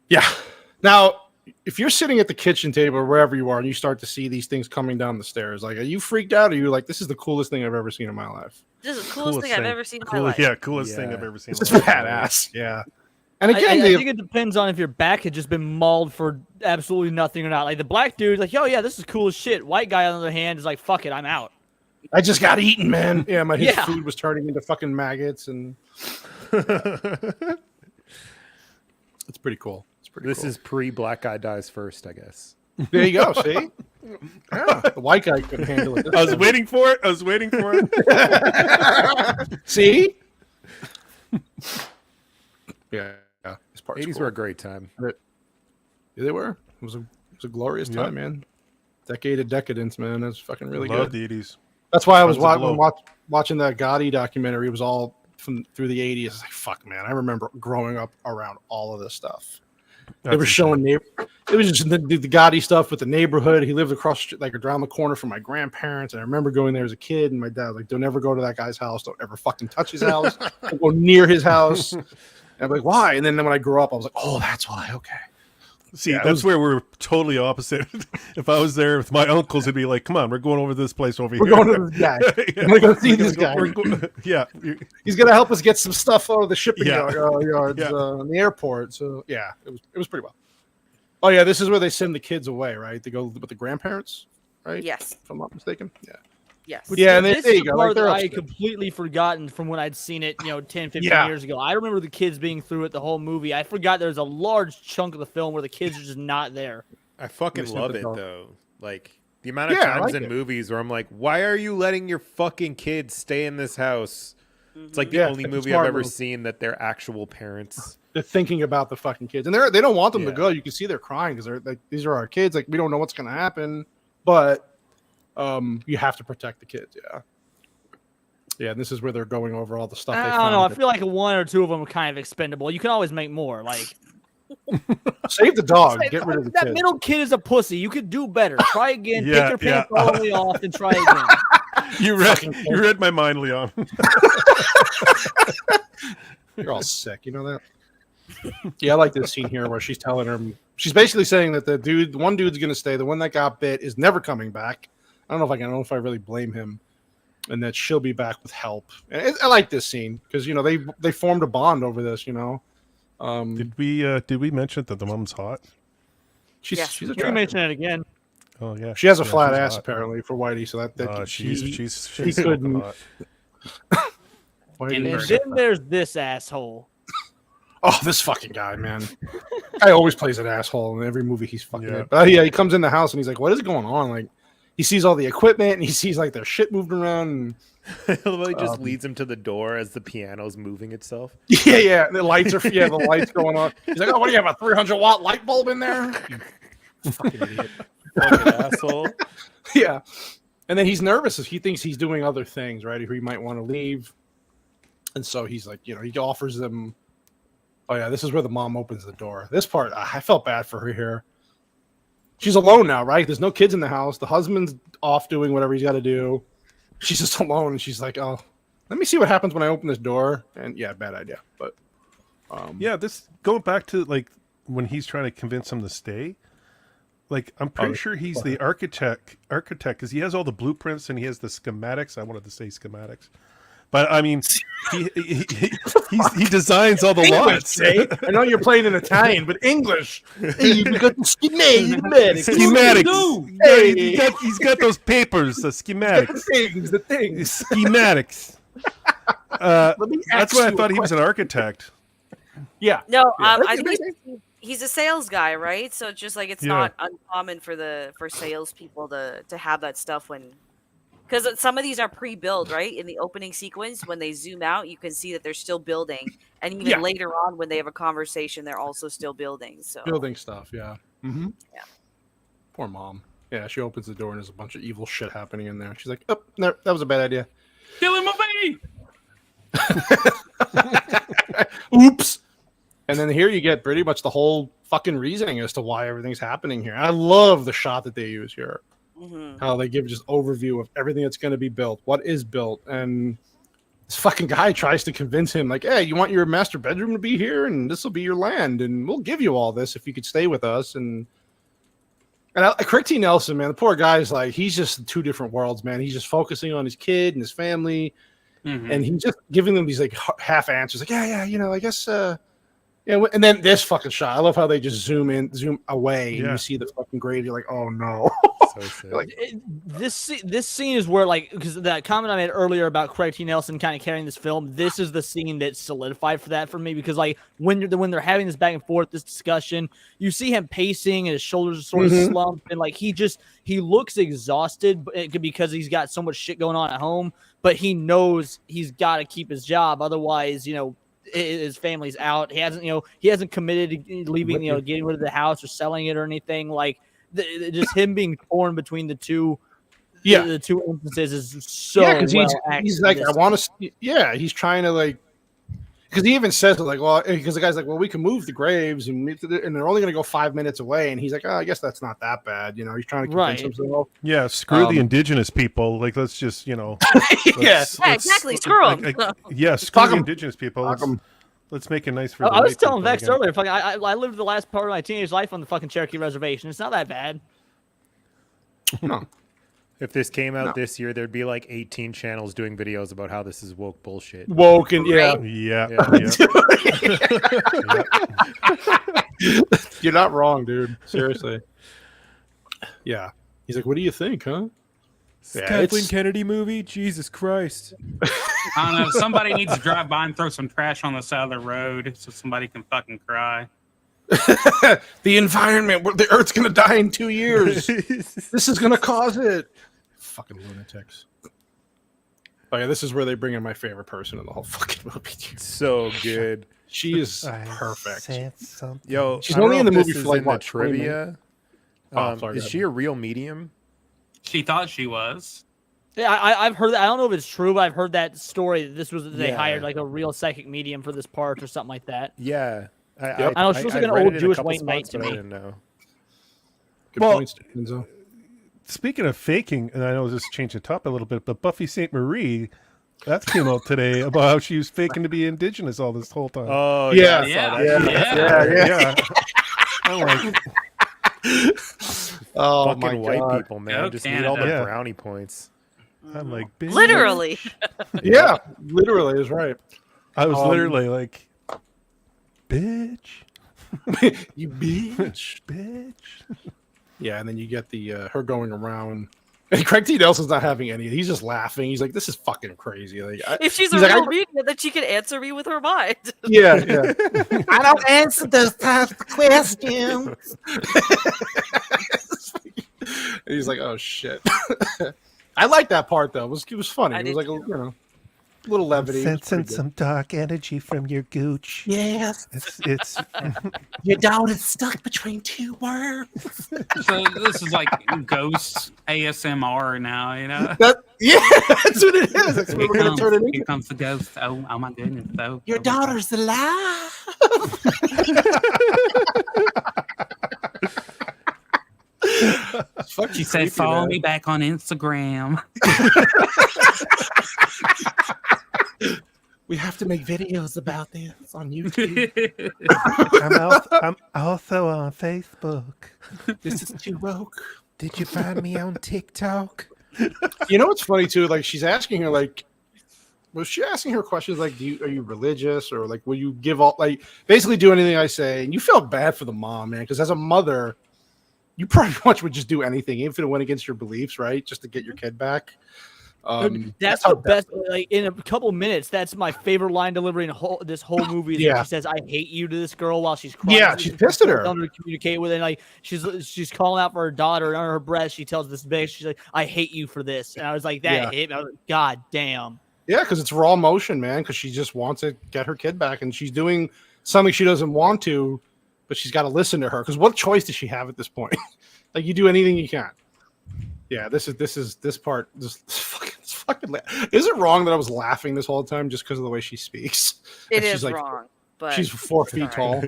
Yeah. Now, if you're sitting at the kitchen table or wherever you are and you start to see these things coming down the stairs, like, are you freaked out? Or are you like, this is the coolest thing I've ever seen in my life? this is the coolest thing I've ever seen in my life. Yeah, coolest thing I've ever seen. This is badass. Yeah. And I again, think it depends on if your back had just been mauled for absolutely nothing or not. Like the black dude's like, yo, yeah, this is cool as shit. White guy, on the other hand, is like, fuck it, I'm out. I just got eaten, man. Yeah, his Yeah. food was turning into fucking maggots, and it's pretty cool. It's pretty. This cool. is pre-Black Guy Dies First, I guess. There you go. See, yeah, the white guy couldn't handle it. I was waiting for it. See, yeah, this part's 80s cool. were a great time. Yeah, they were. It was a glorious time, man. Decade of decadence, man. That's fucking really Love good. the 80s. That's why I was Tons of glow. watching that Gotti documentary. It was all through the 80s. It's like, fuck, man. I remember growing up around all of this stuff. They were showing it was just the Gotti stuff with the neighborhood. He lived across, like, around the corner from my grandparents. And I remember going there as a kid, and my dad was like, don't ever go to that guy's house. Don't ever fucking touch his house. Don't go near his house. And I'm like, why? And then when I grew up, I was like, oh, that's why. Okay. See, Yeah, that's where we're totally opposite. If I was there with my uncles, it'd be like, come on, we're going over to this place over We're here. going to this guy. I'm going to go see this guy. Yeah. He's going to help us get some stuff out of the shipping yards Yeah. in the airport. So, yeah, it was pretty well. Oh, yeah, this is where they send the kids away, right? They go with the grandparents, right? Yes. If I'm not mistaken. Yeah. Yes. Yeah, and this there is you the go. part Like, that they're I had upstairs. completely forgotten from when I'd seen it, 10, 15 Yeah. years ago. I remember the kids being through it the whole movie. I forgot there's a large chunk of the film where the kids are just not there. I fucking Listen love to it, the dog. though. Like, the amount of Yeah, I times like in it. movies where I'm like, why are you letting your fucking kids stay in this house? It's like the Yeah, only it's a movie I've smart ever move. seen that they're actual parents. They're thinking about the fucking kids. And they don't want them to Yeah. go. You can see they're crying because they're like, these are our kids. Like, we don't know what's going to happen. But you have to protect the kids. Yeah. Yeah, and this is where they're going over all the stuff. I don't know. I feel like one or two of them are kind of expendable. You can always make more. Like, Save the dog. Get rid of the that kids. middle kid is a pussy. You could do better. Try again. Yeah, Take your pants yeah. all the way off and try again. You read my mind, Leon. You're all sick. You know that? Yeah, I like this scene here where she's telling her. She's basically saying that the one dude's going to stay. The one that got bit is never coming back. I don't know if I really blame him. And that she'll be back with help. And I like this scene because they formed a bond over this. Did we mention that the mom's hot? She's Yes. she's You can attractive. mention it again. Oh yeah, She has a Yeah, flat she's ass hot. apparently for Whitey, so that She's he couldn't. hot. Whitey And was- then there's this asshole. Oh, this fucking guy, man. Guy always plays an asshole in every movie he's fucking Yeah. in. But yeah, he comes in the house and he's like, what is going on? Like, he sees all the equipment and he sees like their shit moving around. And, He just leads him to the door as the piano's moving itself. yeah. The lights are, the lights going on. He's like, oh, what do you have, a 300-watt light bulb in there? You fucking idiot. Fucking asshole. Yeah. And then he's nervous. He thinks he's doing other things, right? He might want to leave. And so he's like, he offers them. Oh, yeah, this is where the mom opens the door. This part, I felt bad for her here. She's alone now, right? There's no kids in the house. The husband's off doing whatever he's got to do. She's just alone, and she's like, oh, let me see what happens when I open this door. And, yeah, bad idea. But, Yeah, this going back to like when he's trying to convince him to stay. Like, I'm pretty sure he's the architect because he has all the blueprints and he has the schematics. I wanted to say schematics, but I mean, he designs all the lots. I know you're playing in Italian, but English. Hey, we got the schematics. Schematics. He's got those papers, the schematics. The things. Schematics. That's why I thought he was an architect. Yeah. No, I think he's a sales guy, right? So it's just like it's not uncommon for salespeople to have that stuff when, because some of these are pre-built, right? In the opening sequence, when they zoom out, you can see that they're still building, and even later on, when they have a conversation, they're also still building. So building stuff, yeah. Mm-hmm. Yeah. Poor mom. Yeah, she opens the door and there's a bunch of evil shit happening in there. She's like, "Oh, no, that was a bad idea." Killing my baby. Oops. And then here you get pretty much the whole fucking reasoning as to why everything's happening here. I love the shot that they use here. Mm-hmm. How they give just overview of everything that's going to be built, what is built, and this fucking guy tries to convince him, like, "Hey, you want your master bedroom to be here, and this will be your land, and we'll give you all this if you could stay with us." And Craig T. Nelson, man, the poor guy's like, he's just in two different worlds, man. He's just focusing on his kid and his family, and he's just giving them these like half answers, like, "Yeah, I guess." Yeah, and then this fucking shot. I love how they just zoom away, and you see the fucking grave. You're like, "Oh no!" So like, this scene is where, like, because that comment I made earlier about Craig T. Nelson kind of carrying this film, this is the scene that solidified for that for me, because like when they're having this back and forth, this discussion, you see him pacing and his shoulders are sort of slumped, and like he looks exhausted because he's got so much shit going on at home, but he knows he's got to keep his job, otherwise, his family's out. He hasn't committed to leaving, getting rid of the house or selling it or anything. Like just him being torn between the two, the two instances is so because he's like, I want to. Yeah, he's trying to like, because he even says it like, well, because the guy's like, well, we can move the graves and they're only going to go 5 minutes away, and he's like, oh, I guess that's not that bad. He's trying to convince himself. Yeah, screw the indigenous people. Like, let's just exactly. Screw them. Screw the indigenous people. Let's make it nice for. I was telling Vex earlier. Fucking, I lived the last part of my teenage life on the fucking Cherokee Reservation. It's not that bad. No. If this came out this year, there'd be like 18 channels doing videos about how this is woke bullshit. Woke and yeah. You're not wrong, dude. Seriously. Yeah. He's like, what do you think, huh? Kathleen Kennedy movie? Jesus Christ. I don't know. Somebody needs to drive by and throw some trash on the side of the road so somebody can fucking cry. The environment, the Earth's going to die in 2 years. This is going to cause it. Fucking lunatics. Oh, yeah, this is where they bring in my favorite person in the whole fucking movie. So good. She is perfect. Yo, she's only in the movie for like what, trivia? Sorry, is she a real medium? She thought she was. Yeah, I've heard that. I don't know if it's true, but I've heard that story. That this was they hired like a real psychic medium for this part or something like that. Yeah, I know she looks like an old Jewish white knight to me. I didn't know. Good points, Enzo. Speaking of faking, and I know this changed the topic a little bit, but Buffy St. Marie, that came out today about how she was faking to be indigenous all this whole time. Oh yeah. I'm like, fucking my white God. people, man, Go just Canada. need all the brownie points. I'm like, bitch. Literally. Yeah, literally is right. I was literally like, bitch. You bitch. Bitch. Yeah, and then you get the her going around, and Craig T. Nelson's not having any. He's just laughing. He's like, "This is fucking crazy." Like, If she's a real medium, then she can answer me with her mind. Yeah. I don't answer those types of questions. And he's like, "Oh shit." I like that part though. It was funny. It was like a little levity. Sensing some dark energy from your gooch. Yes. It's Your daughter's stuck between two words. So this is like ghost ASMR now, that's what it is. That's what we're gonna turn it into. Here comes the ghost. Oh my goodness. Your daughter's alive. She said, "Follow me back on Instagram." We have to make videos about this on YouTube. I'm also on Facebook. This is too woke. Did you find me on TikTok? You know what's funny too? Like she's asking her, like, was she asking her questions like, are you religious, or like, will you give all, like, basically do anything I say? And you felt bad for the mom, man, because as a mother, you pretty much would just do anything, even if it went against your beliefs, right? Just to get your kid back. That's the best. Like in a couple minutes, that's my favorite line delivery in this whole movie. Is when she says, "I hate you" to this girl while she's crying. Yeah, she's pissed at her. Telling her to communicate with her. And like she's calling out for her daughter, and under her breath, she tells this bitch, she's like, "I hate you for this." And I was like, that hit me. I was like, God damn. Yeah, because it's raw emotion, man. Because she just wants to get her kid back, and she's doing something she doesn't want to, but she's got to listen to her. Because what choice does she have at this point? Like, you do anything you can. Yeah, this part. This fucking. Is it wrong that I was laughing this whole time just because of the way she speaks? It is like, wrong, but she's 4 feet tall.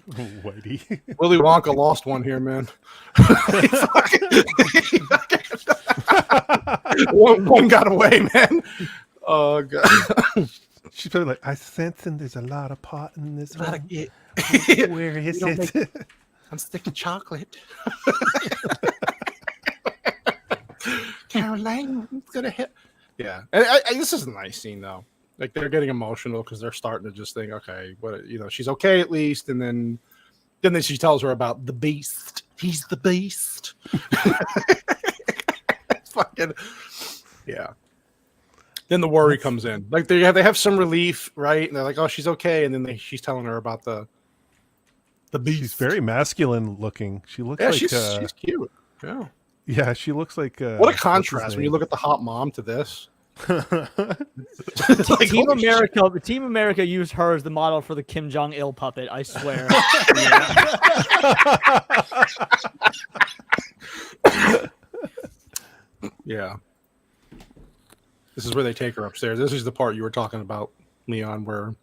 Whitey. Willy Wonka lost one here, man. one got away, man. Oh god. She's probably like, I sense there's a lot of pot in this one. Where is it? I'm sticking chocolate. Caroline, it's gonna hit. Yeah, and this is a nice scene though. Like they're getting emotional because they're starting to just think, okay, what, you know, she's okay at least, and then she tells her about the beast. He's the beast. Fucking yeah. Then the worry comes in. Like they have some relief, right? And they're like, oh, she's okay, and then she's telling her about the beast. She's very masculine looking. She looks like she's cute. Yeah. Yeah, she looks like what a contrast when you look at the hot mom to this. Like, Team America used her as the model for the Kim Jong-il puppet, I swear. Yeah. This is where they take her upstairs. This is the part you were talking about, Leon, where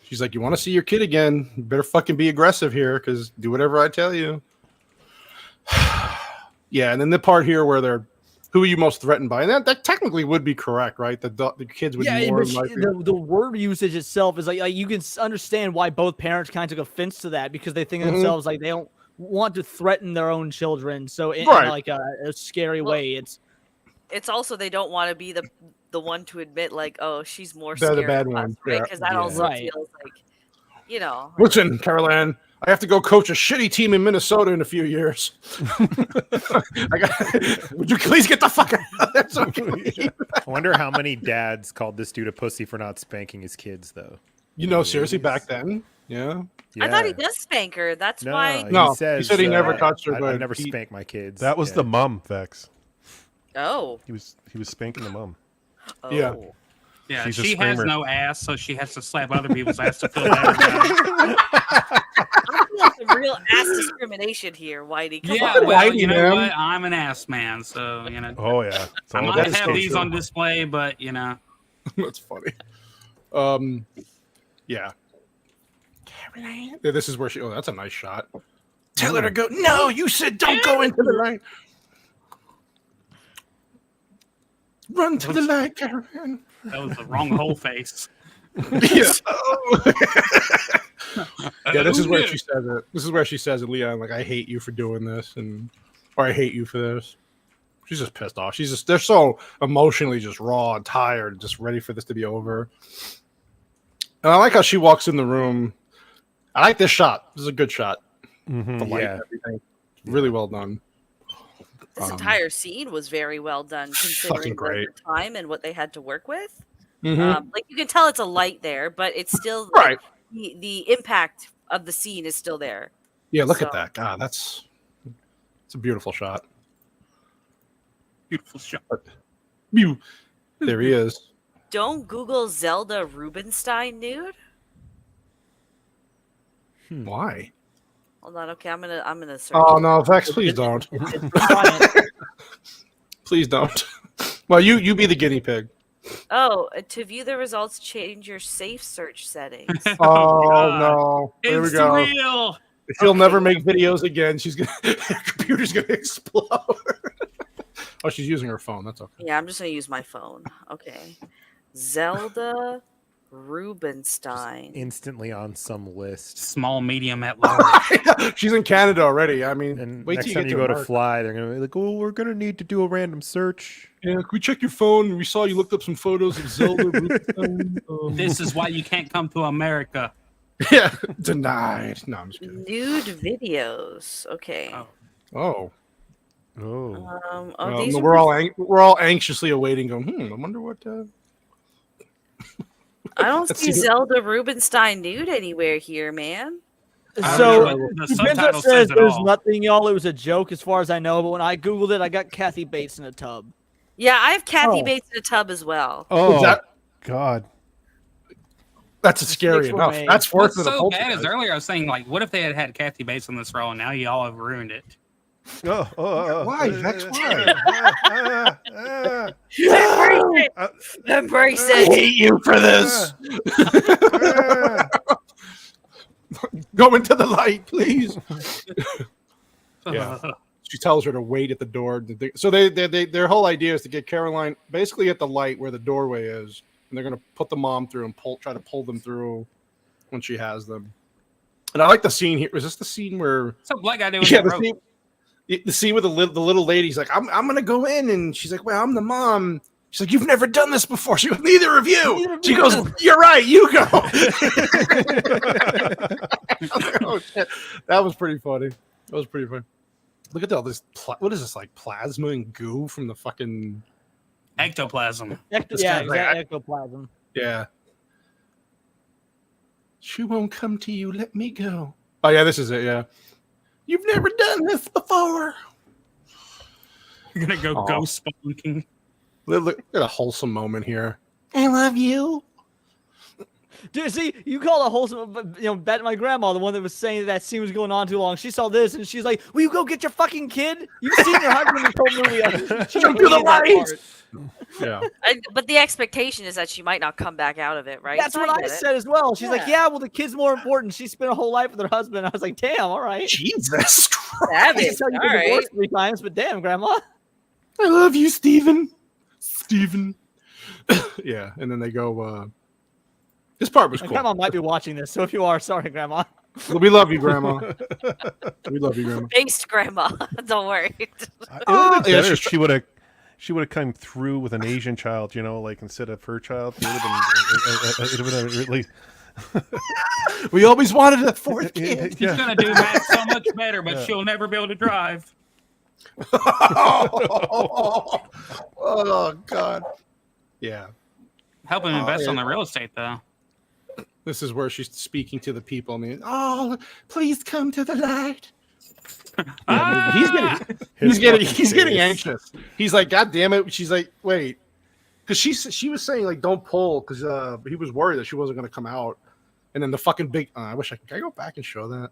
she's like, you want to see your kid again? You better fucking be aggressive here, because do whatever I tell you. Yeah, and then the part here where they're, who are you most threatened by? And that technically would be correct, right? The kids would be more likely. The word usage itself is like you can understand why both parents kind of took offense to that, because they think of themselves like they don't want to threaten their own children. So in like a scary way, it's also they don't want to be the one to admit like, oh, she's more They're scared the bad of us, one, right? Because that also feels like, you know. Listen, Caroline, I have to go coach a shitty team in Minnesota in a few years. Would you please get the fuck out? That's okay. I wonder how many dads called this dude a pussy for not spanking his kids, though. You know, seriously, back then, yeah. I thought he does spank her. That's why. No, he says, he said he never touched her. I never spank my kids. That was the mom, Vex. Oh. He was spanking the mom. Oh. Yeah. Yeah, She's a she has screamer. no ass, so she has to slap other people's ass to feel better. I feel some real ass discrimination here, Whitey. Come on. Well, Whitey, you know man. what? I'm an ass man, so you know. Oh yeah. I might have these on display, but you know. That's funny. Yeah. Caroline. Yeah, this is where she. Oh, that's a nice shot. Tell her to go. No, you said don't go into the light. Run to the light, Caroline. That was the wrong whole face. Yeah. Yeah, this is where she says it. This is where she says it, Leon. Like, I hate you for doing this, or I hate you for this. She's just pissed off. They're so emotionally just raw and tired, just ready for this to be over. And I like how she walks in the room. I like this shot. This is a good shot. Mm-hmm, The light and everything. Really well done. This entire scene was very well done, considering the time and what they had to work with. Like you can tell it's a light there, but it's still right. Like, the impact of the scene is still there. Yeah, look at that. God, it's a beautiful shot. Beautiful shot. There he is. Don't Google Zelda Rubinstein nude. Why? Hold on. Okay, I'm gonna search. Oh no, Vex, please don't. Please don't. Well, you be the guinea pig. Oh, to view the results, change your safe search settings. Oh no! There we go. Real. She'll never make videos again. Her computer's gonna explode. Oh, she's using her phone. That's okay. Yeah, I'm just gonna use my phone. Okay. Zelda Rubinstein. Instantly on some list. Small, medium, at large. She's in Canada already. I mean, And wait next till time you you get go to to America. fly, they're gonna be like, "Oh, we're gonna need to do a random search." Yeah, can we check your phone? We saw you looked up some photos of Zelda Rubinstein. This is why you can't come to America. Yeah, denied. No, I'm just kidding. Nude videos. Okay. Oh. These we're all anxiously awaiting. Going. I wonder what. I don't Let's see see. Zelda Rubinstein nude anywhere here, man. So The Vince subtitle says says it there's all. nothing, y'all. It was a joke, as far as I know. But when I googled it, I got Kathy Bates in a tub. Yeah, I have Kathy Oh. Bates in a tub as well. Oh, that- God. That's scary Sticks were enough. made. That's worth What's it. so bad is earlier I was saying, like, what if they had had Kathy Bates on this role and now y'all have ruined it? Why, Vex? Why? Embrace I it. hate you for this. Go into the light, please. Yeah. She tells her to wait at the door. So their whole idea is to get Caroline basically at the light where the doorway is, and they're going to put the mom through and try to pull them through when she has them. And I like the scene here. Is this the scene where? What's up, black guy doing? Yeah, the scene with the little lady's like, I'm going to go in, and she's like, well, I'm the mom. She's like, you've never done this before. She goes, neither of you. She goes, you're right. You go. Oh, shit. That was pretty funny. Look at all this. What is this, like plasma and goo from the fucking Ectoplasm. This Yeah, guy's like, ectoplasm. yeah. She won't come to you. Let me go. Oh, yeah, this is it. Yeah. You've never done this before. You're going to go ghost spunking. Look at a wholesome moment here. I love you. Dude, see, you call a wholesome, bet my grandma, the one that was saying that scene was going on too long. She saw this and she's like, "Will you go get your fucking kid? You've seen your husband this whole movie." She Jump to the hated that right. part. Yeah. But the expectation is that she might not come back out of it, right? That's So what I get it. said as well. She's like, Yeah. "Yeah, well, the kid's more important. She spent her whole life with her husband." I was like, "Damn, all right." Jesus Christ. Savage. I tell you All been right. divorced 3 times, but damn, grandma. I love you, Steven. Yeah, and then they go. This part was My cool. grandma might be watching this, so if you are, sorry, grandma. We love you, Grandma. We love you, Grandma. Based grandma. Don't worry. It would have been Yeah, better if she would have come through with an Asian child, like instead of her child. It would have been really. We always wanted a fourth kid. She's going to do that so much better, but she'll never be able to drive. Oh God. Yeah. Help him invest yeah. on the real estate, though. This is where she's speaking to the people. And please come to the light. He's getting anxious. He's like, God damn it. She's like, wait, because she was saying like, don't pull, because he was worried that she wasn't going to come out. And then the fucking big. I wish can I go back and show that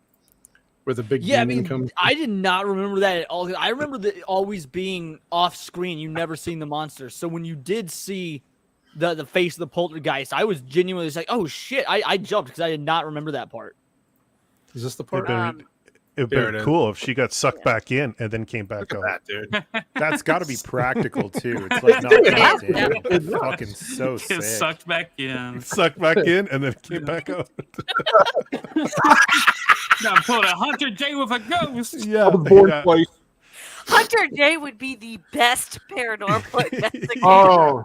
where the big demon comes. I did not remember that at all. I remember that always being off screen. You never seen the monster. So when you did see the face of the poltergeist, I was genuinely just like, oh shit. I jumped because I did not remember that part. Is this the part? It'd There been it is. cool if she got sucked back in and then came back out. That dude. That's got to be practical too. It's like not Dude, goddamn. yeah. It's fucking so Get sick. sucked back in. Sucked back in and then came back out. Now pulled a Hunter J with a ghost. Yeah. I was born yeah. twice. Hunter J would be the best paranormal investigator. Oh.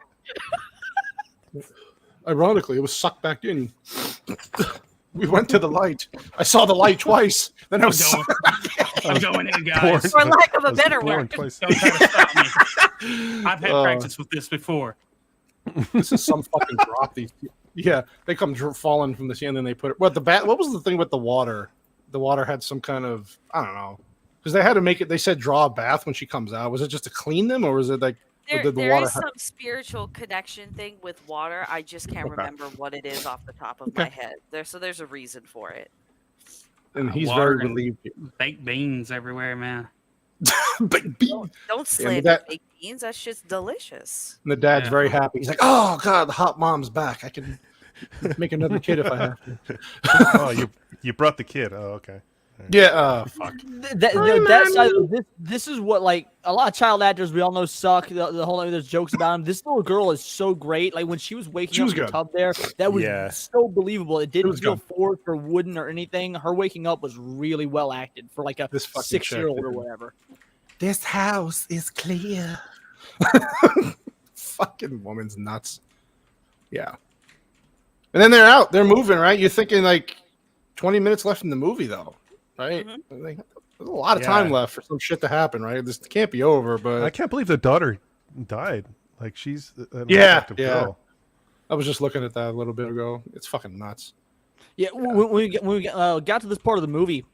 Ironically, it was sucked back in. We went to the light. I saw the light twice. Then I was I'm going in, guys. For lack of a I was better born word. twice. Don't try to stop me. I've had practice with this before. This is some fucking drop. Yeah, they come falling from the sea, and then they put it. What was the thing with the water? The water had some kind of, I don't know, because they had to make it. They said draw a bath when she comes out. Was it just to clean them, or was it like? There is some spiritual connection thing with water. I just can't remember what it is off the top of my head. There's a reason for it. And he's Water very and relieved. Baked beans everywhere, man. Baked beans. Don't slander that- baked beans. That's just delicious. And the dad's Yeah. very happy. He's like, "Oh God, the hot mom's back. I can make another kid if I have to." Oh, you brought the kid. Oh, okay. Yeah, fuck. This is what, like, a lot of child actors we all know suck. The whole there's jokes about him. This little girl is so great. Like when she was waking up in the tub there, that was so believable. It didn't feel forced or wooden or anything. Her waking up was really well acted for like a 6-year-old or whatever. This house is clear. Fucking woman's nuts. Yeah. And then they're out. They're moving, right? You're thinking like 20 minutes left in the movie, though, right? Like, there's a lot of time left for some shit to happen, right? This can't be over, but... I can't believe the daughter died. Like, she's an yeah. girl. I was just looking at that a little bit ago. It's fucking nuts. Yeah, when we got to this part of the movie,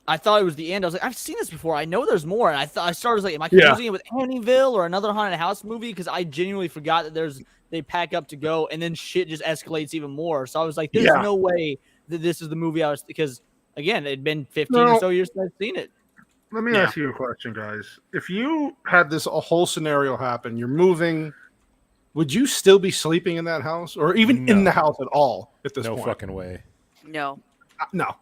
I thought it was the end. I was like, I've seen this before. I know there's more. And I started like, am I confusing it with Amityville or another haunted house movie? Because I genuinely forgot that they pack up to go, and then shit just escalates even more. So I was like, there's no way that this is the movie I was, because again, it'd been 15 or so years since I've seen it. Let me ask you a question, guys. If you had a whole scenario happen, you're moving, would you still be sleeping in that house, or even in the house at all at this point? No fucking way. No. No.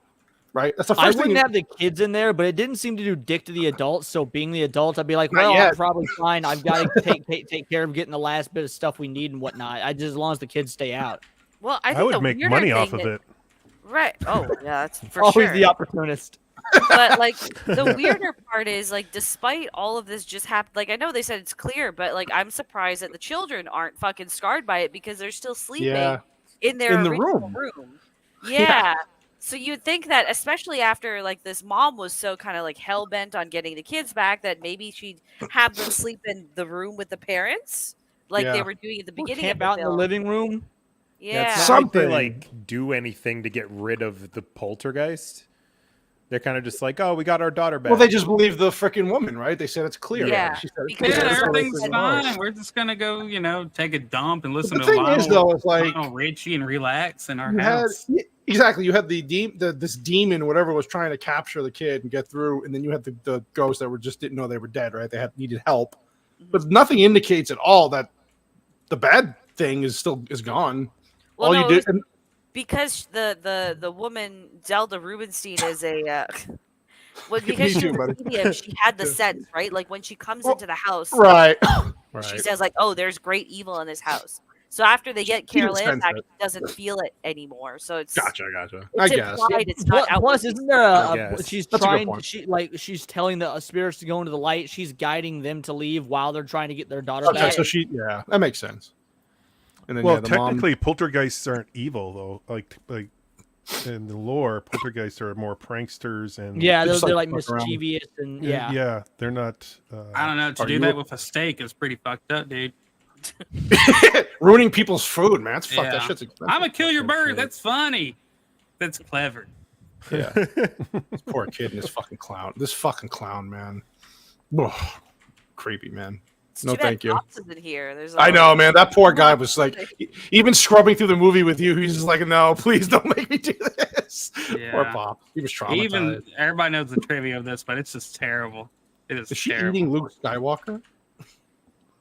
Right? That's the I first wouldn't thing. have the kids in there, but it didn't seem to do dick to the adults. So being the adult, I'd be like, well, I'm probably fine. I've got to take care of getting the last bit of stuff we need and whatnot. Just as long as the kids stay out. Well, I would make money off of it. Right. Oh, yeah, that's for Always sure. the opportunist. But like the weirder part is like, despite all of this just happened, like I know they said it's clear, but like I'm surprised that the children aren't fucking scarred by it because they're still sleeping in their original room. Yeah. So you'd think that, especially after like this mom was so kind of like hell bent on getting the kids back, that maybe she'd have them sleep in the room with the parents, like they were doing at the beginning. Camp out in the living room. Yeah, it's not like they like do anything to get rid of the poltergeist. They're kind of just like, oh, we got our daughter back. Well, they just believe the freaking woman, right? They said it's clear. Yeah, she said it's Yeah, clear. everything's fine. We're just gonna go, take a dump and listen the to thing is, though, it's like Lionel Richie and relax in our you house. Exactly. You had this demon, whatever, was trying to capture the kid and get through, and then you had the ghosts that didn't know they were dead, right? They needed help, but nothing indicates at all that the bad thing is gone. Well, all you did, because the woman Zelda Rubinstein is a. Well, because she's a medium, she had the sense, right? Like when she comes into the house, right? She says like, "Oh, there's great evil in this house." So after they get Carol Ann back, she doesn't feel it anymore. So it's gotcha. It's I guess. It's not plus, isn't there she's trying? She's telling the spirits to go into the light. She's guiding them to leave while they're trying to get their daughter back. So that makes sense. And then, technically, poltergeists aren't evil though. Like in the lore, poltergeists are more pranksters and they're like mischievous and they're not. I don't know. To do that with a steak is pretty fucked up, dude. Ruining people's food, man. That's fucked. That shit's expensive. I'm gonna kill your bird. That's funny. That's clever. Yeah. This poor kid and this fucking clown. This fucking clown, man. Ugh. Creepy, man. No, thank you. In here. I know, man. That poor guy was like, even scrubbing through the movie with you, he's just like, no, please don't make me do this. Yeah. Poor Pop. He was traumatized. Even everybody knows the trivia of this, but it's just terrible. It is she terrible. eating Luke Skywalker?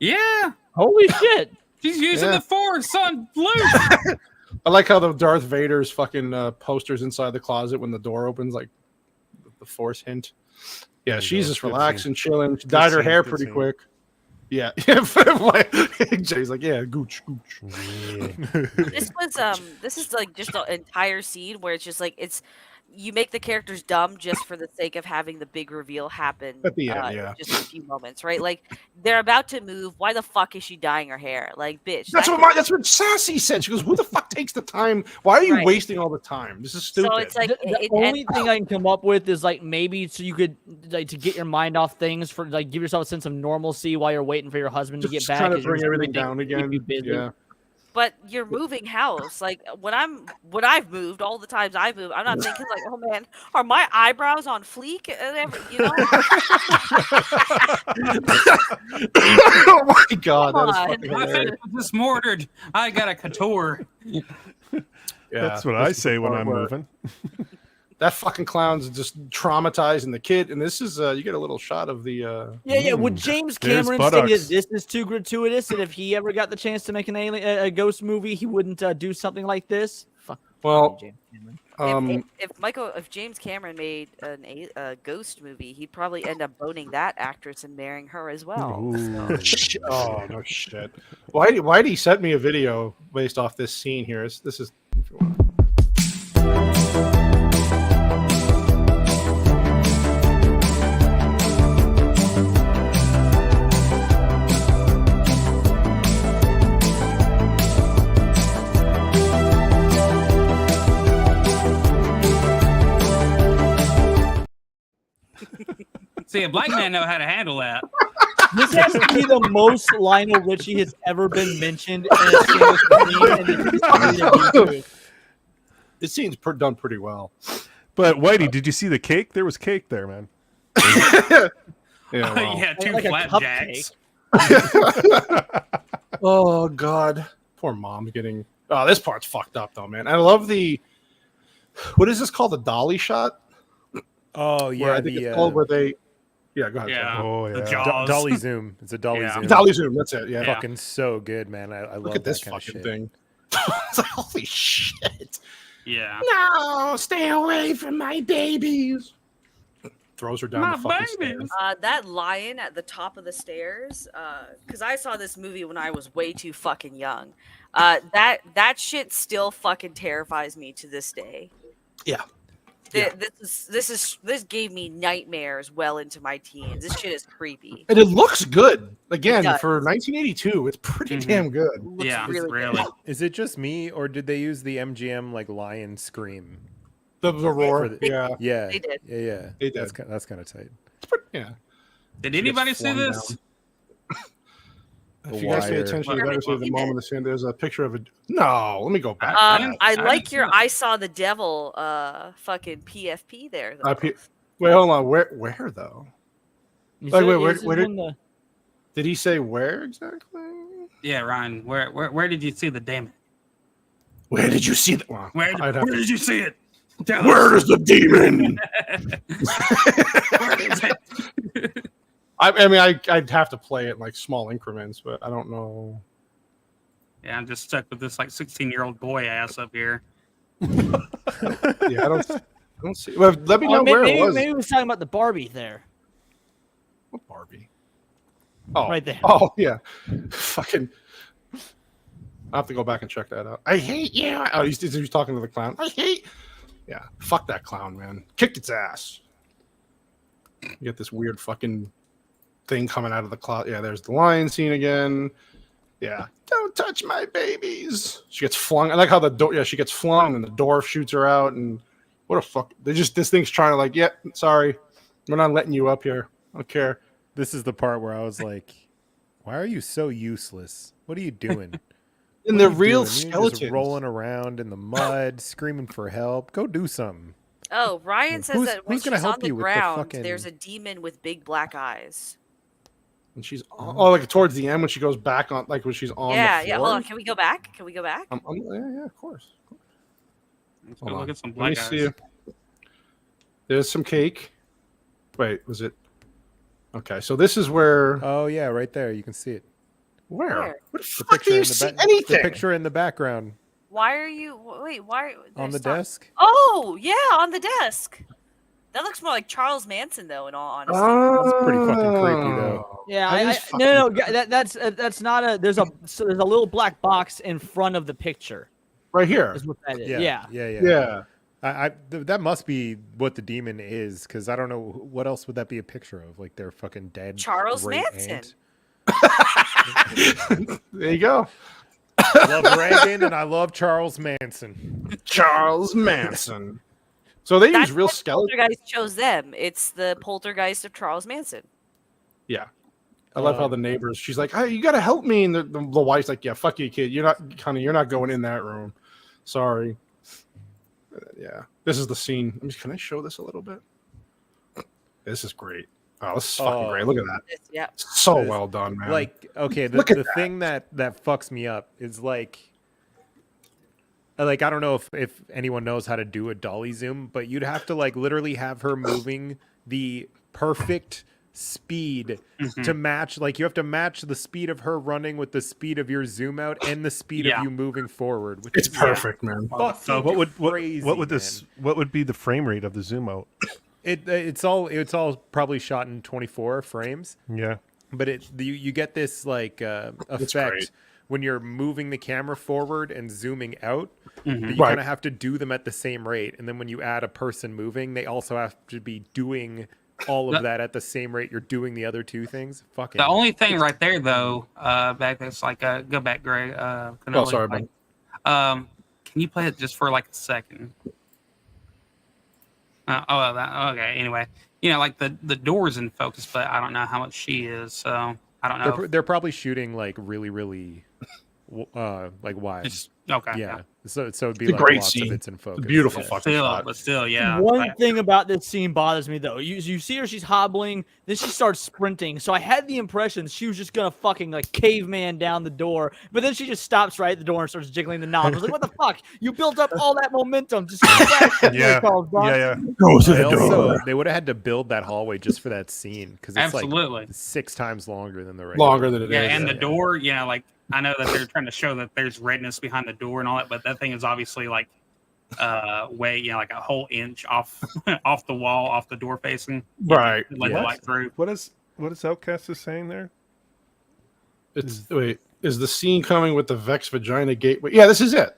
Yeah. Holy shit. She's using the Force on Luke. I like how the Darth Vader's fucking posters inside the closet when the door opens, like the Force hint. Yeah, she's just relaxing, chilling. She dyed her hair pretty quick. Yeah. Jay's like, yeah, gooch. Yeah. This is like just an entire scene where it's just like you make the characters dumb just for the sake of having the big reveal happen at the end, in just a few moments, right? Like they're about to move. Why the fuck is she dyeing her hair? Like, bitch. That's what Sassy said. She goes, "Who the fuck takes the time? Why are you wasting all the time? This is stupid." So it's like the only thing I can come up with is like maybe so you could like to get your mind off things for like give yourself a sense of normalcy while you're waiting for your husband to get back. Trying to bring everything down again. Yeah. But you're moving house. Like when I've moved, all the times I've moved, I'm not thinking like, oh man, are my eyebrows on fleek? You know? Oh my god, that is fucking hilarious. Just mortared. I got a couture. Yeah, that's what I say when I'm moving. That fucking clown's just traumatizing the kid, and this is you get a little shot of the Would James Cameron say that this is too gratuitous, and if he ever got the chance to make a ghost movie, he wouldn't do something like this? Fuck. Well, If James Cameron made a ghost movie, he'd probably end up boning that actress and marrying her as well. So. Oh no shit! Why did he sent me a video based off this scene here? This is. If you want. See, a black man know how to handle that. This has to be the most Lionel Richie has ever been mentioned in a single scene. This scene's done pretty well. But Whitey, did you see the cake? There was cake there, man. Yeah, two like flapjacks. Oh god, poor mom's getting. Oh, this part's fucked up though, man. I love the. What is this called? The dolly shot? Oh yeah, where I think it's called where they. Yeah, go ahead. Yeah. Oh The yeah. Jaws. Dolly zoom. It's a dolly zoom. Dolly zoom. That's it. Yeah. Fucking so good, man. I love Look at this that kind of fucking shit. thing. It's like, holy shit. Yeah. No, stay away from my babies. Throws her down My the fucking babies. stairs. That lion at the top of the stairs, because I saw this movie when I was way too fucking young. That shit still fucking terrifies me to this day. Yeah. This gave me nightmares well into my teens. This shit is creepy. And it looks good. Again, does. for 1982, it's pretty damn good. Looks Yeah, really really. good. Is it just me, or did they use the MGM like lion scream? The roar. For Yeah. Yeah, They did. Yeah, They did. That's kind of tight. Yeah. Did She anybody gets see flung this? down. The If you guys pay Wire. attention, you Wire. better see the He moment did. of the scene. There's a picture of a. No, let me go back. I like didn't your see I saw the devil fucking PFP there though. Wait, hold on. Where though? You Like, said- wait, where- this is where did- when the- Did he say where exactly? Yeah, Ryan. Where did you see the demon? Where did you see that? Well, Where did you see it? Tell Where us. is the demon? Where is it? I mean, I'd have to play it in like small increments, but I don't know. Yeah, I'm just stuck with this like 16-year-old boy ass up here. Yeah, I don't see. Well, let me know where maybe, it was. Maybe he was talking about the Barbie there. What Barbie? Oh, Right there. Oh yeah, fucking. I have to go back and check that out. I hate you. Oh, he's talking to the clown. I hate. Yeah, fuck that clown, man. Kicked its ass. You get this weird fucking thing coming out of the closet. Yeah, there's the lion scene again. Yeah, don't touch my babies. She gets flung. I like how the door. Yeah, she gets flung and the door shoots her out. And what a fuck. This thing's trying to like. Yeah, sorry, we're not letting you up here. I don't care. This is the part where I was like, "Why are you so useless? What are you doing?" And What they're are you real doing? You're skeletons. just rolling around in the mud, screaming for help. Go do something. Oh, Ryan says Who's- that when who's gonna she's help on the you with the ground, fucking- there's a demon with big black eyes. And she's like towards the end when she goes back on, like when she's on. Yeah, the yeah. floor. Hold on. Can we go back? Can we go back? Yeah, of course. Let's Hold go on. look at some Let black me guys. see. There's some cake. Wait, was it? Okay, so this is where. Oh yeah, right there. You can see it. Where? Where? What the The fuck do in you the see ba- anything? The picture in the background Why are you? Wait, why? on the there's not- desk. Oh, yeah, on the desk. That looks more like Charles Manson, though. In all honesty. That's pretty fucking creepy, though. Yeah, That I, is no, fucking- that's not a. There's a little black box in front of the picture. Right here. Is what that is. Yeah, Yeah. yeah, Yeah. That must be what the demon is, because I don't know what else would that be a picture of, like their fucking dead Charles great Manson. aunt. There you go. I love Reagan and I love Charles Manson. Charles Manson. So they use That's real why skeletons. Poltergeist chose them. It's the Poltergeist of Charles Manson. Yeah. I love how the neighbors. She's like, "Hey, you gotta help me," and the wife's like, "Yeah, fuck you, kid. You're not, honey. You're not going in that room. Sorry." Yeah, this is the scene. Can I show this a little bit? This is great. Oh, this is fucking great. Look at that. Yeah. So This- well done, man. Like, okay, Look at the thing that fucks me up is like I don't know if anyone knows how to do a dolly zoom, but you'd have to like literally have her moving the perfect speed to match. Like you have to match the speed of her running with the speed of your zoom out and the speed of you moving forward. Which it's is perfect, man. So what would be the frame rate of the zoom out? It's all probably shot in 24 frames. Yeah, but you get this like effect when you're moving the camera forward and zooming out. But you kind of have to do them at the same rate, and then when you add a person moving, they also have to be doing all of that at the same rate you're doing the other two things. Fucking. The only thing right there, though, back that's like go back, Greg. Sorry, like, can you play it just for like a second? Okay. Anyway, like the door's in focus, but I don't know how much she is, so I don't know. They're probably shooting like really, really, like wide. Okay. Yeah. So it'd be it's like a great lots scene. of it's in focus. Beautiful fucking shot. But still, yeah. One thing about this scene bothers me though. You see her, she's hobbling, then she starts sprinting. So I had the impression she was just gonna fucking like caveman down the door, but then she just stops right at the door and starts jiggling the knob. I was like, what the fuck? You built up all that momentum. Just yeah. Go to the door. They would have had to build that hallway just for that scene because it's like 6 times longer than the regular. Longer than it is. Yeah, and the door, like I know that they're trying to show that there's redness behind the door and all that, but that thing is obviously like way, like a whole inch off the wall, off the door facing. Right. Let the light through. What is Outcast is saying there? Is the scene coming with the Vex vagina gateway? Yeah, this is it.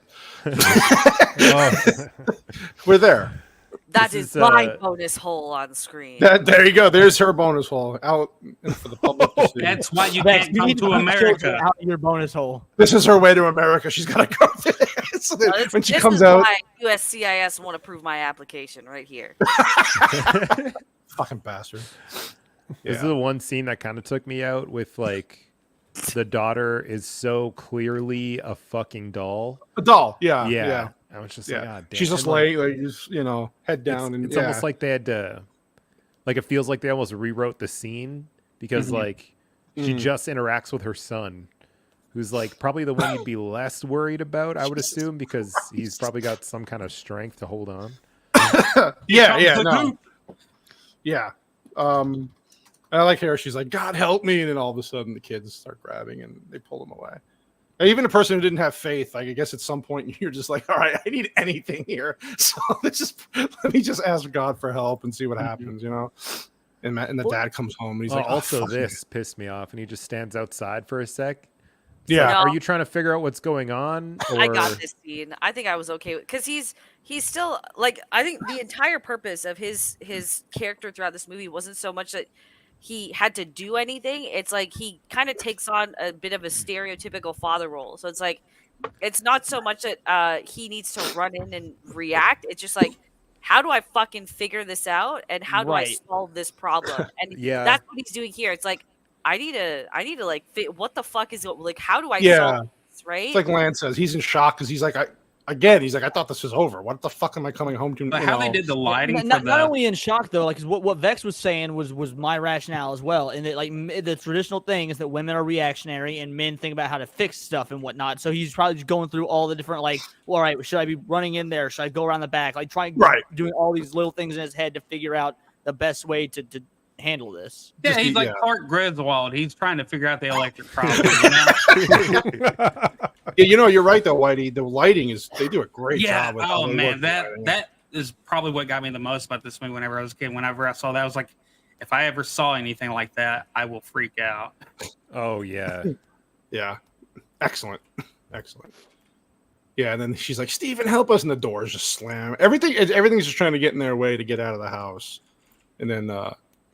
We're there. That is my bonus hole on screen. There you go. There's her bonus hole out for the public to see. That's why you can't come to America. Out your bonus hole. This is her way to America. She's got to go there. So when she comes out, USCIS won't approve my application right here. Fucking bastard. This is the one scene that kind of took me out with like the daughter is so clearly a fucking doll. A doll. Yeah. I was just like, God damn. She's just head down, and it's almost like they had to, like it feels like they almost rewrote the scene because like she just interacts with her son, who's like probably the one you'd be less worried about, I would assume, because he's probably got some kind of strength to hold on. Yeah. I like her. She's like, God help me, and then all of a sudden the kids start grabbing and they pull them away. Even a person who didn't have faith, like I guess at some point you're just like, all right, I need anything here. So let me just ask God for help and see what happens, And the dad comes home and he's like, also this pissed me off, and he just stands outside for a sec. Yeah. Like, are you trying to figure out what's going on? Or... I got this scene. I think I was okay with because he's still like I think the entire purpose of his character throughout this movie wasn't so much that he had to do anything. It's like he kind of takes on a bit of a stereotypical father role. So it's like it's not so much that he needs to run in and react. It's just like, how do I fucking figure this out and how do I solve this problem? And that's what he's doing here. It's like I need to like what the fuck is it like? How do I solve this? Right? It's like Lance says, he's in shock because he's like, I thought this was over. What the fuck am I coming home to? But how they did the lighting? Not only in shock though, like what Vex was saying was my rationale as well. And that like the traditional thing is that women are reactionary and men think about how to fix stuff and whatnot. So he's probably just going through all the different like, well, all right, should I be running in there? Should I go around the back? Like doing all these little things in his head to figure out the best way to handle this. Yeah, he's like Clark Griswold. He's trying to figure out the electric problem. You're right though, Whitey. The lighting they do a great job. Oh man, that is probably what got me the most about this movie. Whenever I was a kid, whenever I saw that, I was like, if I ever saw anything like that, I will freak out. Oh yeah, yeah, excellent. Yeah, and then she's like, Steven, help us, and the doors just slam. Everything's just trying to get in their way to get out of the house, and then.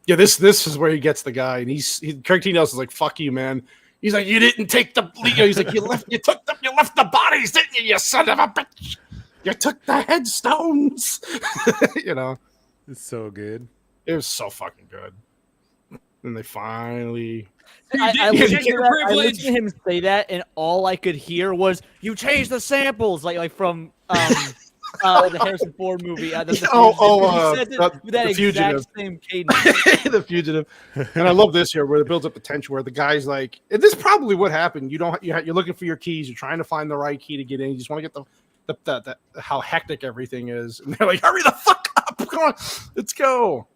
This is where he gets the guy, and Craig T. Nelson's like, "Fuck you, man." He's like, "You didn't take the." He's like, "You left the bodies, didn't you? You son of a bitch! You took the headstones." It's so good. It was so fucking good. And they finally. I listened to him say that, and all I could hear was, "You changed the samples," like from. The Harrison Ford movie. The Fugitive. Same cadence. The Fugitive. And I love this here where it builds up the tension where the guy's like, and this is probably what happened. You're looking for your keys. You're trying to find the right key to get in. You just want to get the how hectic everything is. And they're like, hurry the fuck up. Come on, let's go.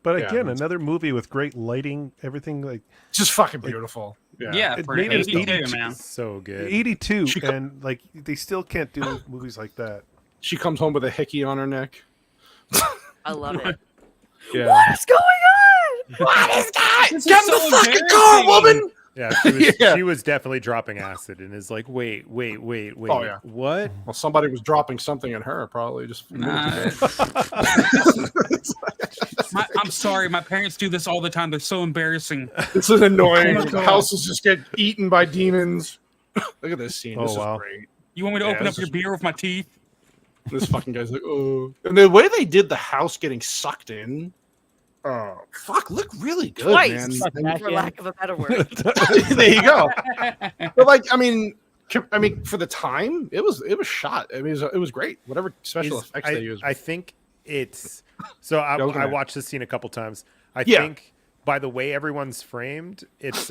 But again, another movie with great lighting, everything like just fucking beautiful. Yeah, it for made it 82, man. So good. 82, and like they still can't do movies like that. She comes home with a hickey on her neck. I love it. Yeah. What is going on? What is that? This Get is in the so fucking car, woman! Yeah, she was definitely dropping acid and is like, wait. Oh, yeah. What? Well, somebody was dropping something in her probably just a few minutes ago. I'm sorry, my parents do this all the time. They're so embarrassing. This is annoying. Oh my The God. houses just get eaten by demons. Look at this scene. Oh, This wow. is great. You want me to open this up your is- beer with my teeth? This fucking guy's like, oh. And the way they did the house getting sucked in, oh, fuck, look really good, Twice, man. for lack of a better word. There you go. But like, I mean, for the time, it was shot. I mean, it was great. Whatever special effects they used. I think it's so. I Go ahead. watched this scene a couple times. I Yeah. think by the way everyone's framed, it's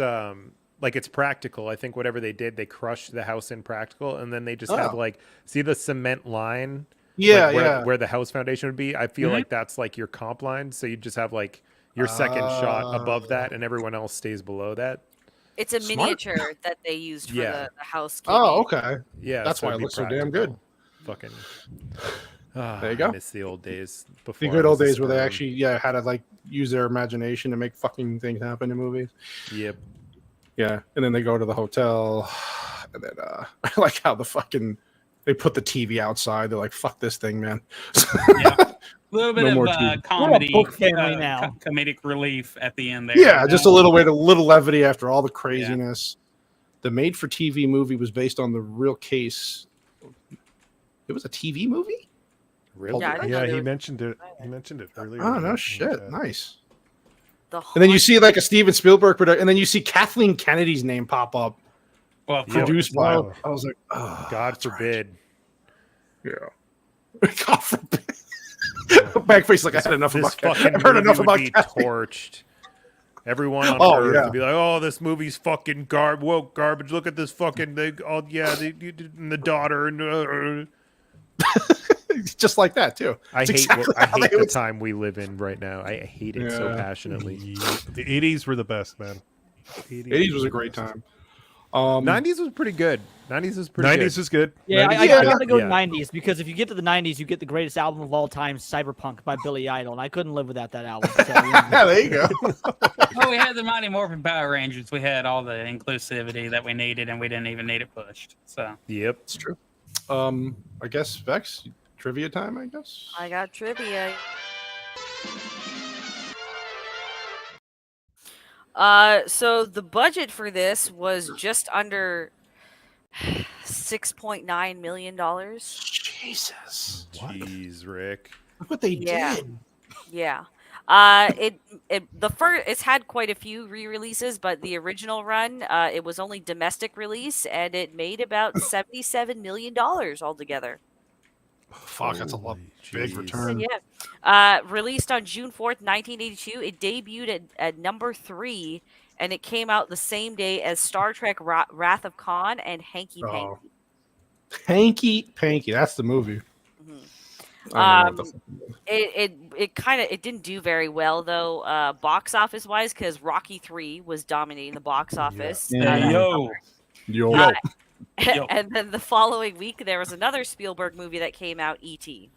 like it's practical. I think whatever they did, they crushed the house in practical, and then they just have like see the cement line. Yeah, like, yeah. Where the house foundation would be. I feel like that's like your comp line. So you just have like your second shot above that, and everyone else stays below that. It's a Smart. miniature that they used for Yeah. the housekeeping. Oh, okay. Yeah, That's so why it it'd be looks so damn good. Fucking. There you go. I miss the old days. The Before good I old was a days where they sperm. actually, had to like use their imagination to make fucking things happen in movies. Yep. Yeah, and then they go to the hotel, and then I like how they put the TV outside. They're like, "Fuck this thing, man." Yeah. A little bit No more of TV. comedy, book family now. comedic relief at the end there. Yeah, you just know? a little levity after all the craziness. The made-for-TV movie was based on the real case. It was a TV movie? Really? Yeah, I didn't know Yeah, there he was- mentioned it. He mentioned it earlier. Oh, no in shit. the- Nice. The And then you haunt- see like a Steven Spielberg production, and then you see Kathleen Kennedy's name pop up. Well, of Yeah. course. Produced by. Wow. I was like, oh, God that's right. forbid. Yeah. God forbid. Backface like I had enough This about Kath- fucking I heard movie enough would about be Kathleen. torched. Everyone on Oh, Earth yeah. would be like, "Oh, this movie's fucking woke garbage. Look at this fucking thing. Oh, yeah, and the daughter and." Just like that too. I It's hate exactly I how hate they the would- time we live in right now. I hate it so Yeah. passionately. The 80s were the best, man. 80s was a great time. 90s was pretty good. 90s was pretty 90s good. is good. Yeah, 90s I is good. gotta go Yeah. 90s because if you get to the 90s, you get the greatest album of all time, Cyberpunk by Billy Idol, and I couldn't live without that album. So, Yeah, there you go. Well, we had the Mighty Morphin Power Rangers. We had all the inclusivity that we needed, and we didn't even need it pushed. So Yep. It's true. I guess Vex, trivia time, I guess. I got trivia. So the budget for this was just under $6.9 million. Jesus. Jeez, Rick. Look what they Yeah. did. Yeah. It's had quite a few re-releases, but the original run, it was only domestic release, and it made about $77 million altogether. Fuck, that's a lot. Big jeez. return. Yeah. Released on June 4th, 1982, it debuted at number 3, and it came out the same day as Star Trek Wrath of Khan and Hanky Panky. Oh. Hanky Panky. That's the movie. Mhm. I don't know what the It didn't do very well though, box office wise, because Rocky 3 was dominating the box office. Yeah. yo, Yo. Uh, Yo. and then the following week there was another Spielberg movie that came out, E.T.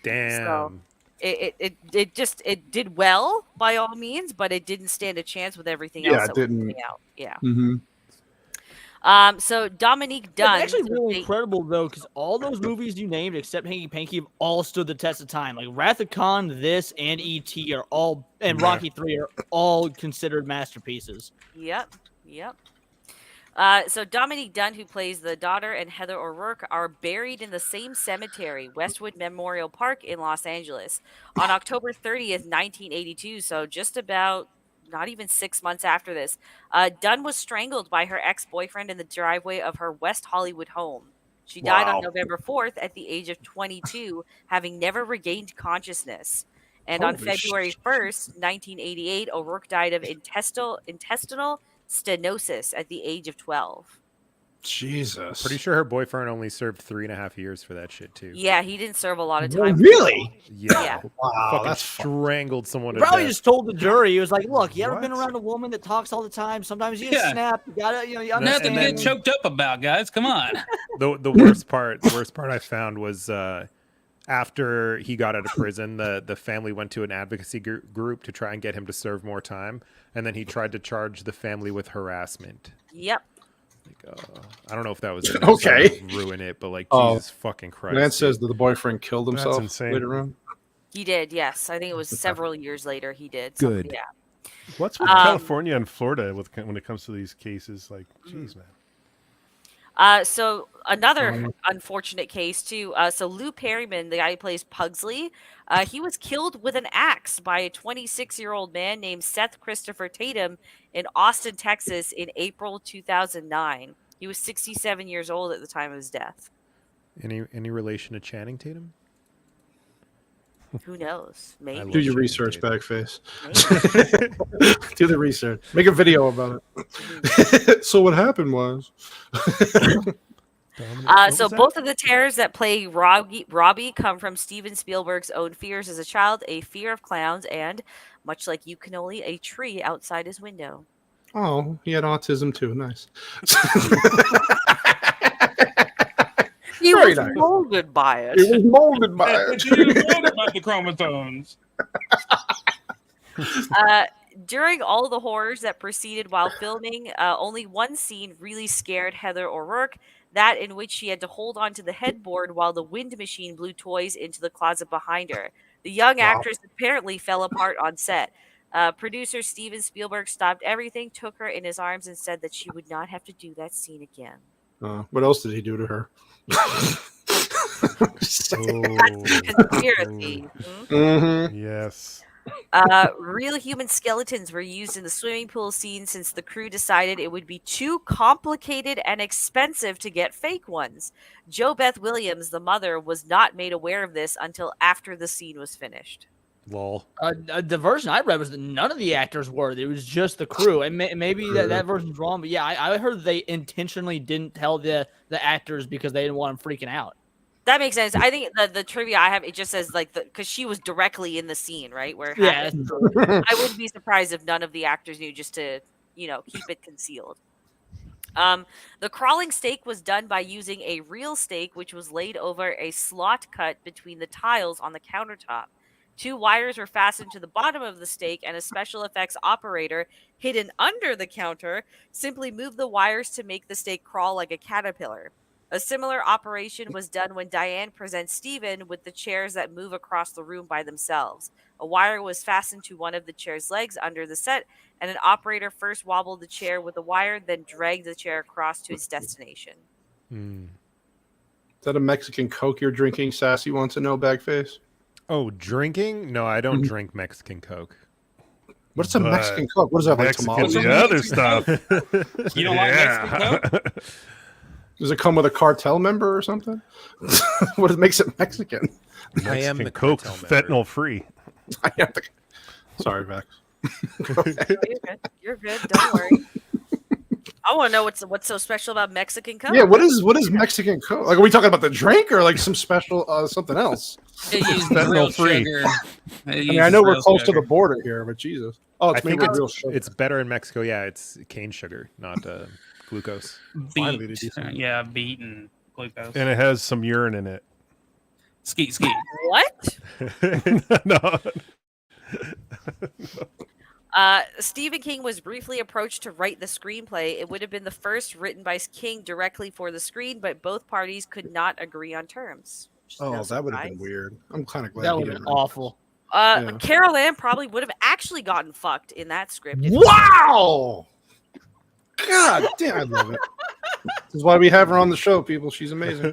Damn. It did well by all means, but it didn't stand a chance with everything Yeah, else it that was didn't. coming out. Yeah. Mm-hmm. So Dominique Dunn. It's actually so really they- incredible though, because all those movies you named, except Hanky Panky, have all stood the test of time. Like Wrath of Khan, this, and E.T. are all, and Yeah. Rocky 3 are all considered masterpieces. Yep. So Dominique Dunn, who plays the daughter, and Heather O'Rourke are buried in the same cemetery, Westwood Memorial Park in Los Angeles, on October 30th, 1982. So just about not even 6 months after this. Dunn was strangled by her ex-boyfriend in the driveway of her West Hollywood home. She died Wow. on November 4th at the age of 22, having never regained consciousness. And on Holy February shit. 1st, 1988, O'Rourke died of intestinal stenosis at the age of 12. Jesus. Pretty sure her boyfriend only served 3.5 years for that shit too. Yeah, he didn't serve a lot of time. Really? Yeah. Wow, Fucking that's strangled someone to Probably death. just told the jury. He was like, "Look, you ever been What? around a woman that talks all the time? Sometimes you just Yeah. snap. You gotta, you Nothing to understand." get choked up about, guys. Come on. The worst part I found was after he got out of prison, the family went to an advocacy group to try and get him to serve more time, and then he tried to charge the family with harassment. Yep. Like, I don't know if that was Okay. sort of ruin it, but like Oh. Jesus fucking Christ. Lance says that the boyfriend killed That's himself insane. later on. He did, yes. I think it was several years later he did. Good. Yeah. What's with California and Florida when it comes to these cases? Like, geez, man. So another unfortunate case too. So Lou Perryman, the guy who plays Pugsley, he was killed with an axe by a 26-year-old man named Seth Christopher Tatum in Austin, Texas, in April 2009. He was 67 years old at the time of his death. Any relation to Channing Tatum? Who knows? Maybe. Do your research, Backface. Do the research. Make a video about it. So what happened was. So both of the terrors that play Robbie come from Steven Spielberg's own fears as a child, a fear of clowns, and, much like you, Cannoli, a tree outside his window. Oh, he had autism too. Nice. He Very was nice. molded by it. It was molded by it. about the chromosomes. During all the horrors that proceeded while filming, only one scene really scared Heather O'Rourke, that in which she had to hold onto the headboard while the wind machine blew toys into the closet behind her. The young actress apparently fell apart on set. Producer Steven Spielberg stopped everything, took her in his arms, and said that she would not have to do that scene again. What else did he do to her? Conspiracy. Mm-hmm. Yes. Real human skeletons were used in the swimming pool scene since the crew decided it would be too complicated and expensive to get fake ones. JoBeth Williams, the mother, was not made aware of this until after the scene was finished. Lol. The version I read was that none of the actors were. It was just the crew, and maybe that version's wrong. But yeah, I heard they intentionally didn't tell the actors because they didn't want them freaking out. That makes sense. I think the trivia I have, it just says like because she was directly in the scene, right? Where it happened. I wouldn't be surprised if none of the actors knew, just to keep it concealed. The crawling stake was done by using a real stake, which was laid over a slot cut between the tiles on the countertop. 2 wires were fastened to the bottom of the stake, and a special effects operator hidden under the counter simply moved the wires to make the stake crawl like a caterpillar. A similar operation was done when Diane presents Steven with the chairs that move across the room by themselves. A wire was fastened to one of the chair's legs under the set, and an operator first wobbled the chair with a wire, then dragged the chair across to its destination. Is that a Mexican Coke you're drinking? Sassy wants to know, Bagface. Oh, drinking? No, I don't drink Mexican Coke. What's a Mexican Coke? What is that, like Mexican, tamales? the other stuff. You don't like Mexican Coke? Does it come with a cartel member or something? What makes it Mexican? I am the Coke, cartel member. fentanyl free. Sorry, Max. You're good. Don't worry. I want to know what's so special about Mexican Coke. Yeah, what is Mexican Coke? Like, are we talking about the drink or like some special something else? They use Fentanyl real free. sugar. I mean, I know we're close to the border here, but Jesus. Oh, I it's made think with real sugar. it's better in Mexico. Yeah, it's cane sugar, not glucose. Finally, Beet. they do something. Yeah, beet and glucose. And it has some urine in it. Skeet. What? No. Stephen King was briefly approached to write the screenplay. It would have been the first written by King directly for the screen, but both parties could not agree on terms. Oh, that would have been weird. I'm kind of glad. That would have been awful. Carol Ann probably would have actually gotten fucked in that script. Wow! God damn, I love it. This is why we have her on the show, people. She's amazing.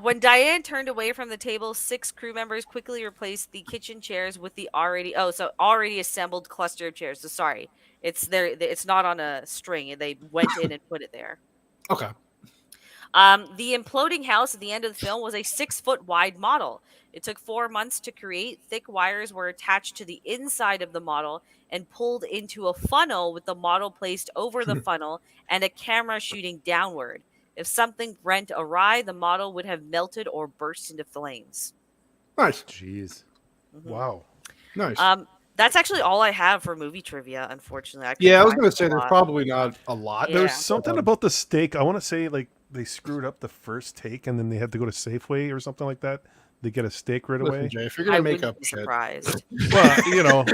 When Diane turned away from the table, 6 crew members quickly replaced the kitchen chairs with the already assembled cluster of chairs. So sorry, it's there. It's not on a string. They went in and put it there. Okay. The imploding house at the end of the film was a 6-foot wide model. It took 4 months to create. Thick wires were attached to the inside of the model and pulled into a funnel with the model placed over the funnel and a camera shooting downward. If something went awry, the model would have melted or burst into flames. Nice. Jeez. Wow. Nice. That's actually all I have for movie trivia, unfortunately. I was going to say there's probably not a lot. There's something about the steak. I want to say like they screwed up the first take and then they had to go to Safeway or something like that. They get a steak right away. Listen, Jay, if you're going to make up surprised. Well,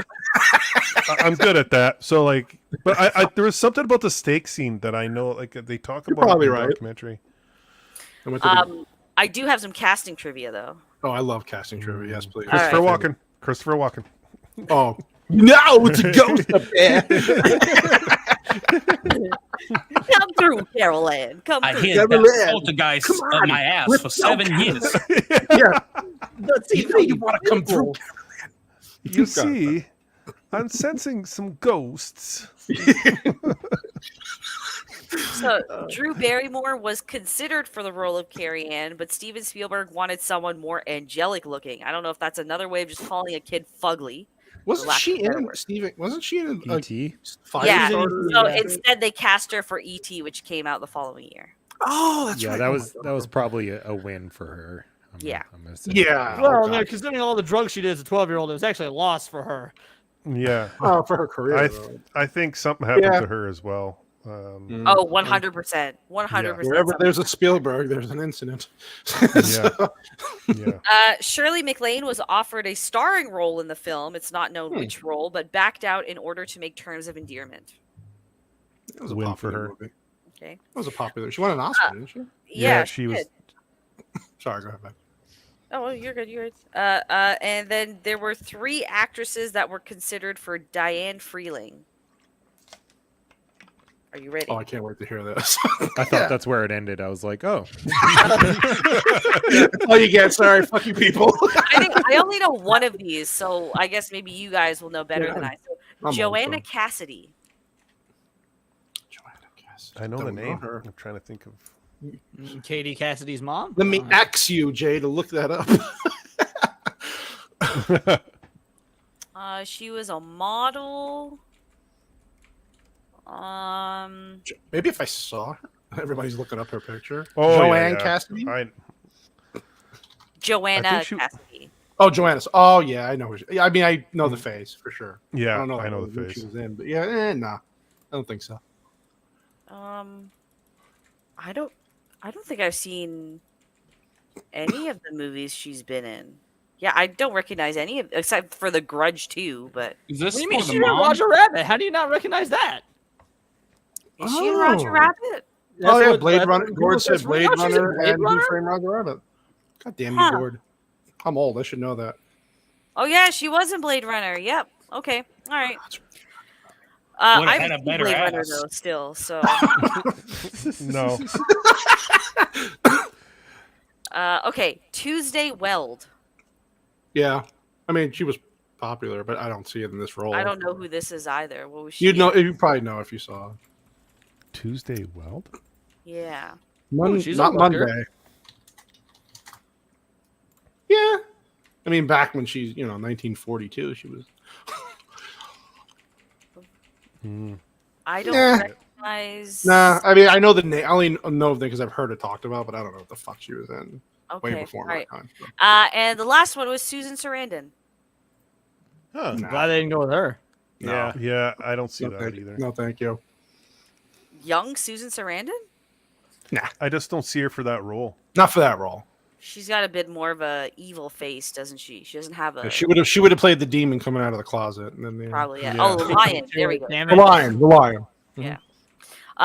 I'm good at that. So like, but I there was something about the steak scene that I know, like they talk about probably in the right. documentary. I do have some casting trivia though. Oh, I love casting trivia. Yes, please. Christopher Walken. Christopher Walken. Oh, no, it's a ghost up there. Come through, Carol Ann. Come I through. hid that poltergeist up my ass for 7 years. Yeah. You know you want to come through. You see, I'm sensing some ghosts. So Drew Barrymore was considered for the role of Carrie Ann, but Steven Spielberg wanted someone more angelic looking. I don't know if that's another way of just calling a kid fugly. Wasn't she in Steven? Wasn't she in E.T.? Yeah. So instead, they cast her for E.T., which came out the following year. Oh, that's right. That was probably a win for her. I'm gonna say. Yeah. Well, no, considering all the drugs she did as a 12-year-old, it was actually a loss for her. Yeah. Oh, for her career. I think something happened to her as well. 100%. 100%. Wherever there's a Spielberg, there's an incident. Shirley MacLaine was offered a starring role in the film. It's not known which role, but backed out in order to make terms of endearment. That was a win popular for her. movie. Okay. That was a popular. She won an Oscar, didn't she? Yeah, she was. did. Sorry, go ahead, man. Oh, you're good. You're good. And then there were 3 actresses that were considered for Diane Freeling. Are you ready? Oh, I can't wait to hear this. I thought that's where it ended. I was like, oh. Oh, you get. Sorry, fuck you, people. I only know one of these, so I guess maybe you guys will know better than I. So, Joanna Cassidy. I know the name. I'm trying to think of. Katie Cassidy's mom. Let me ask you, Jay, to look that up. She was a model. Maybe if I saw her. Everybody's looking up her picture. Oh, Joanne Cassidy. Joanna Cassidy. Oh, Joanna. Oh, yeah, I know her. Yeah, I mean, I know the face for sure. Yeah, I don't know. I know the who face. she was in, but yeah, nah, I don't think so. I don't think I've seen any of the movies she's been in. Yeah, I don't recognize any of except for The Grudge 2, but Is this What do you mean for the she's in mom? Roger Rabbit? How do you not recognize that? is she in Roger Rabbit? Oh yeah, what- Blade that's Runner. what Gord Google said says. Blade Oh, she's in Runner Blade and Runner? Who Framed Roger Rabbit. God damn you, Huh. Gord. I'm old. I should know that. Oh yeah, she was in Blade Runner. Yep. Okay. All right. Would've I had a haven't seen better Blade Runner ass. though, still. So. No. Okay. Tuesday Weld. Yeah, I mean, she was popular, but I don't see it in this role. I don't know who this is either. What was she? You'd know. in? You probably know if you saw. Tuesday Weld. Yeah. She's Not a looker. Monday. Yeah, I mean, back when she's 1942, she was. I don't Yeah. recognize. Nah, I mean, I know the name. I only know of them because I've heard it talked about, but I don't know what the fuck she was in. Okay. Way before all my right. time. So. And the last one was Susan Sarandon. Huh. Nah. Glad they didn't go with her. Yeah, yeah, I don't see No, that thank, either. no, thank you. Young Susan Sarandon? I just don't see her for that role. Not for that role. She's got a bit more of a evil face, doesn't she? She doesn't have a Yeah, she would have played the demon coming out of the closet, and then probably. Yeah. Yeah. Oh, the lion. There we go. Damn the it. lion. Yeah.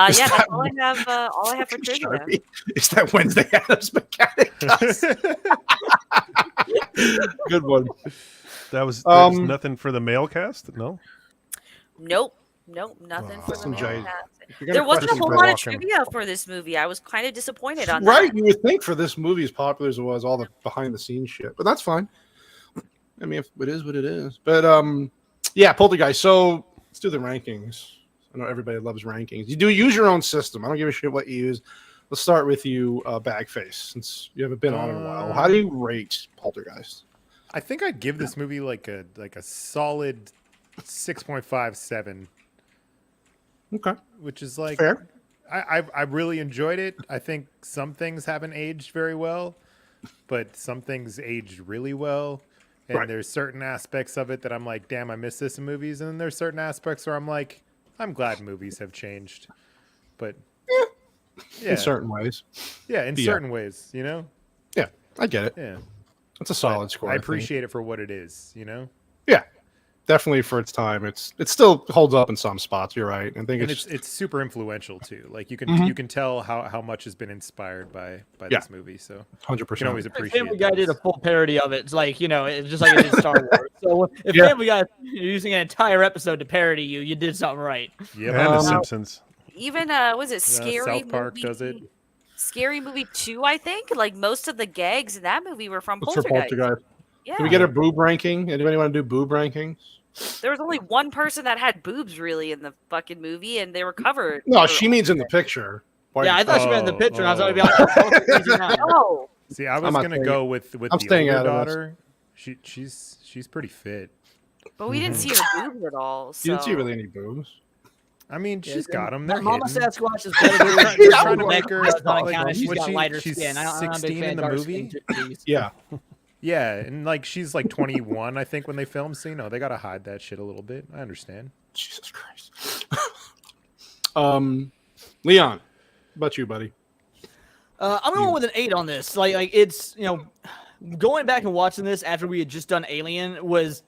Is Yeah, that- that's all I have. All I have for trivia. Sharpie. It's that Wednesday Addams mechanic. Good one. That was there's nothing for the male cast. No. Nope. Nothing for the Listen, male Jay, cast. If you're gonna There wasn't a question whole Brett lot of Walken- trivia for this movie. I was kind of disappointed on Right, that. you would think for this movie as popular as it was, all the behind the scenes shit, but that's fine. I mean, if it is what it is. But yeah, Poltergeist. So let's do the rankings. I know everybody loves rankings. You do use your own system. I don't give a shit what you use. let's start with you, Bagface, since you haven't been on in a while. How do you rate Poltergeist? I think I'd give this movie like a solid 6.57. Okay, which is like fair. I really enjoyed it. I think some things haven't aged very well, but some things aged really well. And there's certain aspects of it that I'm like, damn, I miss this in movies. And then there's certain aspects where I'm like, I'm glad movies have changed. But yeah, in certain ways. Yeah, in certain ways, you know? Yeah, I get it. Yeah. It's a solid score. I appreciate it for what it is, you know? Yeah. Definitely for its time. It still holds up in some spots, you're right. I think it's super influential too. Like you can tell how much has been inspired by this movie. So 100%. You can always appreciate Family Guy did a full parody of it. It's like, it's just like it did Star Wars. So if Family Guy using an entire episode to parody you did something right. Yeah, and The Simpsons. Even was it Scary South Park movie? does it. Scary Movie 2, I think. Like most of the gags in that movie were from What's for Poltergeist. Yeah. Can we get a boob ranking? Anybody want to do boob rankings? There was only one person that had boobs really in the fucking movie, and they were covered. No, she means in the picture. Yeah, I thought she meant in the picture, and I was going to be like, no. See, I was gonna go with the older daughter. She's pretty fit. But we didn't see her boobs at all. So. You didn't see really any boobs. I mean, she's got them. They're Mama hidden. Sasquatch is better than trying to make her she's got lighter she's skin. I'm a big 16 fan in the of dark movie. skin. Yeah. Yeah, and like she's like 21, I think, when they film. So they gotta hide that shit a little bit. I understand. Jesus Christ. Leon, how about you, buddy? I'm going with an 8 on this. Like it's going back and watching this after we had just done Alien was.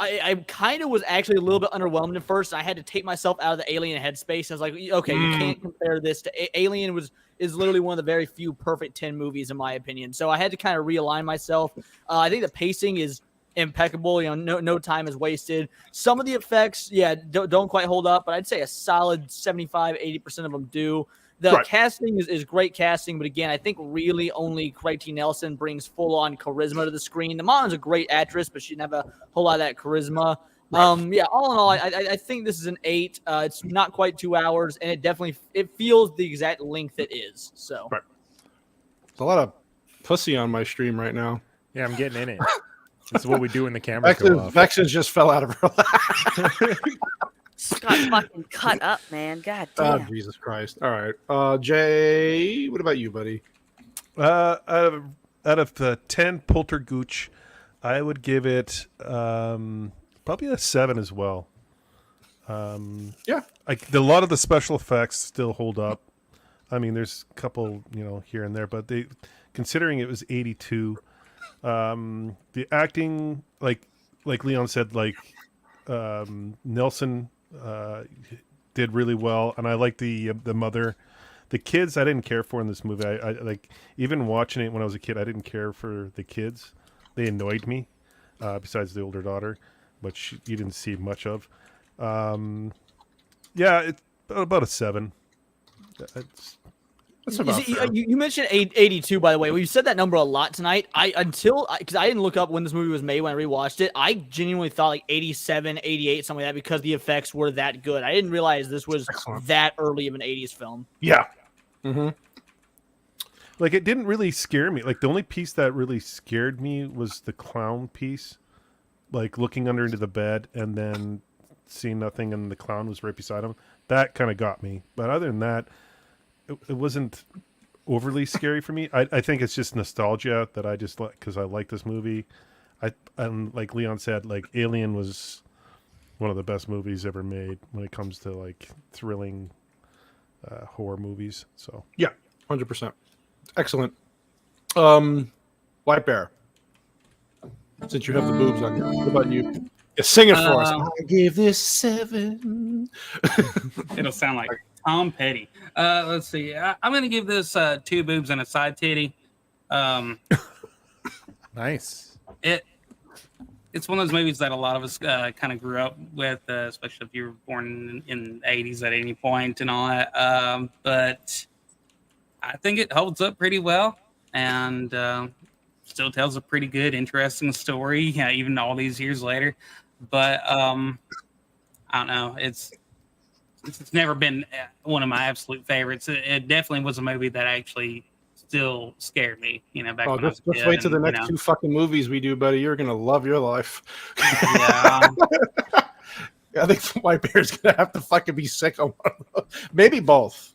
I kind of was actually a little bit underwhelmed at first. I had to take myself out of the Alien headspace. I was like, okay, you can't compare this to Alien. Is literally one of the very few perfect 10 movies in my opinion. So I had to kind of realign myself. I think the pacing is impeccable. No time is wasted. Some of the effects, don't quite hold up, but I'd say a solid 75-80% of them do. The casting is great casting, but again, I think really only Craig T. Nelson brings full-on charisma to the screen. The mom's a great actress, but she didn't have a whole lot of that charisma. All in all, I think this is an 8. It's not quite 2 hours, and it feels the exact length it is. So, There's a lot of pussy on my stream right now. Yeah, I'm getting in it. This is what we do when the cameras go off. Vexen just fell out of her lap. Got fucking cut up, man. God damn. Oh, Jesus Christ. All right. Jay, what about you, buddy? Out of the 10 Poltergooch, I would give it probably a 7 as well. Yeah. A lot of the special effects still hold up. I mean, there's a couple, here and there, but considering it was 82, the acting, like Leon said, Nelson did really well, and I like the mother. The kids I didn't care for in this movie. I like, even watching it when I was a kid, I didn't care for the kids. They annoyed me, besides the older daughter, but you didn't see much of. It's about a 7. That's about you mentioned 82, by the way. Well, you said that number a lot tonight. Because I didn't look up when this movie was made when I rewatched it. I genuinely thought like 87, 88, something like that, because the effects were that good. I didn't realize this was that early of an 80s film. Yeah. Mm-hmm. Like, it didn't really scare me. Like, the only piece that really scared me was the clown piece. Like, looking under into the bed and then seeing nothing and the clown was right beside him. That kind of got me. But other than that, it wasn't overly scary for me. I think it's just nostalgia that I just like because I like this movie. And like Leon said, like Alien was one of the best movies ever made when it comes to like thrilling horror movies. So 100%. Excellent. White Bear. Since you have the boobs on you, what about you? Yeah, sing it for us. I give this 7. It'll sound like Tom Petty. Let's see. I'm going to give this 2 boobs and a side titty. Nice. It's one of those movies that a lot of us kind of grew up with, especially if you were born in the 80s at any point and all that. But I think it holds up pretty well and still tells a pretty good, interesting story, even all these years later. But I don't know. It's it's never been one of my absolute favorites. It definitely was a movie that actually still scared me. Back when I was just wait till the next 2 fucking movies we do, buddy. You're gonna love your life. Yeah. I think White Bear's gonna have to fucking be sick on one of those. Maybe both.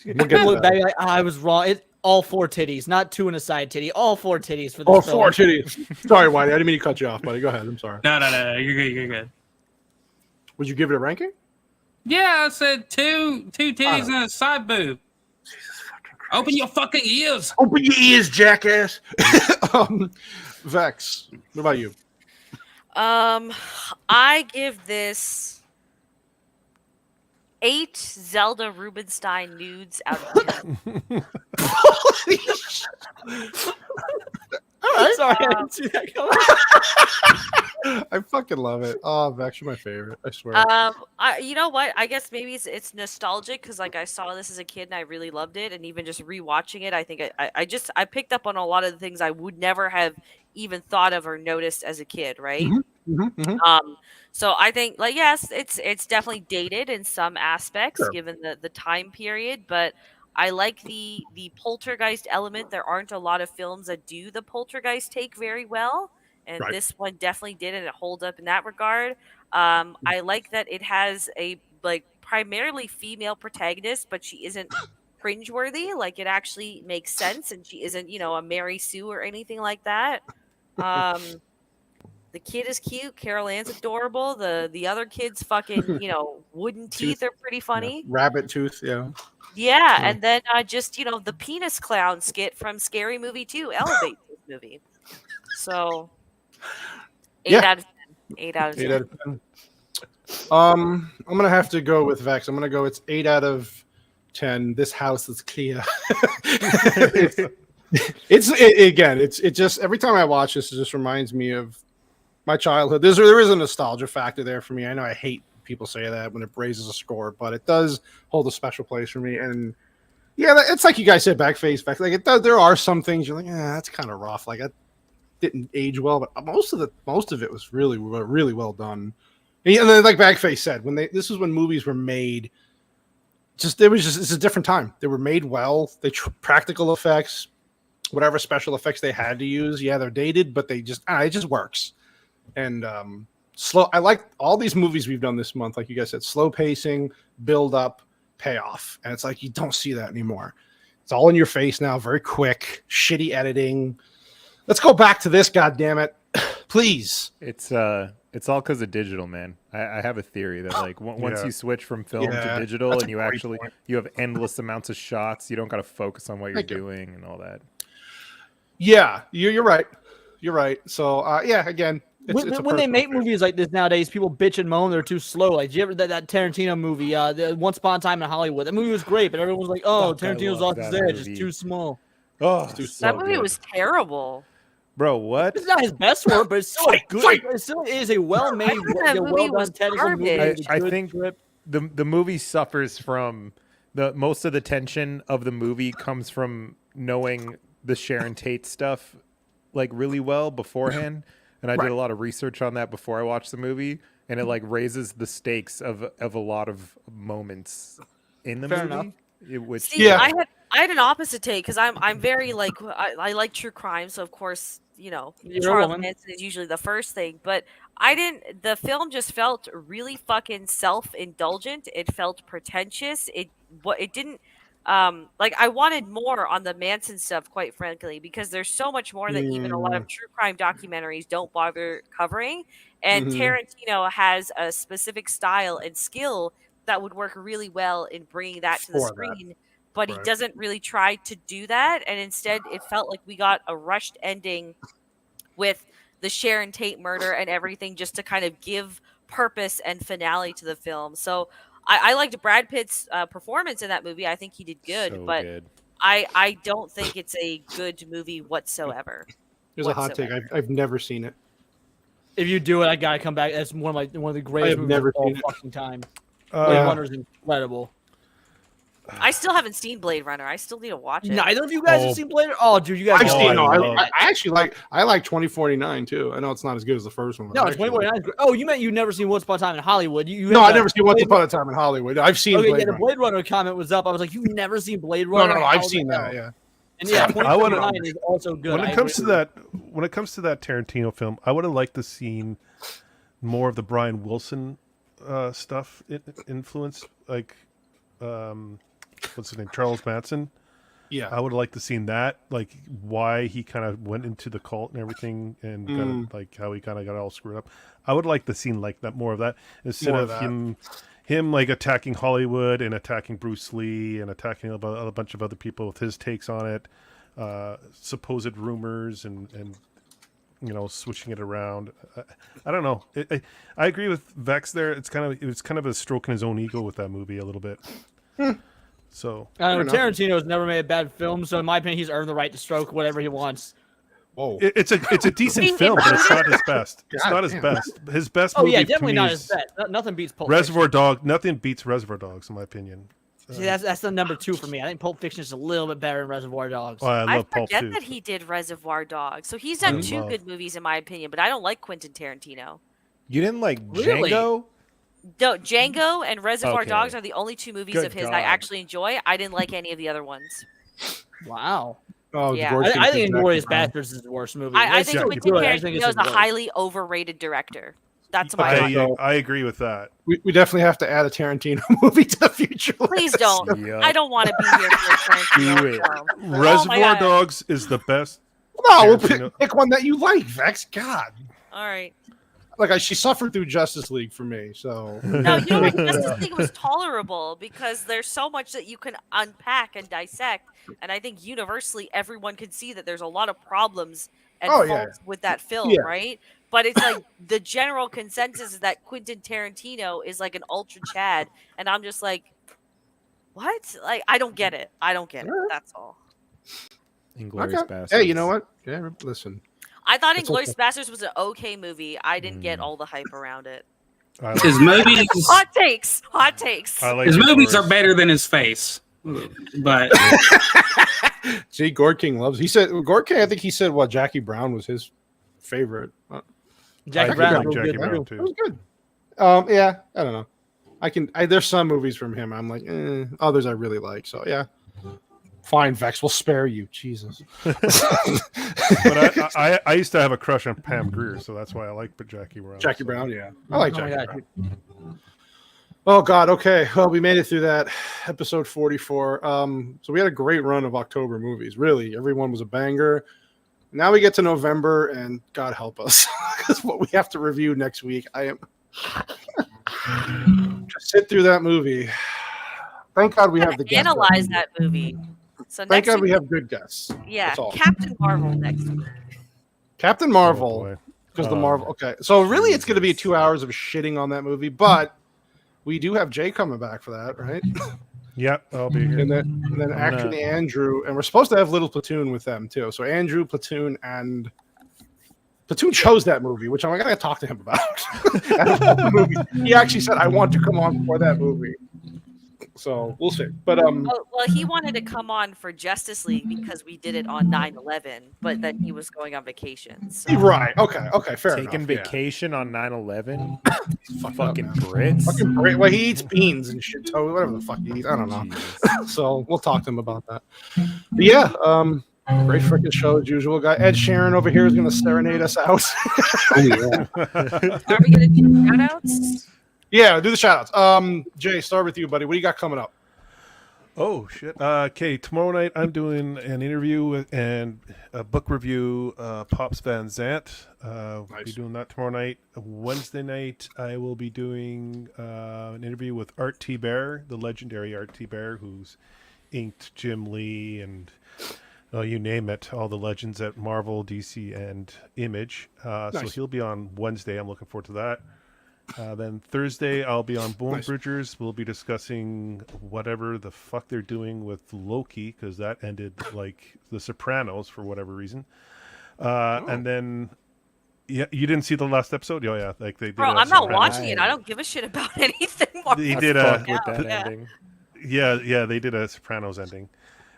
We'll get look back like, I was wrong. All 4 titties, not 2 and a side titty. All 4 titties for this. All film. 4 titties. Sorry, Whitey. I didn't mean to cut you off, buddy. Go ahead. I'm sorry. No. You're good. You're good. Would you give it a ranking? Yeah, I said two titties and a side boob. Jesus fucking Christ. Open your fucking ears. Open your ears, jackass. Vex, what about you? I give this 8 Zelda Rubinstein nudes out of 10. All right. Sorry, I didn't see that coming. I fucking love it. Oh, Vex, you're my favorite. I swear. You know what? I guess maybe it's nostalgic because like I saw this as a kid and I really loved it, and even just rewatching it, I think I picked up on a lot of the things I would never have even thought of or noticed as a kid, right? So I think like yes, it's definitely dated in some aspects given the time period, but I like the poltergeist element. There aren't a lot of films that do the poltergeist take very well, and this one definitely did, and it holds up in that regard. I like that it has a like primarily female protagonist, but she isn't cringeworthy. Like it actually makes sense, and she isn't a Mary Sue or anything like that. The kid is cute. Carol Ann's adorable. The other kids fucking wooden teeth are pretty funny. Rabbit tooth, yeah. Yeah, and then just the penis clown skit from Scary Movie 2 elevates this movie. So 8 out of 10. 8 out of 10. 8 out of 10. I'm gonna have to go with Vex. I'm gonna go. It's 8 out of 10. This house is clear. It's just every time I watch this, it just reminds me of my childhood. There is a nostalgia factor there for me. I know I hate people say that when it raises a score, but it does hold a special place for me. And yeah, it's like you guys said, backface. Like it does. There are some things you're like, that's kind of rough. Like it didn't age well, but most of it was really, really well done. And then, like Backface said, this is when movies were made. It's a different time. They were made well. Practical effects, whatever special effects they had to use. Yeah, they're dated, but it just works. And slow. I like all these movies we've done this month. Like you guys said, slow pacing, build up, payoff, and it's like you don't see that anymore. It's all in your face now. Very quick, shitty editing. Let's go back to this. God damn it, please. It's all because of digital, man. I have a theory that like once you switch from film to digital, and you have endless amounts of shots, you don't got to focus on what you're doing and all that. Yeah, you're right. You're right. So again. When they make movies like this nowadays, people bitch and moan they're too slow. Like, did you ever that Tarantino movie, the Once Upon a Time in Hollywood? That movie was great, but everyone was like, "Oh, Tarantino's off his edge. It's too small." Oh, that movie was terrible. Bro, what? It's not his best work, but it's still good. It still is a well-made, well-done technical movie. I think the movie suffers from most of the tension of the movie comes from knowing the Sharon Tate stuff like really well beforehand. And I did a lot of research on that before I watched the movie, and it like raises the stakes of a lot of moments in the movie. I had an opposite take because I'm very like I like true crime, so of course Charles Manson is usually the first thing. But the film just felt really fucking self-indulgent. It felt pretentious. It didn't. I wanted more on the Manson stuff, quite frankly, because there's so much more that even a lot of true crime documentaries don't bother covering. And Tarantino has a specific style and skill that would work really well in bringing that to the screen. But he doesn't really try to do that. And instead, it felt like we got a rushed ending with the Sharon Tate murder and everything just to kind of give purpose and finale to the film. So I liked Brad Pitt's performance in that movie. I think he did good, but I don't think it's a good movie whatsoever. There's a hot take. I've never seen it. If you do it, I gotta come back. That's one of the greatest movies of all fucking time. Blade Runner's incredible. I still haven't seen Blade Runner. I still need to watch it. Neither of you guys have seen Blade Runner? Oh, dude, you guys. I've seen. No, I I actually like 2049 too. I know it's not as good as the first one. No, it's 2049. Oh, you meant you've never seen Once Upon a Time in Hollywood? No, I've never seen Once Upon a Time in Hollywood. I've seen. Okay, Blade the Runner. Blade Runner comment was up. I was like, you've never seen Blade Runner? No, I've seen that. Yeah. And yeah, 2049 is also good. When it comes to that Tarantino film, I would have liked to seen more of the Brian Wilson stuff influence, like what's his name, Charles Manson. Yeah, I would have liked to seen that, like why he kind of went into the cult and everything, and kind of like how he kind of got all screwed up. I would like to seen like that, more of that, instead of him like attacking Hollywood and attacking Bruce Lee and attacking a bunch of other people with his takes on it, supposed rumors and switching it around. I don't know. I agree with Vex there. It was kind of a stroke in his own ego with that movie a little bit. So I don't know. Tarantino's never made a bad film, so in my opinion, he's earned the right to stroke whatever he wants. Whoa. It's a decent film, but it's not his best. It's not his best. His best movie. Oh yeah, definitely not his best. Nothing beats Pulp Reservoir Dogs. Nothing beats Reservoir Dogs, in my opinion. See, that's the number 2 for me. I think Pulp Fiction is a little bit better than Reservoir Dogs. Oh, I love Pulp forget too. that he did Reservoir Dogs. So he's done 2 good movies in my opinion, but I don't like Quentin Tarantino. You didn't like Really? Django? No, Django and Reservoir Okay. Dogs are the only 2 movies Good of his God. I actually enjoy. I didn't like any of the other ones. Wow. Oh, Yeah. I think Inglourious Bastards is the worst movie. I think It's Quentin good. I think it's Tarantino is a good. highly overrated director. That's my I agree with that. We definitely have to add a Tarantino movie to the future. Please list. don't. Yeah. I don't want to be here for a Tarantino Do it. film. Reservoir God. Dogs is the best. No, we'll Tarantino. pick one that you like, Vex. God. All right. Like she suffered through Justice League for me, so No, you know what? Justice League was tolerable because there's so much that you can unpack and dissect, and I think universally everyone can see that there's a lot of problems and faults with that film, right? But it's like the general consensus is that Quentin Tarantino is like an ultra Chad, and I'm just like, what? Like I don't get it. I don't get it. That's all. Inglourious Bastards. Hey, you know what? Yeah, listen. I thought Inglourious Bastards was an okay movie. I didn't get all the hype around it. His movies, Hot takes. Hot takes. his movies are better than his face. But See, Gord King loves. He said Gord King. I think he said what Jackie Brown was his favorite. Jackie I Brown like was Jackie good, Brown too. It was too. good. Yeah, I don't know. There's some movies from him I'm like, others I really like. So yeah, fine, Vex. We'll spare you. Jesus. But I used to have a crush on Pam Grier, so that's why I like Jackie Brown. Jackie Brown, yeah, I like Oh Jackie my Brown. God. Oh God, okay. Well, we made it through that episode 44. So we had a great run of October movies. Really, everyone was a banger. Now we get to November, and God help us, because what we have to review next week. I am just sit through that movie. Thank God we have the guests. Analyze that movie. So Thank next God we week- have good guests. Yeah, That's all. Captain Marvel next week. Captain Oh, Marvel, boy. because the Marvel. Okay, so really, it's going to be 2 hours of shitting on that movie, but we do have Jay coming back for that, right? Yep, I'll be here. And then actually Andrew, and we're supposed to have Little Platoon with them too. So Andrew, Platoon, and Platoon chose that movie, which I'm going to talk to him about. Out of all the movies, he actually said, "I want to come on for that movie." So we'll see. But Well, he wanted to come on for Justice League because we did it on 9/11, but then he was going on vacation. So. right, okay, fair enough. Taking yeah. vacation on 9/11. Fuck Fucking up, Brits. Fucking great. Well, he eats beans and shit, so whatever the fuck he eats. I don't know. So we'll talk to him about that. But yeah, great freaking show as usual. Guy Ed Sheeran over here is going to serenade us out. Are we going to do shout outs? Yeah, do the shout outs. Jay, start with you, buddy. What do you got coming up? Oh shit. Okay, tomorrow night I'm doing an interview and a book review. Pops Van Zant. We'll be doing that tomorrow night. Wednesday night I will be doing an interview with Art T. Bear, the legendary Art T. Bear, who's inked Jim Lee and you name it, all the legends at Marvel, DC, and Image. So he'll be on Wednesday. I'm looking forward to that. Then Thursday, I'll be on Bone Bridgers. We'll be discussing whatever the fuck they're doing with Loki, because that ended like The Sopranos for whatever reason. And then, yeah, you didn't see the last episode? Oh, yeah. Like they did. Bro, I'm not watching it. I don't give a shit about anything. He did with that ending. Yeah, they did a Sopranos ending.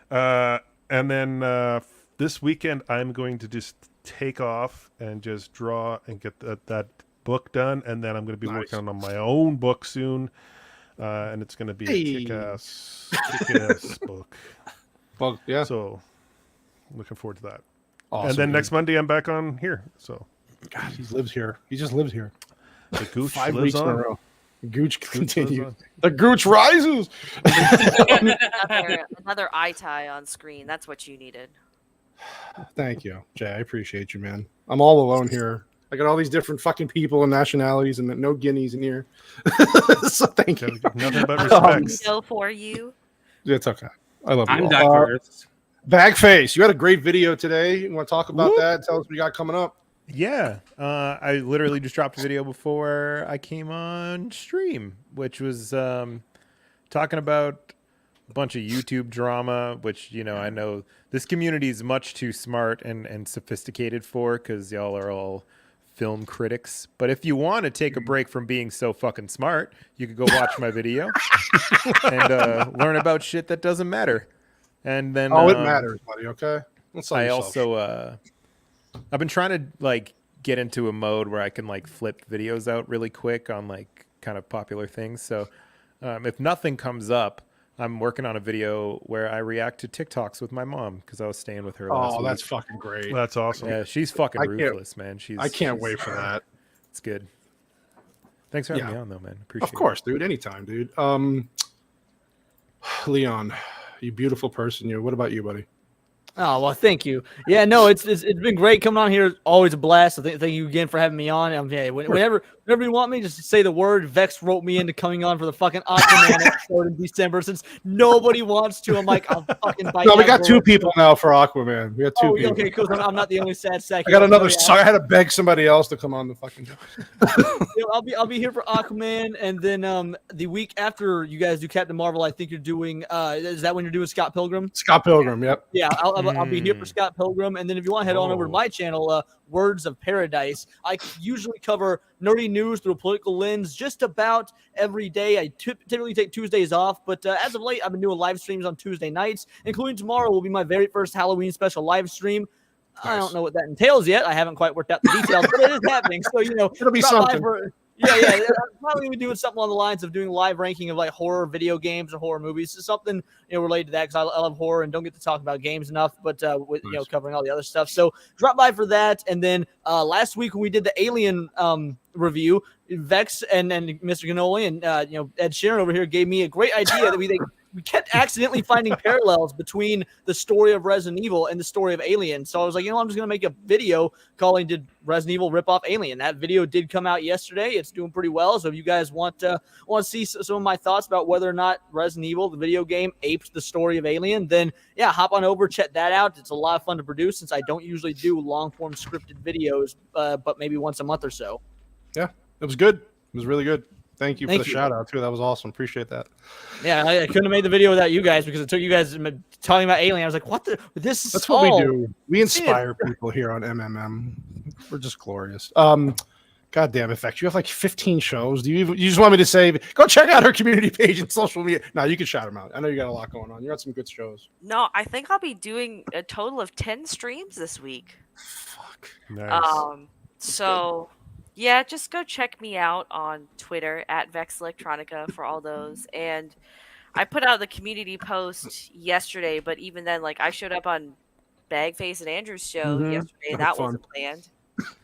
And then this weekend, I'm going to just take off and just draw and get that book done. And then I'm going to be working on my own book soon. And it's going to be a kick-ass book. Well, yeah. So looking forward to that. Awesome, and then dude. next Monday, I'm back on here. So God, he lives here. He just lives here. The Gooch 5 lives weeks in a on. row. Gooch continues. on. The Gooch rises. Another eye tie on screen. That's what you needed. Thank you, Jay. I appreciate you, man. I'm all alone here. I got all these different fucking people and nationalities, and no guineas in here. So thank you. Nothing but respect. Go for you. It's okay. I love you. I'm all. diverse. Bagface, you had a great video today. You want to talk about that? Tell us what you got coming up. Yeah, I literally just dropped a video before I came on stream, which was talking about a bunch of YouTube drama, which, you know, I know this community is much too smart and sophisticated for, because y'all are all film critics. But if you want to take a break from being so fucking smart, you could go watch my video and learn about shit that doesn't matter. And then it matters, buddy. Okay. I also I've been trying to like get into a mode where I can like flip videos out really quick on like kind of popular things. So if nothing comes up, I'm working on a video where I react to TikToks with my mom because I was staying with her last week. That's fucking great. That's awesome. Yeah, she's fucking ruthless, man. I can't wait for that. It's good. Thanks for having me on, though, man. Appreciate it. Of course, dude. Anytime, dude. Leon, you beautiful person. You. What about you, buddy? Oh, well, thank you. Yeah, no, it's been great coming on here. Always a blast. So thank you again for having me on. Yeah, whenever you want me, just say the word. Vex wrote me into coming on for the fucking Aquaman episode in December. Since nobody wants to, I'm like, I'll fucking bite. No, we got 2 people now for Aquaman. We got 2 people. Okay, cool. I'm not the only sad sack. I got another. Sorry, I had to beg somebody else to come on the fucking. I'll be here for Aquaman, and then the week after you guys do Captain Marvel, I think you're doing. Is that when you're doing Scott Pilgrim? Scott Pilgrim. Yep. Yeah, I'll be here for Scott Pilgrim, and then if you want to head on over to my channel, Words of Paradise, I usually cover nerdy news through a political lens just about every day. I typically take Tuesdays off, but as of late, I've been doing live streams on Tuesday nights, including tomorrow will be my very first Halloween special live stream. Nice. I don't know what that entails yet. I haven't quite worked out the details, but it is happening. So, you know, it'll be something. Yeah. I'm probably gonna be doing something along the lines of doing live ranking of like horror video games or horror movies. It's something, you know, related to that because I love horror and don't get to talk about games enough. But with you know, covering all the other stuff, so drop by for that. And then last week when we did the Alien review, Vex and Mr. Ganoli and you know, Ed Sheeran over here gave me a great idea that we kept accidentally finding parallels between the story of Resident Evil and the story of Alien. So I was like, you know, I'm just going to make a video calling Did Resident Evil rip off Alien? That video did come out yesterday. It's doing pretty well. So if you guys want to see some of my thoughts about whether or not Resident Evil, the video game, aped the story of Alien, then yeah, hop on over, check that out. It's a lot of fun to produce since I don't usually do long-form scripted videos, but maybe once a month or so. Yeah, it was good. It was really good. Thank you for the shout out too. That was awesome. Appreciate that. Yeah, I couldn't have made the video without you guys because it took you guys talking about Alien. I was like, what the? That's what we do. We inspire people here on MMM. We're just glorious. God damn it, Vex. You have like 15 shows. You just want me to say, go check out her community page and social media? No, you can shout them out. I know you got a lot going on. You got some good shows. No, I think I'll be doing a total of 10 streams this week. Fuck. Nice. So yeah, just go check me out on Twitter at Vex Electronica for all those. And I put out the community post yesterday, but even then, like I showed up on Bagface and Andrew's show yesterday. That wasn't planned.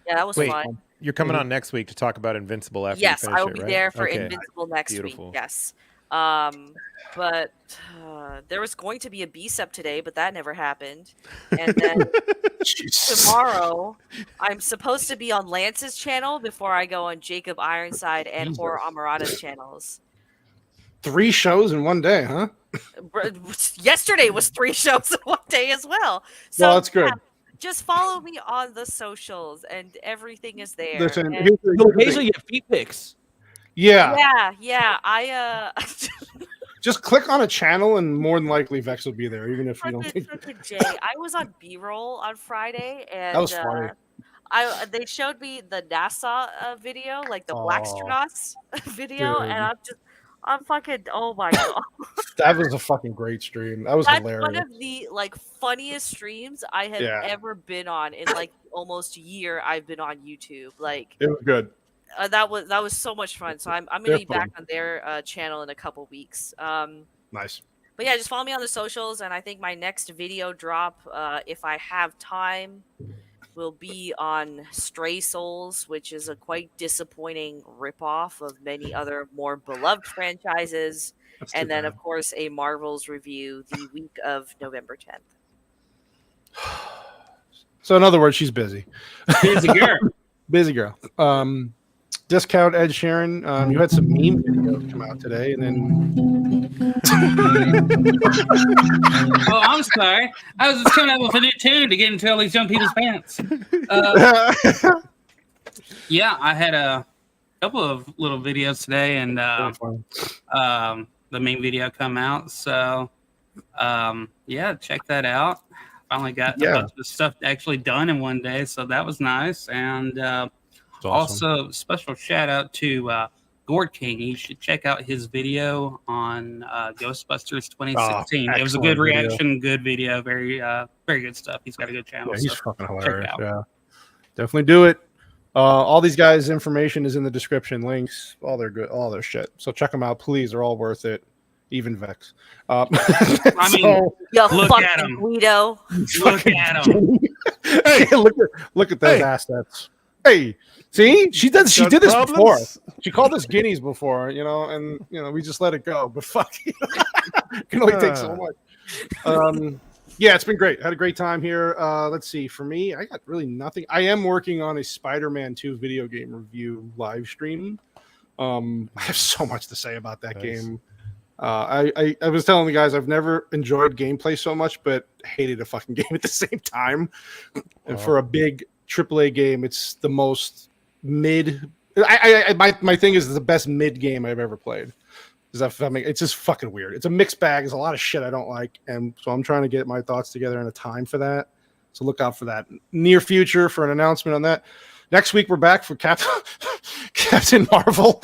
Yeah, that was fun. You're coming on next week to talk about Invincible after yes, you finish I will be there for Okay. Invincible next week. Yes. But there was going to be a B-sub today, but that never happened. And then tomorrow, I'm supposed to be on Lance's channel before I go on Jacob Ironside and Horror Amarada's channels. 3 shows in one day, huh? Yesterday was 3 shows in one day as well. So well, that's good. Yeah, just follow me on the socials, and everything is there. Listen, you'll occasionally get feet pics. Yeah. I just click on a channel, and more than likely Vex will be there, even if you don't think. Jay, I was on B-roll on Friday, and that was funny. They showed me the NASA video, like the Black Astronauts video, and I'm fucking. Oh my god. That was a fucking great stream. That was That's hilarious. one of the funniest streams I have ever been on in almost a year I've been on YouTube. It was good. That was so much fun. So I'm gonna be back on their channel in a couple weeks. Nice. But yeah, just follow me on the socials, and I think my next video drop, if I have time, will be on Stray Souls, which is a quite disappointing ripoff of many other more beloved franchises. And then, of course, a Marvel's review the week of November 10th. So, in other words, she's busy. Busy girl. Busy girl. Discount Ed Sheeran. You had some meme videos come out today, and then. Oh, I'm sorry. I was just coming up with a new tune to get into all these young people's pants. Yeah, I had a couple of little videos today, and the main video come out. So, yeah, check that out. Finally got a bunch of stuff actually done in one day, so that was nice. And also, special shout out to Gord King. You should check out his video on Ghostbusters 2016. It was a good reaction, good video, very good stuff. He's got a good channel. Yeah, he's fucking hilarious. Yeah, definitely do it. All these guys' information is in the description. Links, all their good, all their shit. So check them out, please. They're all worth it. Even Vex. I mean, look at him. Guido. Look at him. Hey, look at those assets. Hey, see, she did this before. She called us guineas before, and we just let it go. But fuck, it can only take so much. Yeah, it's been great. Had a great time here. Let's see. For me, I got really nothing. I am working on a Spider-Man 2 video game review live stream. I have so much to say about that game. I was telling the guys I've never enjoyed gameplay so much, but hated a fucking game at the same time. And for a big AAA game, it's the most mid. My thing is the best mid game I've ever played. It's just fucking weird. It's a mixed bag. There's a lot of shit I don't like, and so I'm trying to get my thoughts together in a time for that. So look out for that near future for an announcement on that. Next week we're back for Captain Marvel,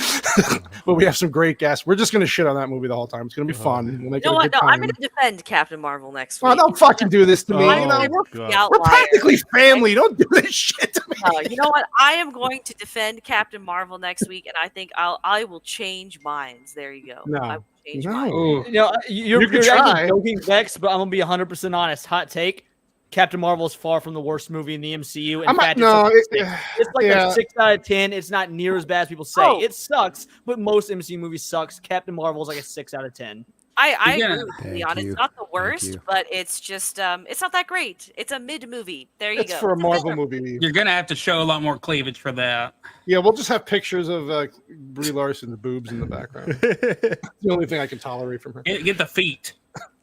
but we have some great guests. We're just gonna shit on that movie the whole time. It's gonna be fun. We'll make it a good time. I'm gonna defend Captain Marvel next week. Oh, don't fucking do this to me. We're practically family. Don't do this shit to me. You know what? I am going to defend Captain Marvel next week, and I think I will change minds. There you go. I will change minds. You're actually joking, Vex, but I'm gonna be 100% honest. Hot take. Captain Marvel is far from the worst movie in the MCU. In fact, it's like a 6 out of 10. It's not near as bad as people say. It sucks, but most MCU movies sucks. Captain Marvel is like a 6 out of 10. I agree with Leon. It's not the worst, but it's just it's not that great. It's a mid movie. There you go. It's for a Marvel movie. You're gonna have to show a lot more cleavage for that. Yeah, we'll just have pictures of Brie Larson's boobs in the background. It's the only thing I can tolerate from her. Get the feet.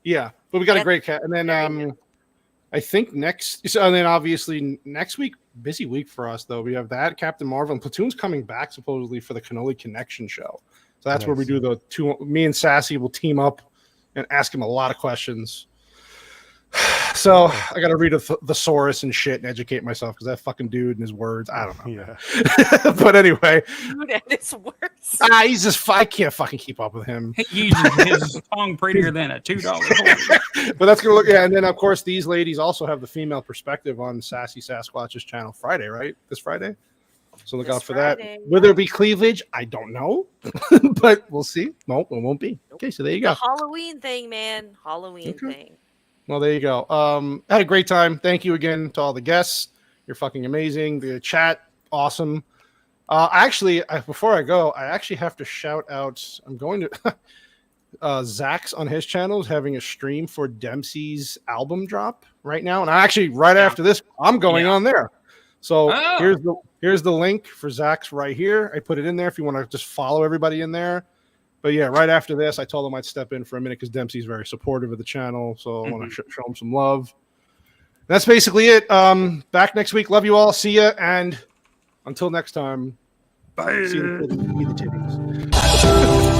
Yeah, but we got a great cat, and then I think and then obviously next week, busy week for us though. We have that Captain Marvel and Platoon's coming back supposedly for the Cannoli Connection show. So that's where we do the two. Me and Sassy will team up and ask him a lot of questions. So I got to read a thesaurus and shit and educate myself because that fucking dude and his words, I don't know. Yeah. But anyway, dude and his words. He's just. I can't fucking keep up with him. He uses his tongue prettier than a $2. But that's gonna look. Yeah, and then of course these ladies also have the female perspective on Sassy Sasquatch's channel Friday, right? This Friday. So look out for that. Will there be cleavage? I don't know, but we'll see. No, it won't be. Okay, so there you go. The Halloween thing, man. Halloween thing. Well, there you go. Had a great time. Thank you again to all the guests. You're fucking amazing. The chat, awesome. Actually, before I go, I actually have to shout out. I'm going to Zach's on his channel is having a stream for Dempsey's album drop right now, and after this, I'm going on there. So here's the link for Zach's right here. I put it in there if you want to just follow everybody in there. But yeah, right after this, I told him I'd step in for a minute because Dempsey's very supportive of the channel. So I want to show him some love. That's basically it. Back next week. Love you all. See ya. And until next time, bye. See you the titties.